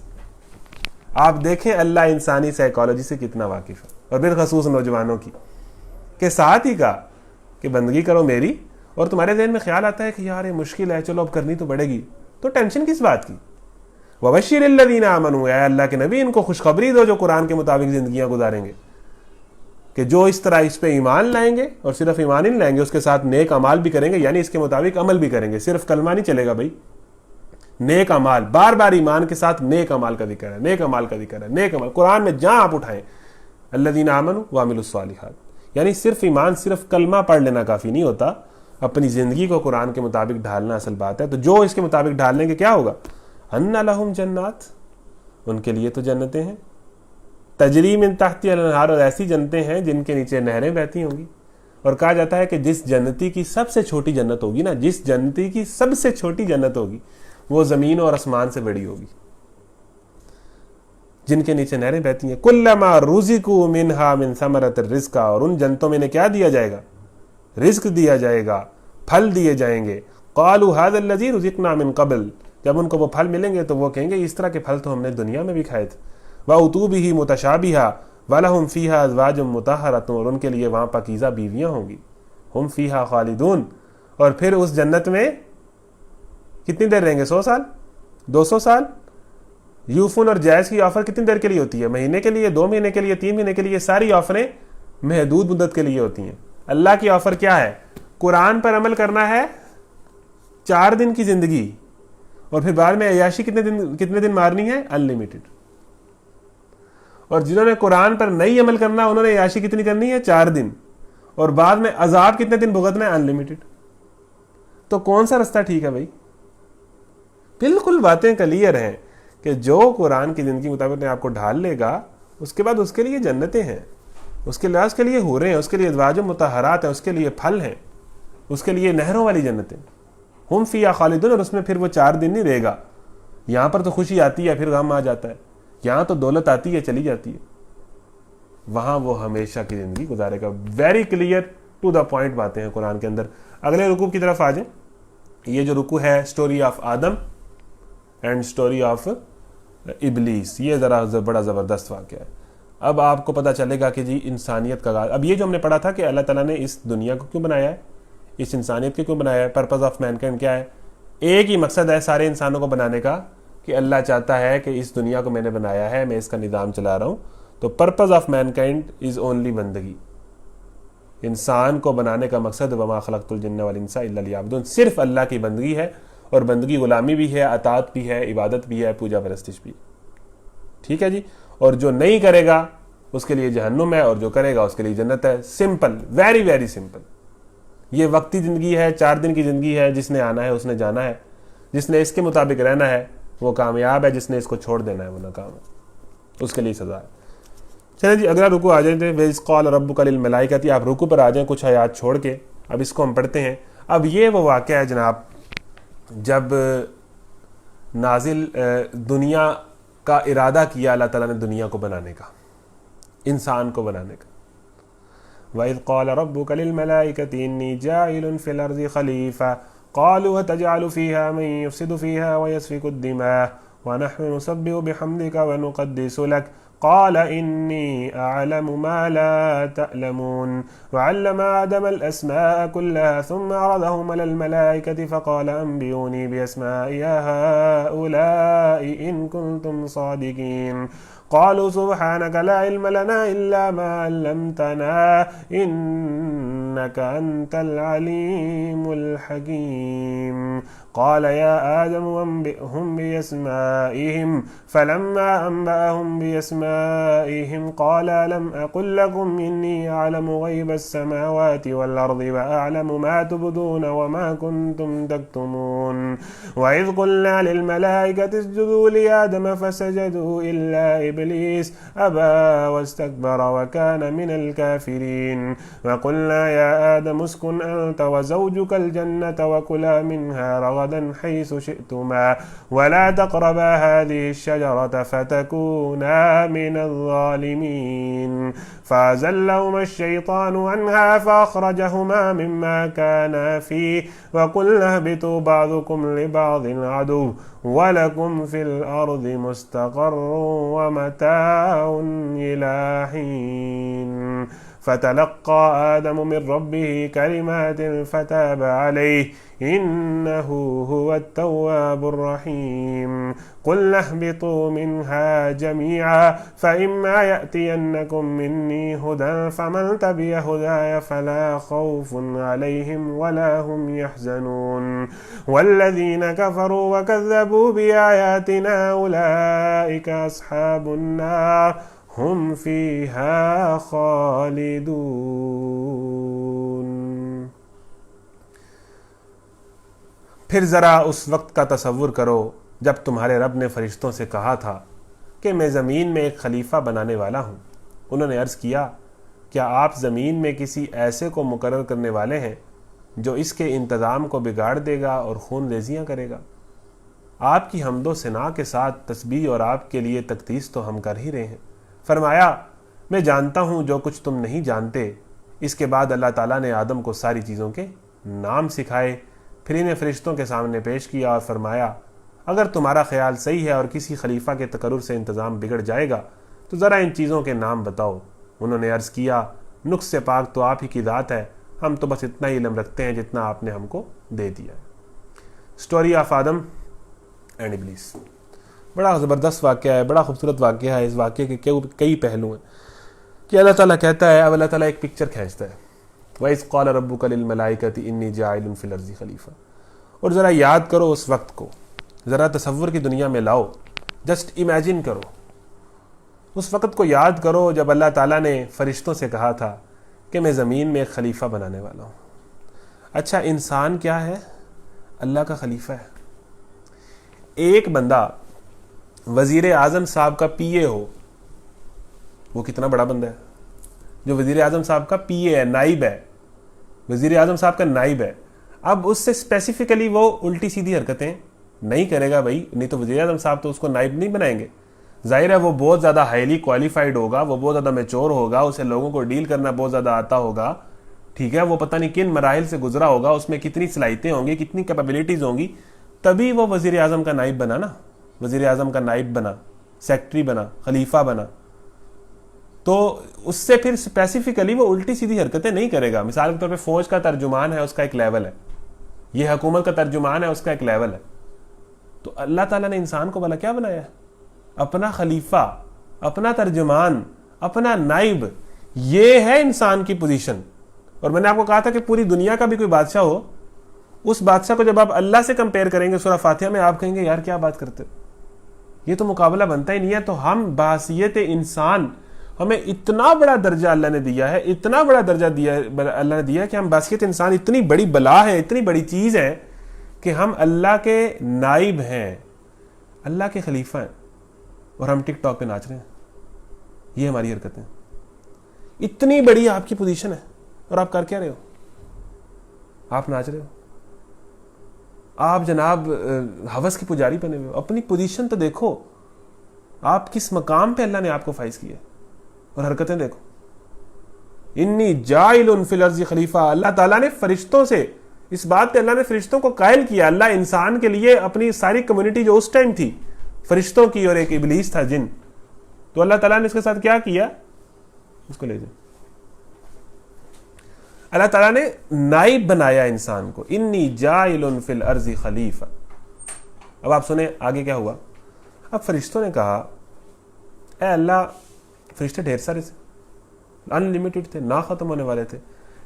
آپ دیکھیں اللہ انسانی سائیکالوجی سے کتنا واقف ہے، اور بالخصوص نوجوانوں کی، کہ ساتھ ہی کہا کہ بندگی کرو میری، اور تمہارے ذہن میں خیال آتا ہے کہ یار یہ مشکل ہے، چلو اب کرنی تو پڑے گی، تو ٹینشن کس بات کی؟ وَبَشِّرِ الَّذِينَ آمَنُوا، اے اللہ کے نبی ان کو خوشخبری دو جو قرآن کے مطابق زندگیاں گزاریں گے، کہ جو اس طرح اس پہ ایمان لائیں گے، اور صرف ایمان ہی نہیں لائیں گے، اس کے ساتھ نیک اعمال بھی کریں گے، یعنی اس کے مطابق عمل بھی کریں گے، صرف کلمہ نہیں چلے گا بھائی، نیک اعمال، بار بار ایمان کے ساتھ نیک اعمال کا ذکر ہے، نیک اعمال کا ذکر ہے، نیک اعمال قرآن میں جہاں آپ اٹھائیں، الذین آمنوا وعملوا الصالحات، یعنی صرف ایمان، صرف کلمہ پڑھ لینا کافی نہیں ہوتا، اپنی زندگی کو قرآن کے مطابق ڈھالنا اصل بات ہے۔ تو جو اس کے مطابق ڈھال لیں گے کیا ہوگا؟ ان لہم جنات، ان کے لیے تو جنتیں ہیں، تجری من تحتها الانہار، اور ایسی جنتیں ہیں جن کے نیچے نہریں بہتی ہوں گی۔ اور کہا جاتا ہے کہ جس جنتی کی سب سے چھوٹی جنت ہوگی نا، جس جنتی کی سب سے چھوٹی جنت ہوگی وہ زمین اور آسمان سے بڑی ہوگی، جن کے نیچے نہریں بہتی ہیں۔ کلما رزقوا منها من ثمرۃ الرزق، اور ان جنتوں میں کیا دیا جائے گا؟ رزق دیا جائے گا، پھل دیے جائیں گے۔ قالوا هذا الذي رزقنا من قبل، جب ان کو وہ پھل ملیں گے تو وہ کہیں گے اس طرح کے پھل تو ہم نے دنیا میں بھی کھائے تھے۔ وَأُتُوا بِهِ مُتَشَابِهًا وَلَهُمْ فِيهَا أَزْوَاجٌ مُطَهَّرَةٌ، اور ان کے لیے وہاں پاکیزہ بیویاں ہوں گی۔ ہم فِيهَا خالدون، اور پھر اس جنت میں کتنی دیر رہیں گے؟ 100 سال، 200 سال؟ یوفون اور جائز کی آفر کتنی دیر کے لیے ہوتی ہے؟ مہینے کے لیے، 2 مہینے کے لیے، 3 مہینے کے لیے، ساری آفریں محدود مدت کے لیے ہوتی ہیں۔ اللہ کی آفر کیا ہے؟ قرآن پر عمل کرنا ہے 4 دن کی زندگی، اور پھر بعد میں عیاشی کتنے دن مارنی ہے؟ انلمیٹڈ۔ اور جنہوں نے قرآن پر نہیں عمل کرنا انہوں نے عیاشی کتنی کرنی ہے؟ 4 دن، اور بعد میں عذاب کتنے دن بھگتنا ہے؟ انلمیٹڈ. تو کون سا رستہ ٹھیک ہے بھائی؟ بالکل باتیں کلیئر ہیں کہ جو قرآن کی زندگی مطابق آپ کو ڈھال لے گا اس کے بعد اس کے لیے جنتیں ہیں، اس کے لحاظ کے لیے حوریں ہیں، اس کے لیے ازواج مطہرات ہیں، اس کے لیے پھل ہیں، اس کے لیے نہروں والی جنتیں. ہم فیہا خالدون، اور اس میں پھر وہ 4 دن نہیں رہے گا. یہاں پر تو خوشی آتی ہے پھر غم آ جاتا ہے، یہاں تو دولت آتی ہے چلی جاتی ہے، وہاں وہ ہمیشہ کی زندگی گزارے گا. Very clear to the point باتیں ہیں قرآن کے اندر. اگلے رکوع کی طرف آ جائیں. یہ جو رکوع ہے story of Adam and story of ابلیس، یہ ذرا بڑا زبردست واقعہ ہے. اب آپ کو پتہ چلے گا کہ جی انسانیت کا اب یہ جو ہم نے پڑھا تھا کہ اللہ تعالیٰ نے اس دنیا کو کیوں بنایا ہے، اس انسانیت کو کیوں بنایا ہے، پرپز آف مینکائنڈ کیا ہے؟ ایک ہی مقصد ہے سارے انسانوں کو بنانے کا کہ اللہ چاہتا ہے کہ اس دنیا کو میں نے بنایا ہے، میں اس کا نظام چلا رہا ہوں. تو purpose of mankind is only بندگی. انسان کو بنانے کا مقصد وما خلقت الجن والانس الا لیعبدون، صرف اللہ کی بندگی ہے. اور بندگی غلامی بھی ہے، اطاعت بھی ہے، عبادت بھی ہے، پوجا پرستش بھی. ٹھیک ہے جی. اور جو نہیں کرے گا اس کے لیے جہنم ہے، اور جو کرے گا اس کے لیے جنت ہے. Simple, very very simple. یہ وقتی زندگی ہے، 4 دن کی زندگی ہے. جس نے آنا ہے اس نے جانا ہے، جس نے اس کے مطابق رہنا ہے وہ کامیاب ہے، جس نے اس کو چھوڑ دینا ہے وہ ناکام ہے، اس کے لیے سزا ہے. چلیں جی اگلا رکوع آ جائیں. وَإِذْ قَالَ رَبُّكَ لِلْمَلَائِكَةِ، آپ رکوع پر آ جائیں کچھ آیات چھوڑ کے. اب اس کو ہم پڑھتے ہیں. اب یہ وہ واقعہ ہے جناب جب نازل دنیا کا ارادہ کیا اللہ تعالیٰ نے دنیا کو بنانے کا، انسان کو بنانے کا. وَإِذْ قَالَ رَبُّكَ لِلْمَلَائِكَةِ إِنِّي جَاعِلٌ فِي الْأَرْضِ خَلِيفَةً قَالُوا أَتَجْعَلُ فِيهَا مَن يُفْسِدُ فِيهَا وَيَسْفِكُ الدِّمَاءَ وَنَحْنُ نُسَبِّحُ بِحَمْدِكَ وَنُقَدِّسُ لَكَ قال إني أعلم ما لا تعلمون وعلم آدم الأسماء كلها ثم عرضهم على الملائكة فقال أنبئوني بأسماء هؤلاء إن كنتم صادقين قالوا سبحانك لا علم لنا إلا ما علمتنا إنك أنت العليم الحكيم قال يا آدم أنبئهم بأسمائهم فلما أنبأهم بأسمائهم قال ألم أقل لكم إني أعلم غيب السماوات والأرض وأعلم ما تبدون وما كنتم تكتمون وإذ قلنا للملائكة اسجدوا لآدم فسجدوا إلا إبليس أبى واستكبر وكان من الكافرين وقلنا يا آدم اسكن أنت وزوجك الجنة وكلا منها رغدا حيث شئتما ولا تقربا هذه الشجرة فتكونا من الظالمين فأزلهما الشيطان عنها فأخرجهما مما كانا فيه وقلنا اهبطوا بعضكم لبعض عدو وَلَكُمْ فِي الْأَرْضِ مُسْتَقَرٌّ وَمَتَاعٌ إِلَىٰ حِينٍ فَتَلَقَّىٰ آدَمُ مِن رَّبِّهِ كَلِمَاتٍ فَتَابَ عَلَيْهِ إِنَّهُ هُوَ التَّوَّابُ الرَّحِيمُ قُلْنَا اهْبِطُوا مِنْهَا جَمِيعًا فَإِمَّا يَأْتِيَنَّكُم مِّنِّي هُدًى فَمَن تَبِعَ هُدَايَ فَلَا خَوْفٌ عَلَيْهِمْ وَلَا هُمْ يَحْزَنُونَ وَالَّذِينَ كَفَرُوا وَكَذَّبُوا بِآيَاتِنَا أُولَٰئِكَ أَصْحَابُ النَّارِ هُمْ فِيهَا خَالِدُونَ. پھر ذرا اس وقت کا تصور کرو جب تمہارے رب نے فرشتوں سے کہا تھا کہ میں زمین میں ایک خلیفہ بنانے والا ہوں. انہوں نے عرض کیا کیا آپ زمین میں کسی ایسے کو مقرر کرنے والے ہیں جو اس کے انتظام کو بگاڑ دے گا اور خون ریزیاں کرے گا؟ آپ کی حمد و ثنا کے ساتھ تسبیح اور آپ کے لیے تقدیس تو ہم کر ہی رہے ہیں. فرمایا میں جانتا ہوں جو کچھ تم نہیں جانتے. اس کے بعد اللہ تعالیٰ نے آدم کو ساری چیزوں کے نام سکھائے، پھر انہیں فرشتوں کے سامنے پیش کیا اور فرمایا اگر تمہارا خیال صحیح ہے اور کسی خلیفہ کے تقرر سے انتظام بگڑ جائے گا تو ذرا ان چیزوں کے نام بتاؤ. انہوں نے عرض کیا نقص سے پاک تو آپ ہی کی ذات ہے، ہم تو بس اتنا ہی علم رکھتے ہیں جتنا آپ نے ہم کو دے دیا ہے. سٹوری آف آدم اینڈ ابلیس بڑا زبردست واقعہ ہے، بڑا خوبصورت واقعہ ہے. اس واقعے کے کئی پہلو ہیں کہ اللہ تعالیٰ کہتا ہے، اب اللہ تعالیٰ ایک پکچر کھینچتا ہے وَإِذْ قَالَ رَبُّكَ لِلْمَلَائِكَةِ إِنِّي جَاعِلٌ فِي الْأَرْضِ خَلِيفَةً. اور ذرا یاد کرو اس وقت کو، ذرا تصور کی دنیا میں لاؤ، جسٹ امیجن کرو اس وقت کو، یاد کرو جب اللہ تعالیٰ نے فرشتوں سے کہا تھا کہ میں زمین میں ایک خلیفہ بنانے والا ہوں. اچھا انسان کیا ہے؟ اللہ کا خلیفہ ہے. ایک بندہ وزیر اعظم صاحب کا پی اے ہو, وہ کتنا بڑا بندہ ہے. جو وزیر اعظم صاحب کا پی اے ہے, نائب ہے, وزیر اعظم صاحب کا نائب ہے, اب اس سے اسپیسیفکلی وہ الٹی سیدھی حرکتیں نہیں کرے گا بھائی, نہیں تو وزیر اعظم صاحب تو اس کو نائب نہیں بنائیں گے. ظاہر ہے وہ بہت زیادہ ہائیلی کوالیفائڈ ہوگا, وہ بہت زیادہ میچور ہوگا, اسے لوگوں کو ڈیل کرنا بہت زیادہ آتا ہوگا, ٹھیک ہے, وہ پتہ نہیں کن مراحل سے گزرا ہوگا, اس میں کتنی صلاحیتیں ہوں گی, کتنی کیپیبلٹیز ہوں گی, تبھی وہ وزیر اعظم کا نائب بنا نا, وزیر اعظم کا نائب بنا, سیکٹری بنا, خلیفہ بنا. تو اس سے پھر اسپیسیفکلی وہ الٹی سیدھی حرکتیں نہیں کرے گا. مثال کے طور پہ فوج کا ترجمان ہے, اس کا ایک لیول ہے, یہ حکومت کا ترجمان ہے, اس کا ایک لیول ہے. تو اللہ تعالیٰ نے انسان کو بھلا کیا بنایا ہے؟ اپنا خلیفہ, اپنا ترجمان, اپنا نائب. یہ ہے انسان کی پوزیشن. اور میں نے آپ کو کہا تھا کہ پوری دنیا کا بھی کوئی بادشاہ ہو, اس بادشاہ کو جب آپ اللہ سے کمپیئر کریں گے سورہ فاتحہ میں, آپ کہیں گے یار کیا بات کرتے ہو, یہ تو مقابلہ بنتا ہی نہیں ہے. تو ہم بحیثیت انسان, ہمیں اتنا بڑا درجہ اللہ نے دیا ہے, اتنا بڑا درجہ دیا اللہ نے دیا ہے کہ ہم بحیثیت انسان اتنی بڑی بلا ہے, اتنی بڑی چیز ہے کہ ہم اللہ کے نائب ہیں, اللہ کے خلیفہ ہیں, اور ہم ٹک ٹاک پہ ناچ رہے ہیں. یہ ہماری حرکتیں. اتنی بڑی آپ کی پوزیشن ہے اور آپ کر کیا رہے ہو؟ آپ ناچ رہے ہو. آپ جناب ہوس کی پجاری بنے ہوئے ہو. اپنی پوزیشن تو دیکھو, آپ کس مقام پہ اللہ نے آپ کو فائز کیا ہے, اور حرکتیں دیکھو. انی جاعل فی الارض خلیفہ. اللہ تعالیٰ نے فرشتوں سے, اس بات پہ اللہ نے فرشتوں کو قائل کیا. اللہ انسان کے لیے اپنی ساری کمیونٹی جو اس ٹائم تھی فرشتوں کی, اور ایک ابلیس تھا جن, تو اللہ تعالیٰ نے اس کے ساتھ کیا کیا, اس کو لے جائے. اللہ تعالیٰ نے نائب بنایا انسان کو. انی جاعل فی الارض خلیفہ. اب آپ سنیں آگے کیا ہوا. اب فرشتوں نے کہا اے اللہ, فرشتے ڈھیر سارے تھے, ان لمیٹڈ تھے, نہ ختم ہونے والے تھے,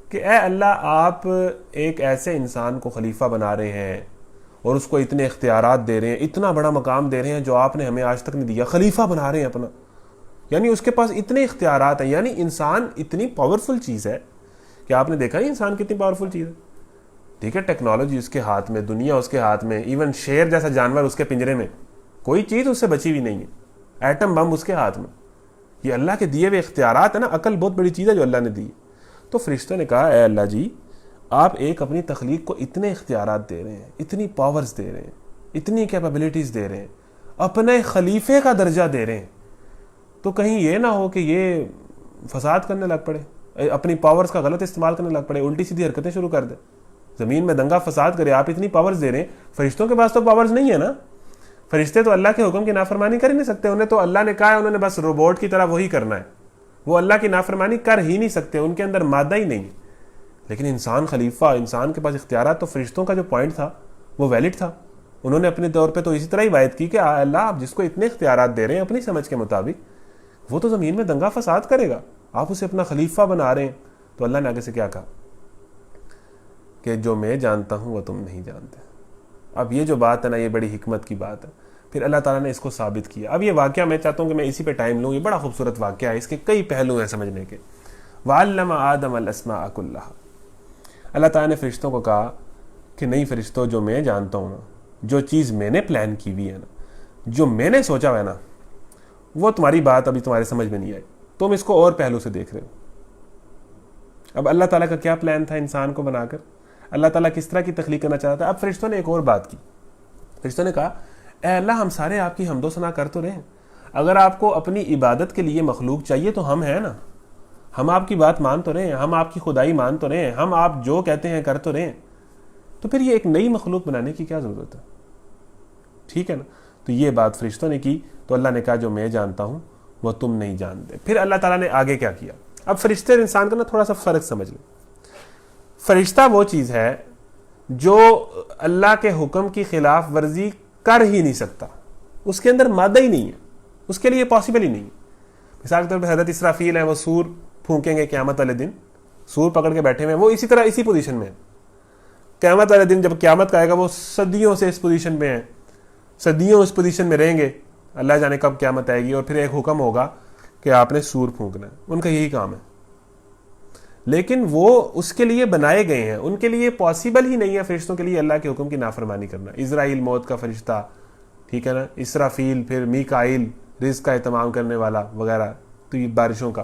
کہ اے اللہ آپ ایک ایسے انسان کو خلیفہ بنا رہے ہیں اور اس کو اتنے اختیارات دے رہے ہیں, اتنا بڑا مقام دے رہے ہیں جو آپ نے ہمیں آج تک نہیں دیا, خلیفہ بنا رہے ہیں اپنا, یعنی اس کے پاس اتنے اختیارات ہیں. یعنی انسان اتنی پاورفل چیز ہے کہ آپ نے دیکھا نہیں انسان کتنی پاورفل چیز ہے. ٹھیک ہے, ٹیکنالوجی اس کے ہاتھ میں, دنیا اس کے ہاتھ میں, ایون شیر جیسا جانور اس کے پنجرے میں, کوئی چیز اس سے بچی ہوئی نہیں ہے, ایٹم بم اس کے ہاتھ میں. یہ اللہ کے دیے ہوئے اختیارات ہیں نا, عقل بہت بڑی چیز ہے جو اللہ نے دی. تو فرشتوں نے کہا اے اللہ جی, آپ ایک اپنی تخلیق کو اتنے اختیارات دے رہے ہیں, اتنی پاورز دے رہے ہیں, اتنی کیپیبلٹیز دے رہے ہیں, اپنے خلیفے کا درجہ دے رہے ہیں, تو کہیں یہ نہ ہو کہ یہ فساد کرنے لگ پڑے, اپنی پاورز کا غلط استعمال کرنے لگ پڑے, الٹی سیدھی حرکتیں شروع کر دے, زمین میں دنگا فساد کرے. آپ اتنی پاورز دے رہے ہیں, فرشتوں کے پاس تو پاورز نہیں ہے نا. فرشتے تو اللہ کے حکم کی نافرمانی کر ہی نہیں سکتے. انہیں تو اللہ نے کہا ہے, انہوں نے بس روبوٹ کی طرح وہی کرنا ہے, وہ اللہ کی نافرمانی کر ہی نہیں سکتے, ان کے اندر مادہ ہی نہیں. لیکن انسان خلیفہ, انسان کے پاس اختیارات, تو فرشتوں کا جو پوائنٹ تھا وہ ویلڈ تھا. انہوں نے اپنے طور پہ تو اسی طرح ہی وعد کی کہ اللہ آپ جس کو اتنے اختیارات دے رہے ہیں اپنی سمجھ کے مطابق, وہ تو زمین میں دنگا فساد کرے گا, آپ اسے اپنا خلیفہ بنا رہے ہیں. تو اللہ نے آگے سے کیا کہا کہ جو میں جانتا ہوں وہ تم نہیں جانتے. اب یہ جو بات ہے نا, یہ بڑی حکمت کی بات ہے. پھر اللہ تعالیٰ نے اس کو ثابت کیا. اب یہ واقعہ میں چاہتا ہوں کہ میں اسی پہ ٹائم لوں, یہ بڑا خوبصورت واقعہ ہے, اس کے کئی پہلو ہیں سمجھنے کے. وَعَلَّمَ آدَمَ الْأَسْمَاءَ كُلَّهَا. اللہ تعالیٰ نے فرشتوں کو کہا کہ نہیں فرشتوں, جو میں جانتا ہوں نا, جو چیز میں نے پلان کی ہوئی ہے نا, جو میں نے سوچا ہوا ہے نا, وہ تمہاری بات ابھی تمہارے سمجھ میں نہیں آئی, تم اس کو اور پہلو سے دیکھ رہے ہو. اب اللہ تعالیٰ کا کیا پلان تھا انسان کو بنا کر, اللہ تعالیٰ کس طرح کی تخلیق کرنا چاہتا ہے. اب فرشتوں نے ایک اور بات کی. فرشتوں نے کہا اے اللہ, ہم سارے آپ کی حمد و ثنا کر تو رہے ہیں, اگر آپ کو اپنی عبادت کے لیے مخلوق چاہیے تو ہم ہیں نا, ہم آپ کی بات مان تو رہے ہیں, ہم آپ کی خدائی مان تو رہے ہیں, ہم آپ جو کہتے ہیں کر تو رہے ہیں, تو پھر یہ ایک نئی مخلوق بنانے کی کیا ضرورت ہے. ٹھیک ہے نا. تو یہ بات فرشتوں نے کی. تو اللہ نے کہا جو میں جانتا ہوں وہ تم نہیں جانتے. پھر اللہ تعالیٰ نے آگے کیا کیا. اب فرشتے اور انسان کا نا تھوڑا سا فرق سمجھ لیں. فرشتہ وہ چیز ہے جو اللہ کے حکم کی خلاف ورزی کر ہی نہیں سکتا, اس کے اندر مادہ ہی نہیں ہے, اس کے لیے پاسبل ہی نہیں. مثال کے طور پہ حضرت اسرافیل ہیں, وہ سور پھونکیں گے قیامت والے دن, سور پکڑ کے بیٹھے ہوئے ہیں, وہ اسی طرح اسی پوزیشن میں ہیں. قیامت والے دن جب قیامت کا آئے گا, وہ صدیوں سے اس پوزیشن میں ہیں, صدیوں اس پوزیشن میں رہیں گے. اللہ جانے کب قیامت آئے گی, اور پھر ایک حکم ہوگا کہ آپ نے سور پھونکنا ہے. ان کا یہی کام ہے. لیکن وہ اس کے لیے بنائے گئے ہیں. ان کے لیے پاسبل ہی نہیں ہے فرشتوں کے لیے اللہ کے حکم کی نافرمانی کرنا. اسرائیل موت کا فرشتہ, ٹھیک ہے نا, اسرافیل, پھر میکائیل رزق کا اہتمام کرنے والا وغیرہ, تو یہ بارشوں کا,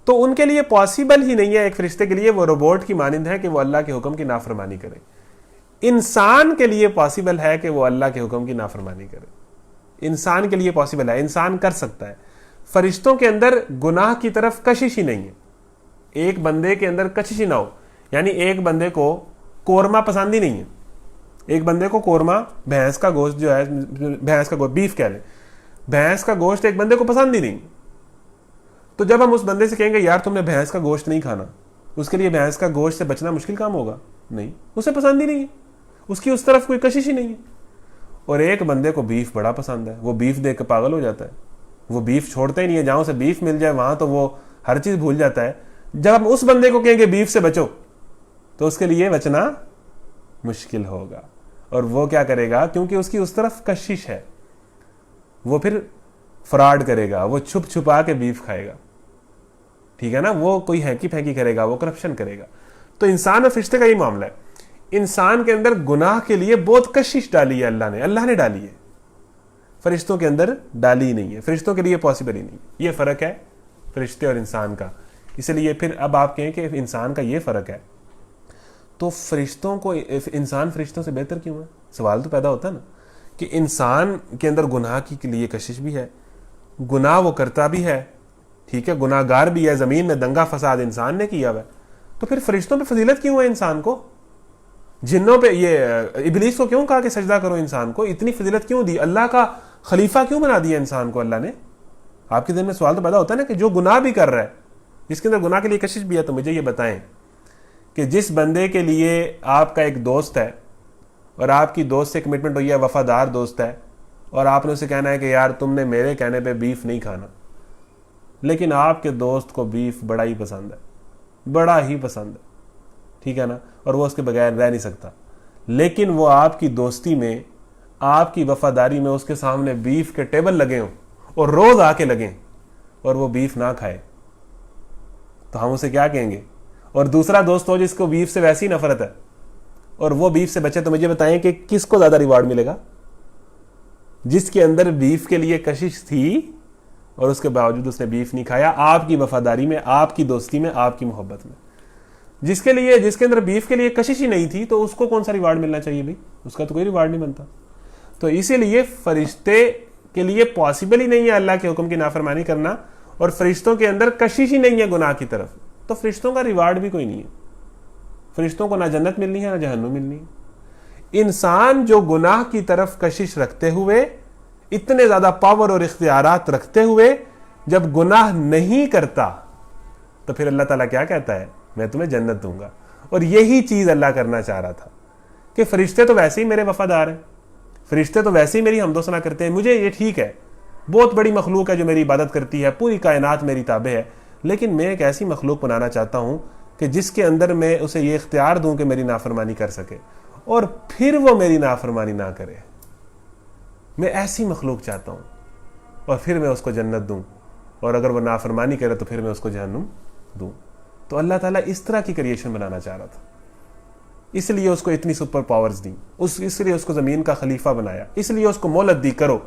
تو ان کے لیے پاسبل ہی نہیں ہے ایک فرشتے کے لیے وہ روبوٹ کی مانند ہے کہ وہ اللہ کے حکم کی نافرمانی کرے. انسان کے لیے پاسبل ہے کہ وہ اللہ کے حکم کی نافرمانی کرے. انسان کے لیے پاسبل ہے, انسان کر سکتا ہے. فرشتوں کے اندر گناہ کی طرف کشش ہی نہیں ہے. ایک بندے کے اندر کشش ہی نہ ہو, یعنی ایک بندے کو قورمہ پسند ہی نہیں ہے. ایک بندے کو قورمہ, بھینس کا گوشت جو ہے, بھینس کا گوشت, بیف کہہ لیں, بھینس کا گوشت ایک بندے کو پسند ہی نہیں. تو جب ہم اس بندے سے کہیں گے یار تم نے بھینس کا گوشت نہیں کھانا, اس کے لیے بھینس کا گوشت سے بچنا مشکل کام ہوگا؟ نہیں, اسے پسند ہی نہیں ہے, اس کی اس طرف کوئی کشش ہی نہیں ہے. اور ایک بندے کو بیف بڑا پسند ہے, وہ بیف دیکھ کے پاگل ہو جاتا ہے, وہ بیف چھوڑتا ہی نہیں ہے. جہاں سے بیف مل جائے وہاں تو وہ ہر چیز بھول جاتا ہے. جب ہم اس بندے کو کہیں گے بیف سے بچو, تو اس کے لیے بچنا مشکل ہوگا. اور وہ کیا کرے گا, کیونکہ اس کی اس طرف کشش ہے, وہ پھر فراڈ کرے گا, وہ چھپ چھپا کے بیف کھائے گا, ٹھیک ہے نا, وہ کوئی ہینکی پھینکی کرے گا, وہ کرپشن کرے گا. تو انسان اور فرشتے کا یہ معاملہ ہے. انسان کے اندر گناہ کے لیے بہت کشش ڈالی ہے اللہ نے ڈالی ہے, فرشتوں کے اندر ڈالی نہیں ہے. فرشتوں کے لیے پاسبل ہی نہیں. یہ فرق ہے فرشتے اور انسان کا. اس لیے پھر اب آپ کہیں کہ انسان کا یہ فرق ہے, تو فرشتوں کو, انسان فرشتوں سے بہتر کیوں ہے؟ سوال تو پیدا ہوتا ہے نا, کہ انسان کے اندر گناہ کے لیے کشش بھی ہے, گناہ وہ کرتا بھی ہے, ٹھیک ہے, گناہ گار بھی ہے, زمین میں دنگا فساد انسان نے کیا ہوا ہے. تو پھر فرشتوں پہ فضیلت کیوں ہے انسان کو؟ جنوں پہ, یہ ابلیس کو کیوں کہا کہ سجدہ کرو انسان کو؟ اتنی فضیلت کیوں دی؟ اللہ کا خلیفہ کیوں بنا دیا انسان کو اللہ نے؟ آپ کے ذہن میں سوال تو پیدا ہوتا ہے نا, کہ جو گناہ بھی کر رہا ہے, جس کے اندر گناہ کے لیے کشش بھی ہے, تو مجھے یہ بتائیں کہ جس بندے کے لیے آپ کا ایک دوست ہے, اور آپ کی دوست سے کمٹمنٹ ہوئی ہے, وفادار دوست ہے, اور آپ نے اسے کہنا ہے کہ یار تم نے میرے کہنے پہ بیف نہیں کھانا, لیکن آپ کے دوست کو بیف بڑا ہی پسند ہے, بڑا ہی پسند ہے, ٹھیک ہے نا, اور وہ اس کے بغیر رہ نہیں سکتا, لیکن وہ آپ کی دوستی میں, آپ کی وفاداری میں اس کے سامنے بیف کے ٹیبل لگے ہوں, اور روز آ کے لگیں, اور وہ بیف نہ کھائے, تو ہم اسے کیا کہیں گے؟ اور دوسرا دوست ہو جس کو بیف سے ویسی نفرت ہے, اور وہ بیف سے بچے, تو مجھے بتائیں کہ کس کو زیادہ ریوارڈ ملے گا؟ جس کے اندر بیف کے لیے کشش تھی اور اس کے باوجود اس نے بیف نہیں کھایا, آپ کی وفاداری میں, آپ کی دوستی میں, آپ کی محبت میں. جس کے اندر بیف کے لیے کشش ہی نہیں تھی, تو اس کو کون سا ریوارڈ ملنا چاہیے بھائی؟ اس کا تو کوئی ریوارڈ نہیں بنتا. تو اسی لیے فرشتے کے لیے پاسبل ہی نہیں ہے اللہ کے حکم کی نافرمانی کرنا, اور فرشتوں کے اندر کشش ہی نہیں ہے گناہ کی طرف, تو فرشتوں کا ریوارڈ بھی کوئی نہیں ہے. فرشتوں کو نہ جنت ملنی ہے نہ جہنم ملنی ہے. انسان جو گناہ کی طرف کشش رکھتے ہوئے, اتنے زیادہ پاور اور اختیارات رکھتے ہوئے, جب گناہ نہیں کرتا, تو پھر اللہ تعالیٰ کیا کہتا ہے؟ میں تمہیں جنت دوں گا. اور یہی چیز اللہ کرنا چاہ رہا تھا, کہ فرشتے تو ویسے ہی میرے وفادار ہیں, فرشتے تو ویسے ہی میری حمد و ثنا کرتے ہیں, مجھے یہ ٹھیک ہے, بہت بڑی مخلوق ہے جو میری عبادت کرتی ہے, پوری کائنات میری تابع ہے, لیکن میں ایک ایسی مخلوق بنانا چاہتا ہوں کہ جس کے اندر میں اسے یہ اختیار دوں کہ میری نافرمانی کر سکے, اور پھر وہ میری نافرمانی نہ کرے. میں ایسی مخلوق چاہتا ہوں, اور پھر میں اس کو جنت دوں, اور اگر وہ نافرمانی کرے تو پھر میں اس کو جہنم دوں. تو اللہ تعالیٰ اس طرح کی کریشن بنانا چاہ رہا تھا, اس لیے اس کو اتنی سپر پاورز دی, اس لیے اس کو زمین کا خلیفہ بنایا, اس لیے اس کو مہلت دی کرو,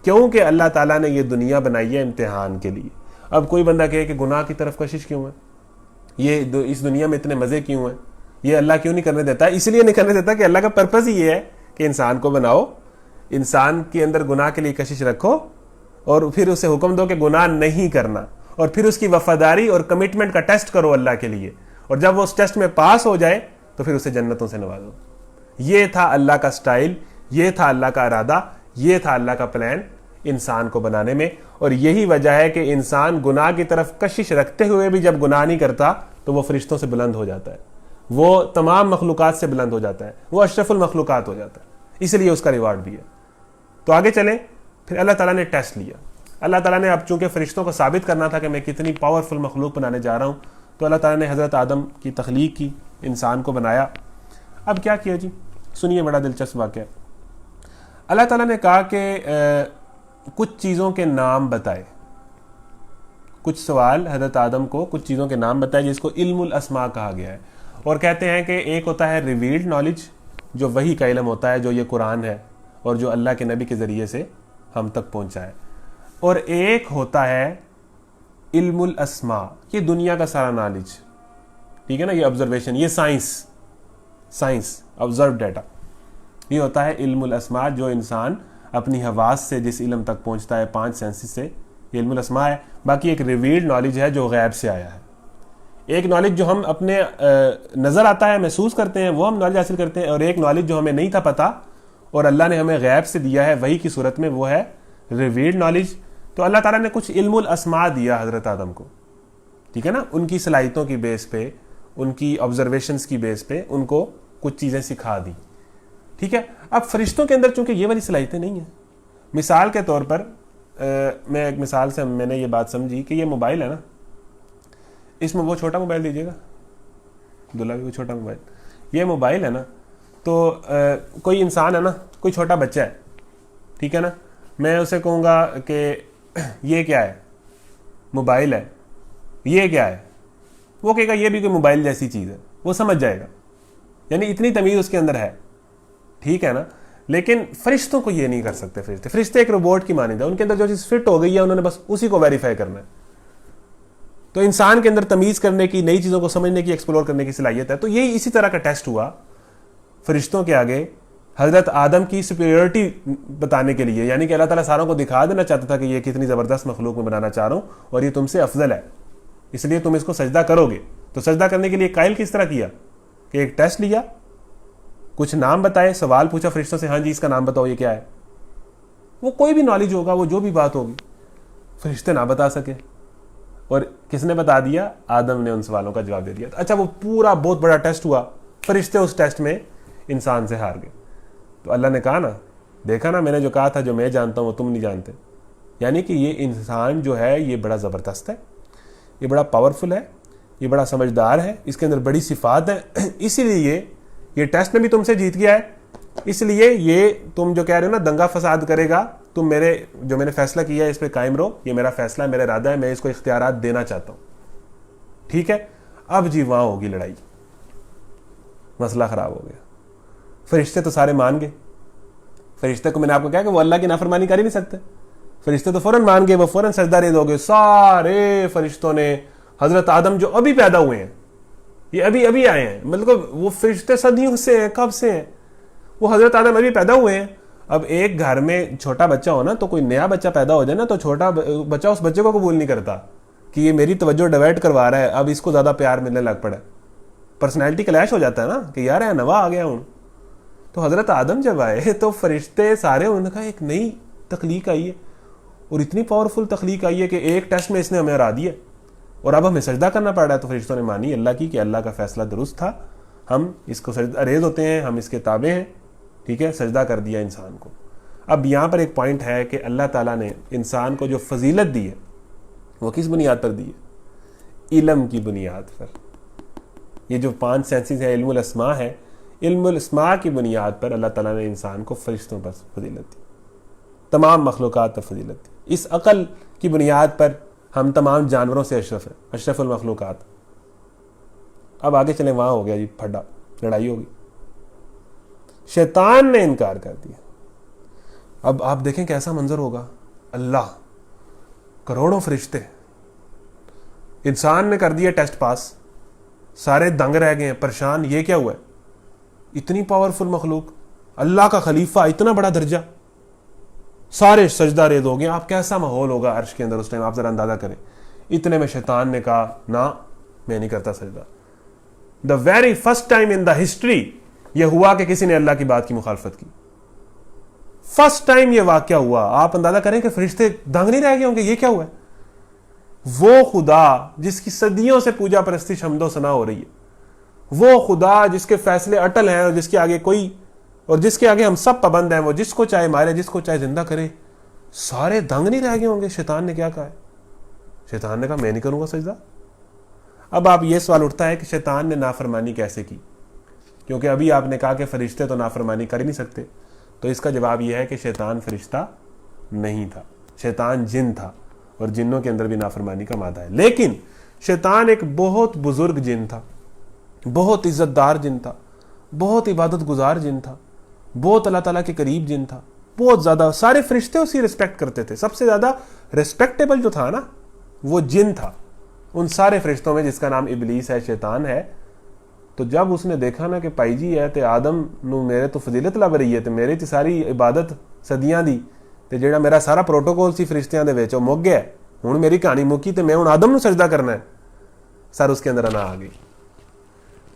کیونکہ اللہ تعالیٰ نے یہ دنیا بنائی ہے امتحان کے لیے. اب کوئی بندہ کہے کہ گناہ کی طرف کشش کیوں ہے, یہ اس دنیا میں اتنے مزے کیوں ہیں, یہ اللہ کیوں نہیں کرنے دیتا؟ اس لیے نہیں کرنے دیتا کہ اللہ کا پرپز ہی یہ ہے کہ انسان کو بناؤ, انسان کے اندر گناہ کے لیے کشش رکھو, اور پھر اسے حکم دو کہ گناہ نہیں کرنا, اور پھر اس کی وفاداری اور کمٹمنٹ کا ٹیسٹ کرو اللہ کے لیے, اور جب وہ اس ٹیسٹ میں پاس ہو جائے تو پھر اسے جنتوں سے نوازو. یہ تھا اللہ کا سٹائل, یہ تھا اللہ کا ارادہ, یہ تھا اللہ کا پلان انسان کو بنانے میں. اور یہی وجہ ہے کہ انسان گناہ کی طرف کشش رکھتے ہوئے بھی جب گناہ نہیں کرتا تو وہ فرشتوں سے بلند ہو جاتا ہے, وہ تمام مخلوقات سے بلند ہو جاتا ہے, وہ اشرف المخلوقات ہو جاتا ہے, اس لیے اس کا ریوارڈ بھی ہے. تو آگے چلیں. پھر اللہ تعالیٰ نے ٹیسٹ لیا. اللہ تعالیٰ نے اب چونکہ فرشتوں کو ثابت کرنا تھا کہ میں کتنی پاورفل مخلوق بنانے جا رہا ہوں, تو اللہ تعالیٰ نے حضرت آدم کی تخلیق کی, انسان کو بنایا. اب کیا کیا جی؟ سنیے, بڑا دلچسپ واقعہ. اللہ تعالیٰ نے کہا کہ کچھ چیزوں کے نام بتائے, کچھ سوال حضرت آدم کو کچھ چیزوں کے نام بتائے جس کو علم الاسماء کہا گیا ہے، اور کہتے ہیں کہ ایک ہوتا ہے ریویلڈ نالج جو وحی کا علم ہوتا ہے، جو یہ قرآن ہے اور جو اللہ کے نبی کے ذریعے سے ہم تک پہنچا ہے، اور ایک ہوتا ہے علم الاسماء، یہ دنیا کا سارا نالج، ٹھیک ہے نا، یہ آبزرویشن، یہ سائنس آبزرو ڈیٹا، یہ ہوتا ہے علم الاسماء جو انسان اپنی حواس سے جس علم تک پہنچتا ہے 5 سینسز سے، یہ علم الاسماء ہے۔ باقی ایک ریویلڈ نالج ہے جو غیب سے آیا ہے، ایک نالج جو ہم اپنے نظر آتا ہے محسوس کرتے ہیں وہ ہم نالج حاصل کرتے ہیں، اور ایک نالج جو ہمیں نہیں تھا پتا اور اللہ نے ہمیں غیب سے دیا ہے وحی کی صورت میں، وہ ہے ریویلڈ نالج۔ تو اللہ تعالیٰ نے کچھ علم الاسماء دیا حضرت آدم کو، ٹھیک ہے نا، ان کی صلاحیتوں کی بیس پہ، ان کی آبزرویشنز کی بیس پہ ان کو کچھ چیزیں سکھا دی، ٹھیک ہے۔ اب فرشتوں کے اندر چونکہ یہ والی صلاحیتیں نہیں ہیں، مثال کے طور پر میں ایک مثال سے میں نے یہ بات سمجھی کہ یہ موبائل ہے نا، اس میں وہ چھوٹا موبائل دیجیے گا، دلہا بھی وہ چھوٹا موبائل، یہ موبائل ہے نا، تو کوئی انسان ہے نا، کوئی چھوٹا بچہ ہے، ٹھیک ہے نا، میں اسے کہوں گا کہ یہ کیا ہے، موبائل ہے، یہ کیا ہے، وہ کہے گا یہ بھی کوئی موبائل جیسی چیز ہے، وہ سمجھ جائے گا، یعنی اتنی تمیز اس کے اندر ہے، ٹھیک ہے نا۔ لیکن فرشتوں کو یہ نہیں کر سکتے، فرشتے ایک روبوٹ کی مانند ہے، ان کے اندر جو چیز فٹ ہو گئی ہے انہوں نے بس اسی کو ویریفائی کرنا ہے۔ تو انسان کے اندر تمیز کرنے کی، نئی چیزوں کو سمجھنے کی، ایکسپلور کرنے کی صلاحیت ہے۔ تو یہی اسی طرح کا ٹیسٹ ہوا فرشتوں کے آگے حضرت آدم کی سپیریورٹی بتانے کے لیے، یعنی کہ اللہ تعالیٰ ساروں کو دکھا دینا چاہتا تھا کہ یہ کتنی زبردست مخلوق میں بنانا چاہ رہا ہوں اور یہ تم سے افضل ہے، اس لیے تم اس کو سجدہ کرو گے۔ تو سجدہ کرنے کے لیے قائل کس طرح کیا کہ ایک ٹیسٹ لیا، کچھ نام بتائے، سوال پوچھا فرشتوں سے، ہاں جی اس کا نام بتاؤ یہ کیا ہے، وہ کوئی بھی نالج ہوگا، وہ جو بھی بات ہوگی فرشتے نہ بتا سکے، اور کس نے بتا دیا؟ آدم نے ان سوالوں کا جواب دے دیا۔ اچھا وہ پورا بہت بڑا ٹیسٹ ہوا، فرشتے اس ٹیسٹ میں انسان سے ہار گئے۔ تو اللہ نے کہا نا، دیکھا نا میں نے جو کہا تھا جو میں جانتا ہوں وہ تم نہیں جانتے، یعنی کہ یہ انسان جو ہے یہ بڑا زبردست ہے، یہ بڑا پاورفل ہے، یہ بڑا سمجھدار ہے، اس کے اندر بڑی صفات ہیں، اسی لیے یہ ٹیسٹ میں بھی تم سے جیت گیا ہے، اس لیے یہ تم جو کہہ رہے ہو نا دنگا فساد کرے گا، تم جو میں نے فیصلہ کیا ہے اس پہ قائم رہو، یہ میرا فیصلہ ہے، میرا ارادہ ہے، میں اس کو اختیارات دینا چاہتا ہوں، ٹھیک ہے۔ اب جی وہاں ہوگی لڑائی، مسئلہ خراب ہو گیا۔ فرشتے تو سارے مان گئے، فرشتے کو میں نے آپ کو کہا کہ وہ اللہ کی نافرمانی کر ہی نہیں سکتے، فرشتے تو فوراً مان گئے، وہ فوراً سجدہ ریز ہو گئے، سارے فرشتوں نے، حضرت آدم جو ابھی پیدا ہوئے ہیں، یہ ابھی آئے ہیں، مطلب وہ فرشتے صدیوں سے ہیں، کب سے ہیں، وہ حضرت آدم ابھی پیدا ہوئے ہیں۔ اب ایک گھر میں چھوٹا بچہ ہو نا، تو کوئی نیا بچہ پیدا ہو جائے نا، تو چھوٹا بچہ اس بچے کو قبول نہیں کرتا کہ یہ میری توجہ ڈیورٹ کروا رہا ہے، اب اس کو زیادہ پیار ملنے لگ پڑا، پرسنالٹی کلیش ہو جاتا ہے نا کہ یار ہے نوا آ گیا ہوں۔ تو حضرت آدم جب آئے تو فرشتے سارے، انہوں نے کہا ایک نئی تخلیق آئی ہے، اور اتنی پاورفل تخلیق آئی ہے کہ ایک ٹیسٹ میں اس نے ہمیں ہرا دیا، اور اب ہمیں سجدہ کرنا پڑ رہا ہے۔ تو فرشتوں نے مانی اللہ کی کہ اللہ کا فیصلہ درست تھا، ہم اس کو سجدہ ریز ہوتے ہیں، ہم اس کے تابع ہیں، ٹھیک ہے، سجدہ کر دیا انسان کو۔ اب یہاں پر ایک پوائنٹ ہے کہ اللہ تعالیٰ نے انسان کو جو فضیلت دی ہے وہ کس بنیاد پر دی ہے؟ علم کی بنیاد پر۔ یہ جو 5 سینسز ہے، علم الاسماء ہے، علم الاسماء کی بنیاد پر اللہ تعالیٰ نے انسان کو فرشتوں پر فضیلت دی، تمام مخلوقات پر فضیلت دی۔ اس عقل کی بنیاد پر ہم تمام جانوروں سے اشرف ہیں، اشرف المخلوقات۔ اب آگے چلیں، وہاں ہو گیا جی پھڈا، لڑائی ہوگی، شیطان نے انکار کر دیا۔ اب آپ دیکھیں کیسا منظر ہوگا، اللہ، کروڑوں فرشتے، انسان نے کر دیا ٹیسٹ پاس، سارے دنگ رہ گئے ہیں، پریشان، یہ کیا ہوا ہے، اتنی پاورفل مخلوق، اللہ کا خلیفہ، اتنا بڑا درجہ، سارے سجدہ ریز ہو گئے۔ آپ کیسا ماحول ہوگا عرش کے اندر اس ٹائم، آپ ذرا اندازہ کریں۔ اتنے میں شیطان نے کہا نہ، میں نہیں کرتا سجدہ۔ The very first time in the history یہ ہوا کہ کسی نے اللہ کی بات کی مخالفت کی، فرسٹ ٹائم یہ واقعہ ہوا۔ آپ اندازہ کریں کہ فرشتے دنگ نہیں رہ گئے ہوں گے، یہ کیا ہوا ہے؟ وہ خدا جس کی صدیوں سے پوجا پرستی حمد و ثنا ہو رہی ہے، وہ خدا جس کے فیصلے اٹل ہیں، اور جس کے آگے کوئی، اور جس کے آگے ہم سب پابند ہیں، وہ جس کو چاہے مارے، جس کو چاہے زندہ کرے، سارے دنگ نہیں رہ گئے ہوں گے۔ شیطان نے کیا کہا ہے؟ شیطان نے کہا میں نہیں کروں گا سجدہ۔ اب آپ یہ سوال اٹھتا ہے کہ شیطان نے نافرمانی کیسے کی؟ کیونکہ ابھی آپ نے کہا کہ فرشتے تو نافرمانی کر ہی نہیں سکتے، تو اس کا جواب یہ ہے کہ شیطان فرشتہ نہیں تھا، شیطان جن تھا، اور جنوں کے اندر بھی نافرمانی کا مادہ ہے. لیکن شیطان ایک بہت بزرگ جن تھا, بہت عزت دار جن تھا, بہت عبادت گزار جن تھا, بہت اللہ تعالیٰ کے قریب جن تھا, بہت زیادہ. سارے فرشتے اسی ریسپیکٹ کرتے تھے. سب سے زیادہ ریسپیکٹیبل جو تھا نا وہ جن تھا ان سارے فرشتوں میں, جس کا نام ابلیس ہے, شیطان ہے. تو جب اس نے دیکھا نا کہ پائی جی ہے تے آدم نو میرے تو فضیلت لب رہی ہے تے میرے تے ساری عبادت صدیاں دی تے جیڑا میرا سارا پروٹوکول سی فرشتیاں دے وچ او مک گیا, ہن میری کہانی مکی تے میں ہن آدم نو سجدہ کرنا ہے. سر اس کے اندر انا آ گئی.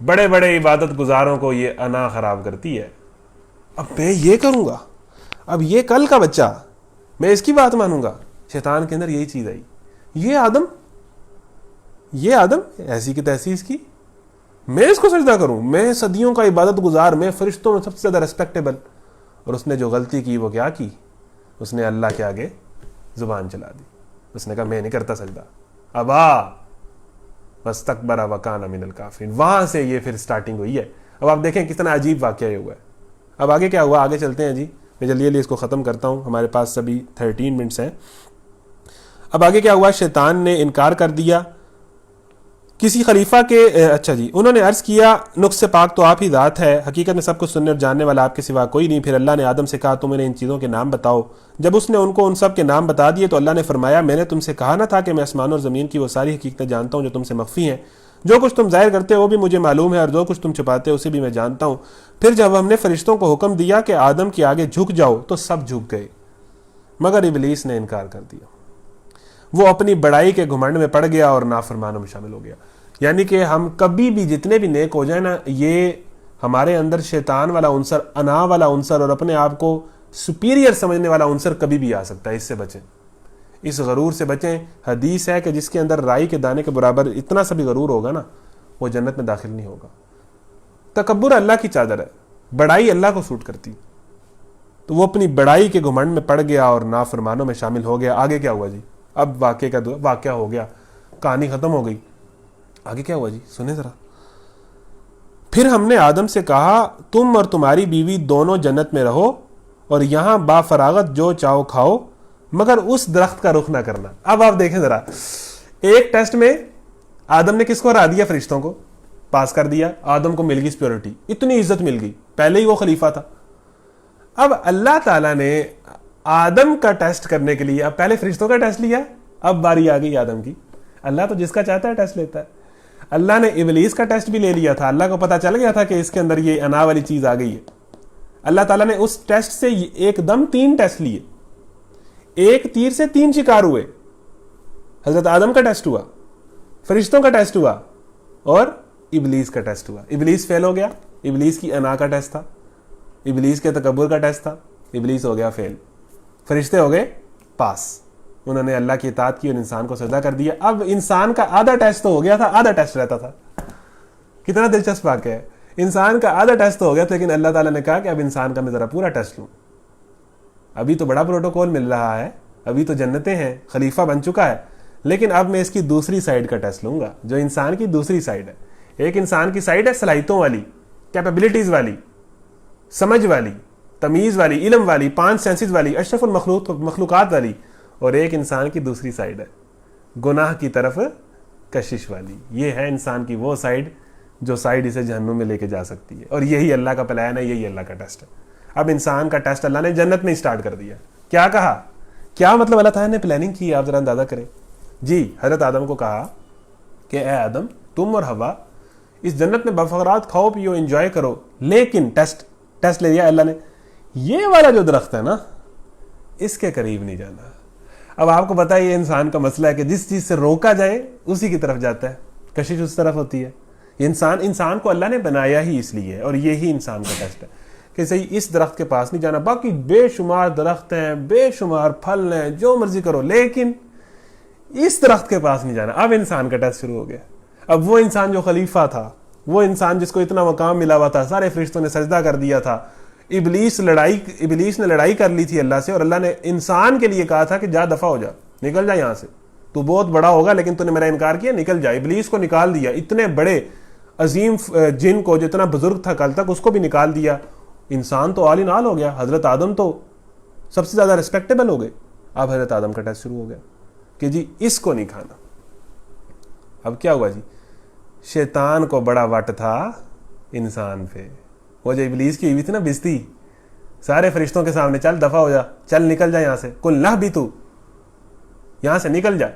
بڑے بڑے عبادت گزاروں کو یہ انا خراب کرتی ہے. اب میں یہ کروں گا, اب یہ کل کا بچہ میں اس کی بات مانوں گا. شیطان کے اندر یہی چیز آئی, یہ آدم ایسی کی تیسی اس کی, میں اس کو سجدہ کروں, میں صدیوں کا عبادت گزار, میں فرشتوں میں سب سے زیادہ ریسپیکٹیبل. اور اس نے جو غلطی کی وہ کیا کی, اس نے اللہ کے آگے زبان چلا دی. اس نے کہا میں نہیں کرتا سجدہ. ابا واستکبر وکان من الکافرین. وہاں سے یہ پھر سٹارٹنگ ہوئی ہے. اب آپ دیکھیں کتنا عجیب واقعہ یہ ہوا ہے. اب آگے کیا ہوا, آگے چلتے ہیں جی. میں جلدی اس کو ختم کرتا ہوں, ہمارے پاس ابھی 13 منٹس ہیں. اب آگے کیا ہوا, شیطان نے انکار کر دیا کسی خلیفہ کے. اچھا جی, انہوں نے عرض کیا نقص سے پاک تو آپ ہی ذات ہے, حقیقت میں سب کچھ سننے اور جاننے والا آپ کے سوا کوئی نہیں. پھر اللہ نے آدم سے کہا تم انہیں ان چیزوں کے نام بتاؤ. جب اس نے ان کو ان سب کے نام بتا دیے تو اللہ نے فرمایا میں نے تم سے کہا نہ تھا کہ میں آسمان اور زمین کی وہ ساری حقیقتیں جانتا ہوں جو تم سے مخفی ہیں. جو کچھ تم ظاہر کرتے ہو وہ بھی مجھے معلوم ہے, اور جو کچھ تم چھپاتے ہو اسے بھی میں جانتا ہوں. پھر جب ہم نے فرشتوں کو حکم دیا کہ آدم کے آگے جھک جاؤ تو سب جھک گئے, مگر ابلیس نے انکار کر دیا. وہ اپنی بڑائی کے گھمنڈ میں پڑ گیا اور نافرمانوں میں شامل ہو گیا. یعنی کہ ہم کبھی بھی جتنے بھی نیک ہو جائیں نا, یہ ہمارے اندر شیطان والا عنصر, انا والا عنصر اور اپنے آپ کو سپیریئر سمجھنے والا عنصر کبھی بھی آ سکتا ہے. اس سے بچیں, اس غرور سے بچیں. حدیث ہے کہ جس کے اندر رائی کے دانے کے برابر اتنا سا بھی غرور ہوگا نا, وہ جنت میں داخل نہیں ہوگا. تکبر اللہ کی چادر ہے, بڑائی اللہ کو سوٹ کرتی. تو وہ اپنی بڑائی کے گھمنڈ میں پڑ گیا اور نافرمانوں میں شامل ہو گیا. آگے کیا ہوا جی, اب واقعہ ہو گیا, کہانی ختم ہو گئی. آگے کیا ہوا جی سنیں ذرا. پھر ہم نے آدم سے کہا تم اور تمہاری بیوی دونوں جنت میں رہو اور یہاں با فراغت جو چاہو کھاؤ, مگر اس درخت کا رخ نہ کرنا. اب آپ دیکھیں ذرا, ایک ٹیسٹ میں آدم نے کس کو ہرا دیا, فرشتوں کو پاس کر دیا. آدم کو مل گئی سپیورٹی, اتنی عزت مل گئی, پہلے ہی وہ خلیفہ تھا. اب اللہ تعالیٰ نے آدم کا ٹیسٹ کرنے کے لیے اب پہلے فرشتوں کا ٹیسٹ لیا, اب باری آ گئی آدم کی. اللہ تو جس کا چاہتا ہے ٹیسٹ لیتا ہے. اللہ نے ابلیس کا ٹیسٹ بھی لے لیا تھا. اللہ کو پتا چل گیا تھا کہ اس کے اندر یہ انا والی چیز آ گئی ہے. اللہ تعالیٰ نے اس ٹیسٹ سے ایک دم 3 ٹیسٹ لیے. ایک تیر سے 3 شکار ہوئے. حضرت آدم کا ٹیسٹ ہوا, فرشتوں کا ٹیسٹ ہوا اور ابلیس کا ٹیسٹ ہوا. ابلیس فیل ہو گیا, ابلیس کی انا کا ٹیسٹ تھا, ابلیس کے تکبر کا ٹیسٹ تھا, ابلیس ہو گیا فیل. فرشتے ہو گئے پاس, انہوں نے اللہ کی اطاعت کی اور انسان کو سجدہ کر دیا. اب انسان کا آدھا ٹیسٹ تو ہو گیا تھا, آدھا ٹیسٹ رہتا تھا. کتنا دلچسپ واقعہ ہے. انسان کا آدھا ٹیسٹ تو ہو گیا, لیکن اللہ تعالیٰ نے کہا کہ اب انسان کا میں ذرا پورا ٹیسٹ لوں. ابھی تو بڑا پروٹوکول مل رہا ہے, ابھی تو جنتیں ہیں, خلیفہ بن چکا ہے, لیکن اب میں اس کی دوسری سائیڈ کا ٹیسٹ لوں گا, جو انسان کی دوسری سائیڈ ہے. ایک انسان کی سائیڈ ہے صلاحیتوں والی, کیپیبلٹیز والی, سمجھ والی, تمیز والی, علم والی, 5 سینسز والی, اشرف مخلوقات والی. اور ایک انسان کی دوسری سائیڈ ہے گناہ کی طرف کشش والی. یہ ہے انسان کی وہ سائیڈ جو سائیڈ اسے جہنم میں لے کے جا سکتی ہے. اور یہی اللہ کا پلان ہے, یہی اللہ کا ٹیسٹ ہے. اب انسان کا ٹیسٹ اللہ نے جنت میں اسٹارٹ کر دیا. کیا کہا, کیا مطلب اللہ تعالیٰ نے پلاننگ کی, آپ ذرا اندازہ کریں جی. حضرت آدم کو کہا کہ اے آدم تم اور حوا اس جنت میں بفقرات کھاؤ پیو انجوائے کرو, لیکن ٹیسٹ لے لیا اللہ نے, یہ والا جو درخت ہے نا اس کے قریب نہیں جانا. اب آپ کو پتا ہے یہ انسان کا مسئلہ ہے کہ جس چیز سے روکا جائے اسی کی طرف جاتا ہے, کشش اس طرف ہوتی ہے. انسان کو اللہ نے بنایا ہی اس لیے, اور یہی انسان کا ٹیسٹ ہے کہ صحیح اس درخت کے پاس نہیں جانا. باقی بے شمار درخت ہیں, بے شمار پھل ہیں, جو مرضی کرو, لیکن اس درخت کے پاس نہیں جانا. اب انسان کا ٹیسٹ شروع ہو گیا. اب وہ انسان جو خلیفہ تھا, وہ انسان جس کو اتنا مقام ملا ہوا تھا, سارے فرشتوں نے سجدہ کر دیا تھا, ابلیس نے لڑائی کر لی تھی اللہ سے, اور اللہ نے انسان کے لیے کہا تھا کہ جا دفع ہو جا, نکل جا یہاں سے, تو بہت بڑا ہوگا لیکن تو نے میرا انکار کیا, نکل جا. ابلیس کو نکال دیا, اتنے بڑے عظیم جن کو جو اتنا بزرگ تھا کل تک, اس کو بھی نکال دیا. انسان تو آل ان آل ہو گیا. حضرت آدم تو سب سے زیادہ ریسپیکٹیبل ہو گئے. اب حضرت آدم کا ٹیسٹ شروع ہو گیا کہ جی اس کو نہیں کھانا. اب کیا ہوا جی, شیطان کو بڑا وٹ تھا انسان پہ. وہ جو ابلیس کی ہوئی تھی نا بستی, سارے فرشتوں کے سامنے, چل دفع ہو جا, چل نکل جا یہاں سے, کل نہ بھی تو یہاں سے نکل جا,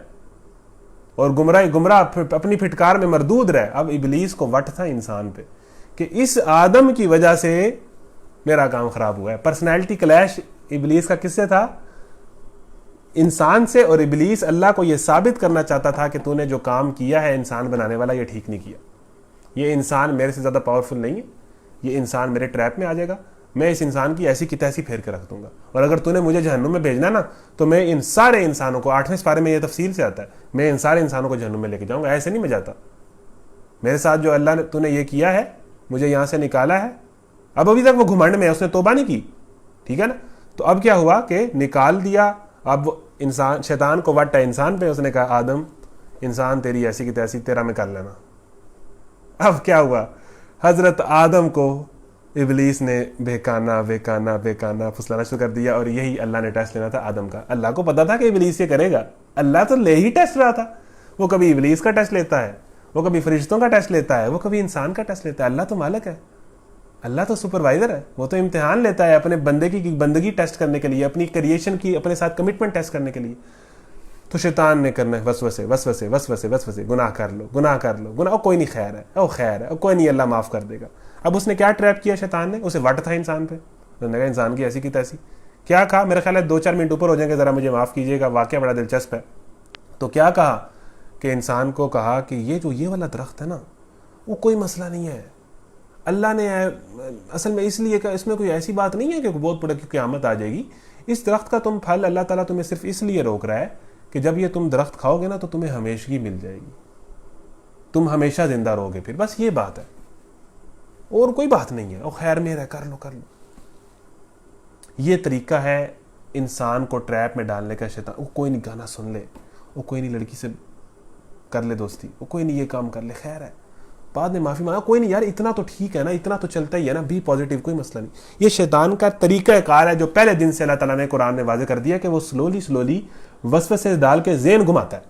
اور گمراہ اپنی پھٹکار میں مردود رہے. اب ابلیس کو وٹ تھا انسان پہ کہ اس آدم کی وجہ سے میرا کام خراب ہوا ہے. پرسنالٹی کلیش ابلیس کا کس سے تھا؟ انسان سے. اور ابلیس اللہ کو یہ ثابت کرنا چاہتا تھا کہ تو نے جو کام کیا ہے انسان بنانے والا, یہ ٹھیک نہیں کیا. یہ انسان میرے سے زیادہ پاورفل نہیں ہے, یہ انسان میرے ٹریپ میں آ جائے گا, میں اس انسان کی ایسی کی تیسی پھیر کے رکھ دوں گا. اور اگر تو نے مجھے جہنم میں بھیجنا نا, تو میں ان سارے انسانوں کو, 8ویں سپارے میں یہ تفصیل سے آتا ہے, میں ان سارے انسانوں کو جہنم میں لے کے جاؤں گا. ایسے نہیں میں جاتا. میرے ساتھ جو اللہ نے تو نے یہ کیا ہے, مجھے یہاں سے نکالا ہے, ابھی تک وہ گھمنڈ میں ہے, اس نے توبہ نہیں کی, ٹھیک ہے نا. تو اب کیا ہوا کہ نکال دیا. اب انسان, شیطان کو وٹ ہے انسان پہ, اس نے کہا آدم انسان تیری ایسی کی تیسی, تیرا میں کر لینا. اب کیا ہوا, حضرت آدم کو ابلیس نے بہکانا پھسلانا شروع کر دیا. اور یہی اللہ نے ٹیسٹ لینا تھا آدم کا. اللہ کو پتا تھا کہ ابلیس یہ کرے گا, اللہ تو لے ہی ٹیسٹ رہا تھا. وہ کبھی ابلیس کا ٹیسٹ لیتا ہے, وہ کبھی فرشتوں کا ٹیسٹ لیتا ہے, وہ کبھی انسان کا ٹیسٹ لیتا ہے. اللہ تو مالک ہے, اللہ تو سپروائزر ہے, وہ تو امتحان لیتا ہے اپنے بندے کی بندگی ٹیسٹ کرنے کے لیے, اپنی کریشن کی اپنے ساتھ کمٹمنٹ ٹیسٹ کرنے کے لیے. تو شیطان نے کرنا ہے وسوسے, گناہ کر لو, گناہ کوئی نہیں, خیر ہے, خیر ہے, کوئی نہیں, اللہ معاف کر دے گا. اب اس نے کیا ٹریپ کیا شیطان نے, اسے وٹ تھا انسان پہ, انہوں نے کہا انسان کی ایسی کی تیسی. کیا کہا, میرے خیال ہے 2-4 منٹ اوپر ہو جائیں گے, ذرا مجھے معاف کیجیے گا, واقعہ بڑا دلچسپ ہے. تو کیا کہا کہ انسان کو کہا کہ یہ والا درخت ہے نا, وہ کوئی مسئلہ نہیں ہے, اللہ نے اصل میں اس لیے کہ اس میں کوئی ایسی بات نہیں ہے کہ بہت بڑی قیامت آ جائے گی. اس درخت کا تم پھل اللہ تعالیٰ تمہیں صرف اس لیے روک رہا ہے کہ جب یہ تم درخت کھاؤ گے نا تو تمہیں ہمیشگی مل جائے گی, تم ہمیشہ زندہ رہو گے پھر, بس یہ بات ہے, اور کوئی بات نہیں ہے. اور خیر میرا, کر لو. یہ طریقہ ہے انسان کو ٹریپ میں ڈالنے کا شیطان. وہ کوئی نہیں گانا سن لے, وہ کوئی نہیں لڑکی سے کر لے دوستی, وہ کوئی نہیں یہ کام کر لے, خیر ہے, بعد میں معافی مانگا, کوئی نہیں یار, اتنا تو ٹھیک ہے نا, اتنا تو چلتا ہی ہے نا, بی پازیٹیو, کوئی مسئلہ نہیں. یہ شیطان کا طریقہ کار ہے جو پہلے دن سے اللہ تعالیٰ نے قرآن میں واضح کر دیا کہ وہ سلولی وسوسے ڈال کے ذہن گھماتا ہے.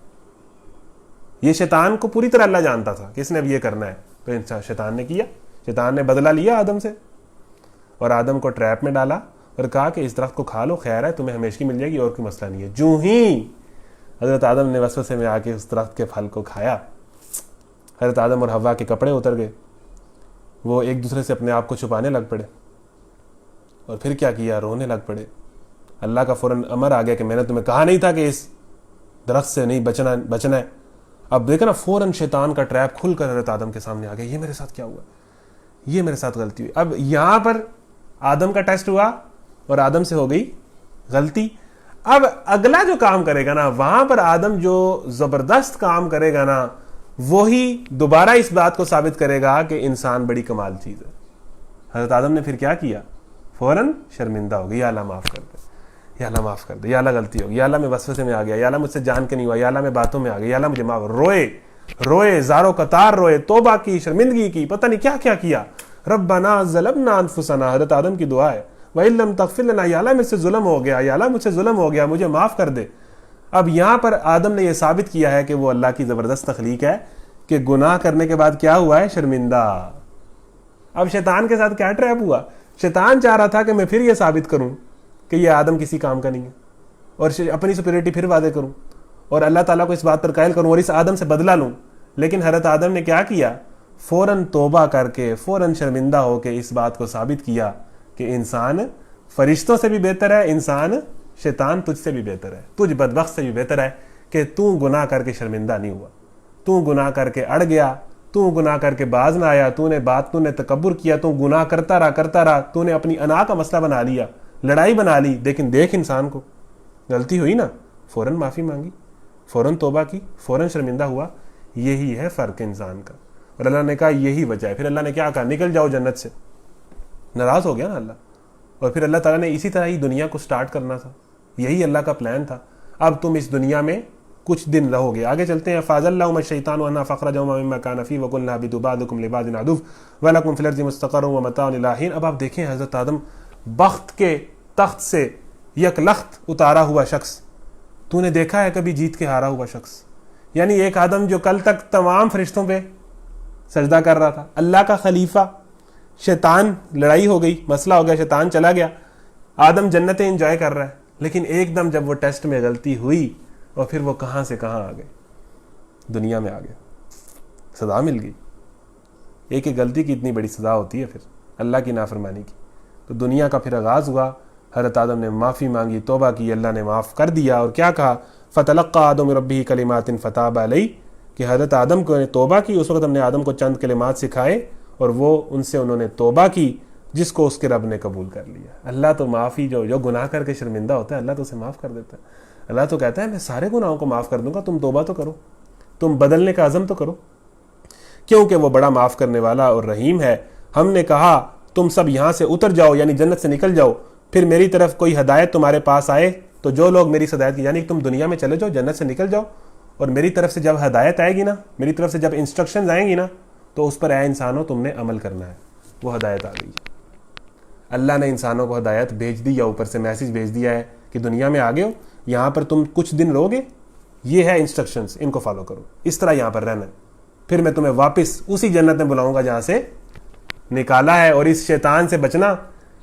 یہ شیطان کو پوری طرح اللہ جانتا تھا کہ اس نے اب یہ کرنا ہے, تو شیطان نے کیا. شیطان نے بدلہ لیا آدم سے, اور آدم کو ٹریپ میں ڈالا اور کہا کہ اس درخت کو کھا لو, خیر ہے, تمہیں ہمیشہ مل جائے گی, اور کوئی مسئلہ نہیں ہے. جو ہی حضرت آدم نے وسوسے میں آ کے اس درخت کے پھل کو کھایا, حضرت آدم اور حوا کے کپڑے اتر گئے, وہ ایک دوسرے سے اپنے آپ کو چھپانے لگ پڑے, اور پھر کیا کیا, رونے لگ پڑے. اللہ کا فوراً امر آ گیا کہ میں نے تمہیں کہا نہیں تھا کہ اس درخت سے نہیں بچنا ہے. اب دیکھا نا, فوراً شیطان کا ٹریپ کھل کر حضرت آدم کے سامنے آ گیا, یہ میرے ساتھ کیا ہوا, یہ میرے ساتھ غلطی ہوئی. اب یہاں پر آدم کا ٹیسٹ ہوا اور آدم سے ہو گئی غلطی. اب اگلا جو کام کرے گا نا, وہاں پر آدم جو زبردست کام کرے گا نا, وہی دوبارہ اس بات کو ثابت کرے گا کہ انسان بڑی کمال چیز ہے. حضرت آدم نے پھر کیا کیا, فوراً شرمندہ ہو گئی, یا اللہ معاف کر دے, یا اللہ معاف کر دے, یا اللہ غلطی ہو گئی, یا اللہ میں وسوسے میں آ گیا, یا اللہ مجھ سے جان کے نہیں ہوا, یا اللہ میں باتوں میں آ گیا, یا اللہ مجھے معاف. روئے زارو قطار روئے, توبہ کی, شرمندگی کی, پتہ نہیں کیا کیا. ربنا ظلمنا انفسنا, حضرت آدم کی دعا ہے, وَإِن لَّمْ تَغْفِرْ لَنَا, یا اللہ مجھ سے ظلم ہو گیا, یا اللہ مجھ سے ظلم ہو گیا, مجھے معاف کر دے. اب یہاں پر آدم نے یہ ثابت کیا ہے کہ وہ اللہ کی زبردست تخلیق ہے, کہ گناہ کرنے کے بعد کیا ہوا ہے, شرمندہ. اب شیطان کے ساتھ کیا ٹریپ ہوا, شیطان چاہ رہا تھا کہ میں پھر یہ ثابت کروں کہ یہ آدم کسی کام کا نہیں ہے, اور اپنی سپیریٹی پھر واضح کروں, اور اللہ تعالیٰ کو اس بات پر قائل کروں, اور اس آدم سے بدلہ لوں. لیکن حضرت آدم نے کیا کیا, فوراً توبہ کر کے, فوراً شرمندہ ہو کے اس بات کو ثابت کیا کہ انسان فرشتوں سے بھی بہتر ہے, انسان شیطان تجھ سے بھی بہتر ہے, تجھ بدبخت سے بھی بہتر ہے, کہ تو گناہ کر کے شرمندہ نہیں ہوا, تو گناہ کر کے اڑ گیا, تو گناہ کر کے باز نہ آیا, تو نے تکبر کیا, تو گناہ کرتا رہا, تو نے اپنی انا کا مسئلہ بنا لیا, لڑائی بنا لی. لیکن دیکھ, انسان کو غلطی ہوئی نا, فوراً معافی مانگی, فوراً توبہ کی, فوراً شرمندہ ہوا. یہی ہے فرق انسان کا. اور اللہ نے کہا یہی وجہ ہے. پھر اللہ نے کیا کہا, نکل جاؤ جنت سے. ناراض ہو گیا نا اللہ, اور پھر اللہ تعالیٰ نے اسی طرح ہی دنیا کو سٹارٹ کرنا تھا, یہی اللہ کا پلان تھا. اب تم اس دنیا میں کچھ دن رہو گے. آگے چلتے ہیں. فَأَزَلَّهُمَ الشَّيْطَانُ عَنْهَا فَأَخْرَجَهُمَا مِمَّا كَانَ فِيهِ وَقُلْنَا اهْبِطُوا بَعْضُكُمْ لِبَعْضٍ عَدُوٌّ وَلَكُمْ فِي الْأَرْضِ مُسْتَقَرٌّ وَمَتَاعٌ إِلَىٰ حِينٍ. اب آپ دیکھیں, حضرت آدم بخت کے تخت سے یک لخت اتارا ہوا شخص, تو نے دیکھا ہے کبھی جیت کے ہارا ہوا شخص؟ یعنی ایک آدم جو کل تک تمام فرشتوں پہ سجدہ کر رہا تھا، اللہ کا خلیفہ، شیطان، لڑائی ہو گئی، مسئلہ ہو گیا، شیطان چلا گیا، آدم جنتیں انجوائے کر رہا ہے، لیکن ایک دم جب وہ ٹیسٹ میں غلطی ہوئی اور پھر وہ کہاں سے کہاں آ گئے، دنیا میں آ گئے، سزا مل گئی۔ ایک ایک غلطی کی اتنی بڑی سزا ہوتی ہے پھر اللہ کی نافرمانی کی۔ تو دنیا کا پھر آغاز ہوا، حضرت آدم نے معافی مانگی، توبہ کی، اللہ نے معاف کر دیا، اور کیا کہا؟ فَتَلَقَّى آدَمُ رَبِّهِ كَلِمَاتٍ فَتَابَ عَلَيْهِ، کہ حضرت آدم کو توبہ کی، اس وقت ہم نے آدم کو چند کلمات سکھائے اور وہ ان سے انہوں نے توبہ کی، جس کو اس کے رب نے قبول کر لیا۔ اللہ تو معافی، جو گناہ کر کے شرمندہ ہوتا ہے اللہ تو اسے معاف کر دیتا ہے۔ اللہ تو کہتا ہے میں سارے گناہوں کو معاف کر دوں گا، تم توبہ تو کرو، تم بدلنے کا عزم تو کرو، کیونکہ وہ بڑا معاف کرنے والا اور رحیم ہے۔ ہم نے کہا تم سب یہاں سے اتر جاؤ، یعنی جنت سے نکل جاؤ، پھر میری طرف کوئی ہدایت تمہارے پاس آئے تو جو لوگ میری ہدایت کی، یعنی تم دنیا میں چلے جاؤ، جنت سے نکل جاؤ، اور میری طرف سے جب ہدایت آئے گی نا، میری طرف سے جب انسٹرکشنز آئیں گی نا، تو اس پر اے انسانوں تم نے عمل کرنا ہے۔ وہ ہدایت آ گئی، اللہ نے انسانوں کو ہدایت بھیج دی، یا اوپر سے میسج بھیج دیا ہے کہ دنیا میں آ گئے ہو، یہاں پر تم کچھ دن رہو گے، یہ ہے انسٹرکشنز، ان کو فالو کرو، اس طرح یہاں پر رہنا ہے، پھر میں تمہیں واپس اسی جنت میں بلاؤں گا جہاں سے نکالا ہے، اور اس شیطان سے بچنا،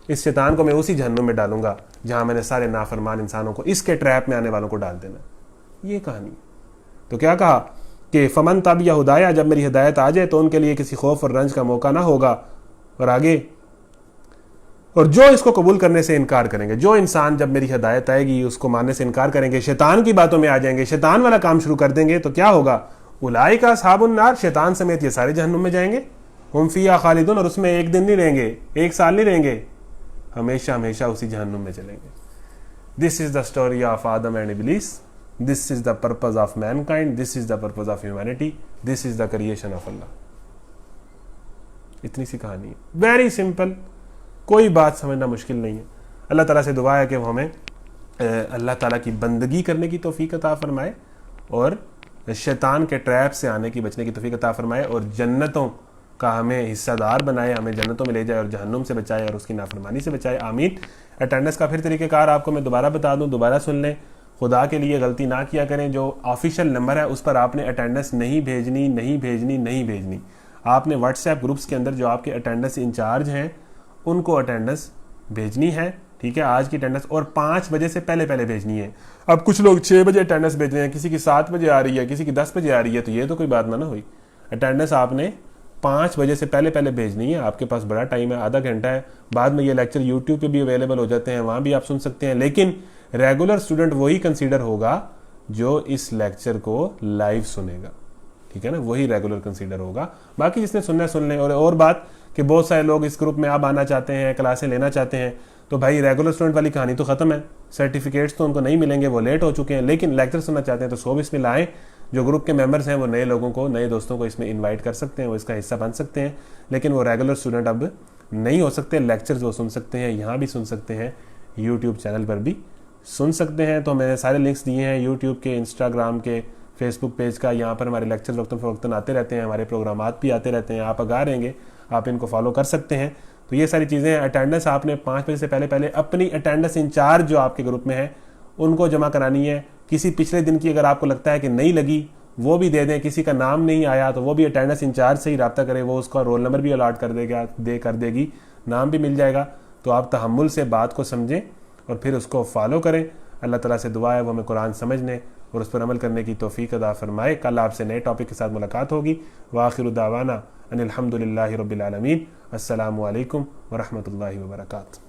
اس شیطان کو میں اسی جہنم میں ڈالوں گا جہاں میں نے سارے نافرمان انسانوں کو، اس کے ٹریپ میں آنے والوں کو ڈال دینا۔ یہ کہانی۔ تو کیا کہا کہ فمن تبع ہدایا، جب میری ہدایت آ جائے تو ان کے لیے کسی خوف اور رنج کا موقع نہ ہوگا، اور آگے اور جو اس کو قبول کرنے سے انکار کریں گے، جو انسان جب میری ہدایت آئے گی اس کو ماننے سے انکار کریں گے، شیطان کی باتوں میں آ جائیں گے، شیطان والا کام شروع کر دیں گے، تو کیا ہوگا؟ اولئک اصحاب النار، شیطان سمیت یہ سارے جہنم میں جائیں گے، ہم فیہا خالدون، اور اس میں ایک دن نہیں رہیں گے، ایک سال نہیں رہیں گے، ہمیشہ ہمیشہ اسی جہنم میں چلیں گے۔ This is the story of Adam and Iblis, this is the purpose of mankind, this is the purpose of humanity, this is the creation of Allah. اتنی سی کہانی ہے، ویری سمپل، کوئی بات سمجھنا مشکل نہیں ہے۔ اللہ تعالیٰ سے دعا ہے کہ وہ ہمیں اللہ تعالیٰ کی بندگی کرنے کی توفیق عطا فرمائے، اور شیطان کے ٹریپ سے آنے کی بچنے کی توفیق عطا فرمائے، اور جنتوں کا ہمیں حصہ دار بنائے، ہمیں جنتوں میں لے جائے اور جہنم سے بچائے اور اس کی نافرمانی سے بچائے، آمین۔ اٹینڈنس کا پھر طریقہ کار آپ کو میں دوبارہ بتا دوں، دوبارہ سن لیں، خدا کے لیے غلطی نہ کیا کریں، جو آفیشیل نمبر ہے اس پر آپ نے اٹینڈنس نہیں بھیجنی۔ آپ نے واٹس ایپ گروپس کے اندر جو آپ کے اٹینڈنس انچارج ہیں ان کو اٹینڈنس بھیجنی ہے، ٹھیک ہے، آج کی اٹینڈنس، اور 5 بجے سے پہلے بھیجنی ہے۔ اب کچھ لوگ 6 بجے اٹینڈنس بھیج رہے ہیں، کسی کی 7 بجے آ رہی ہے، کسی کی 10 بجے آ رہی ہے، تو یہ تو کوئی بات نہ ہوئی۔ اٹینڈنس آپ نے 5 بجے سے پہلے بھیجنی ہے، آپ کے پاس بڑا ٹائم ہے، آدھا گھنٹہ ہے، بعد میں یہ لیکچر یوٹیوب پہ بھی اویلیبل ہو جاتے ہیں، وہاں بھی آپ سن سکتے ہیں، لیکن ریگولر اسٹوڈنٹ وہی کنسیڈر ہوگا جو اس لیکچر کو لائیو سنے گا، ٹھیک ہے نا، وہی ریگولر کنسیڈر ہوگا، باقی جس نے سننا ہے سن لیں۔ اور بات کہ بہت سارے لوگ اس گروپ میں اب آنا چاہتے ہیں، کلاسیں لینا چاہتے ہیں، تو بھائی ریگولر اسٹوڈنٹ والی کہانی تو ختم ہے، سرٹیفکیٹس تو ان کو نہیں ملیں گے، وہ لیٹ ہو چکے ہیں، لیکن لیکچر سننا چاہتے ہیں تو 100 اس میں لائیں۔ جو گروپ کے ممبرز ہیں وہ نئے لوگوں کو، نئے دوستوں کو اس میں انوائٹ کر سکتے ہیں، وہ اس کا حصہ بن سکتے ہیں، لیکن وہ ریگولر اسٹوڈنٹ اب نہیں ہو سکتے، لیکچرز وہ سن سکتے ہیں، یہاں بھی سن سکتے ہیں، یوٹیوب چینل پر بھی سن سکتے ہیں۔ تو میں نے سارے لنکس دیے ہیں یوٹیوب کے، انسٹاگرام کے، فیس بک پیج کا، یہاں پر ہمارے لیکچرز وقتاً فوقتاً آتے رہتے ہیں، ہمارے پروگرامات بھی آتے رہتے ہیں، آپ اگر رہیں گے آپ ان کو فالو کر سکتے ہیں۔ تو یہ ساری چیزیں ہیں۔ اٹینڈنس آپ نے 5 بجے سے پہلے اپنی اٹینڈنس انچارج جو آپ کے گروپ میں ہے ان کو جمع کرانی ہے۔ کسی پچھلے دن کی اگر آپ کو لگتا ہے کہ نہیں لگی وہ بھی دے دیں، کسی کا نام نہیں آیا تو وہ بھی اٹینڈنس انچارج سے ہی رابطہ کرے، وہ اس کا رول نمبر بھی الاٹ کر دے گی، نام بھی مل جائے گا۔ تو آپ تحمل سے بات کو سمجھیں اور پھر اس کو فالو کریں۔ اللہ تعالیٰ سے دعا ہے وہ ہمیں قرآن سمجھنے اور اس پر عمل کرنے کی توفیق عطا فرمائے۔ کل آپ سے نئے ٹاپک کے ساتھ ملاقات ہوگی۔ وآخر دعوانا ان الحمد للہ رب العالمین۔ السلام علیکم ورحمۃ اللہ وبرکاتہ۔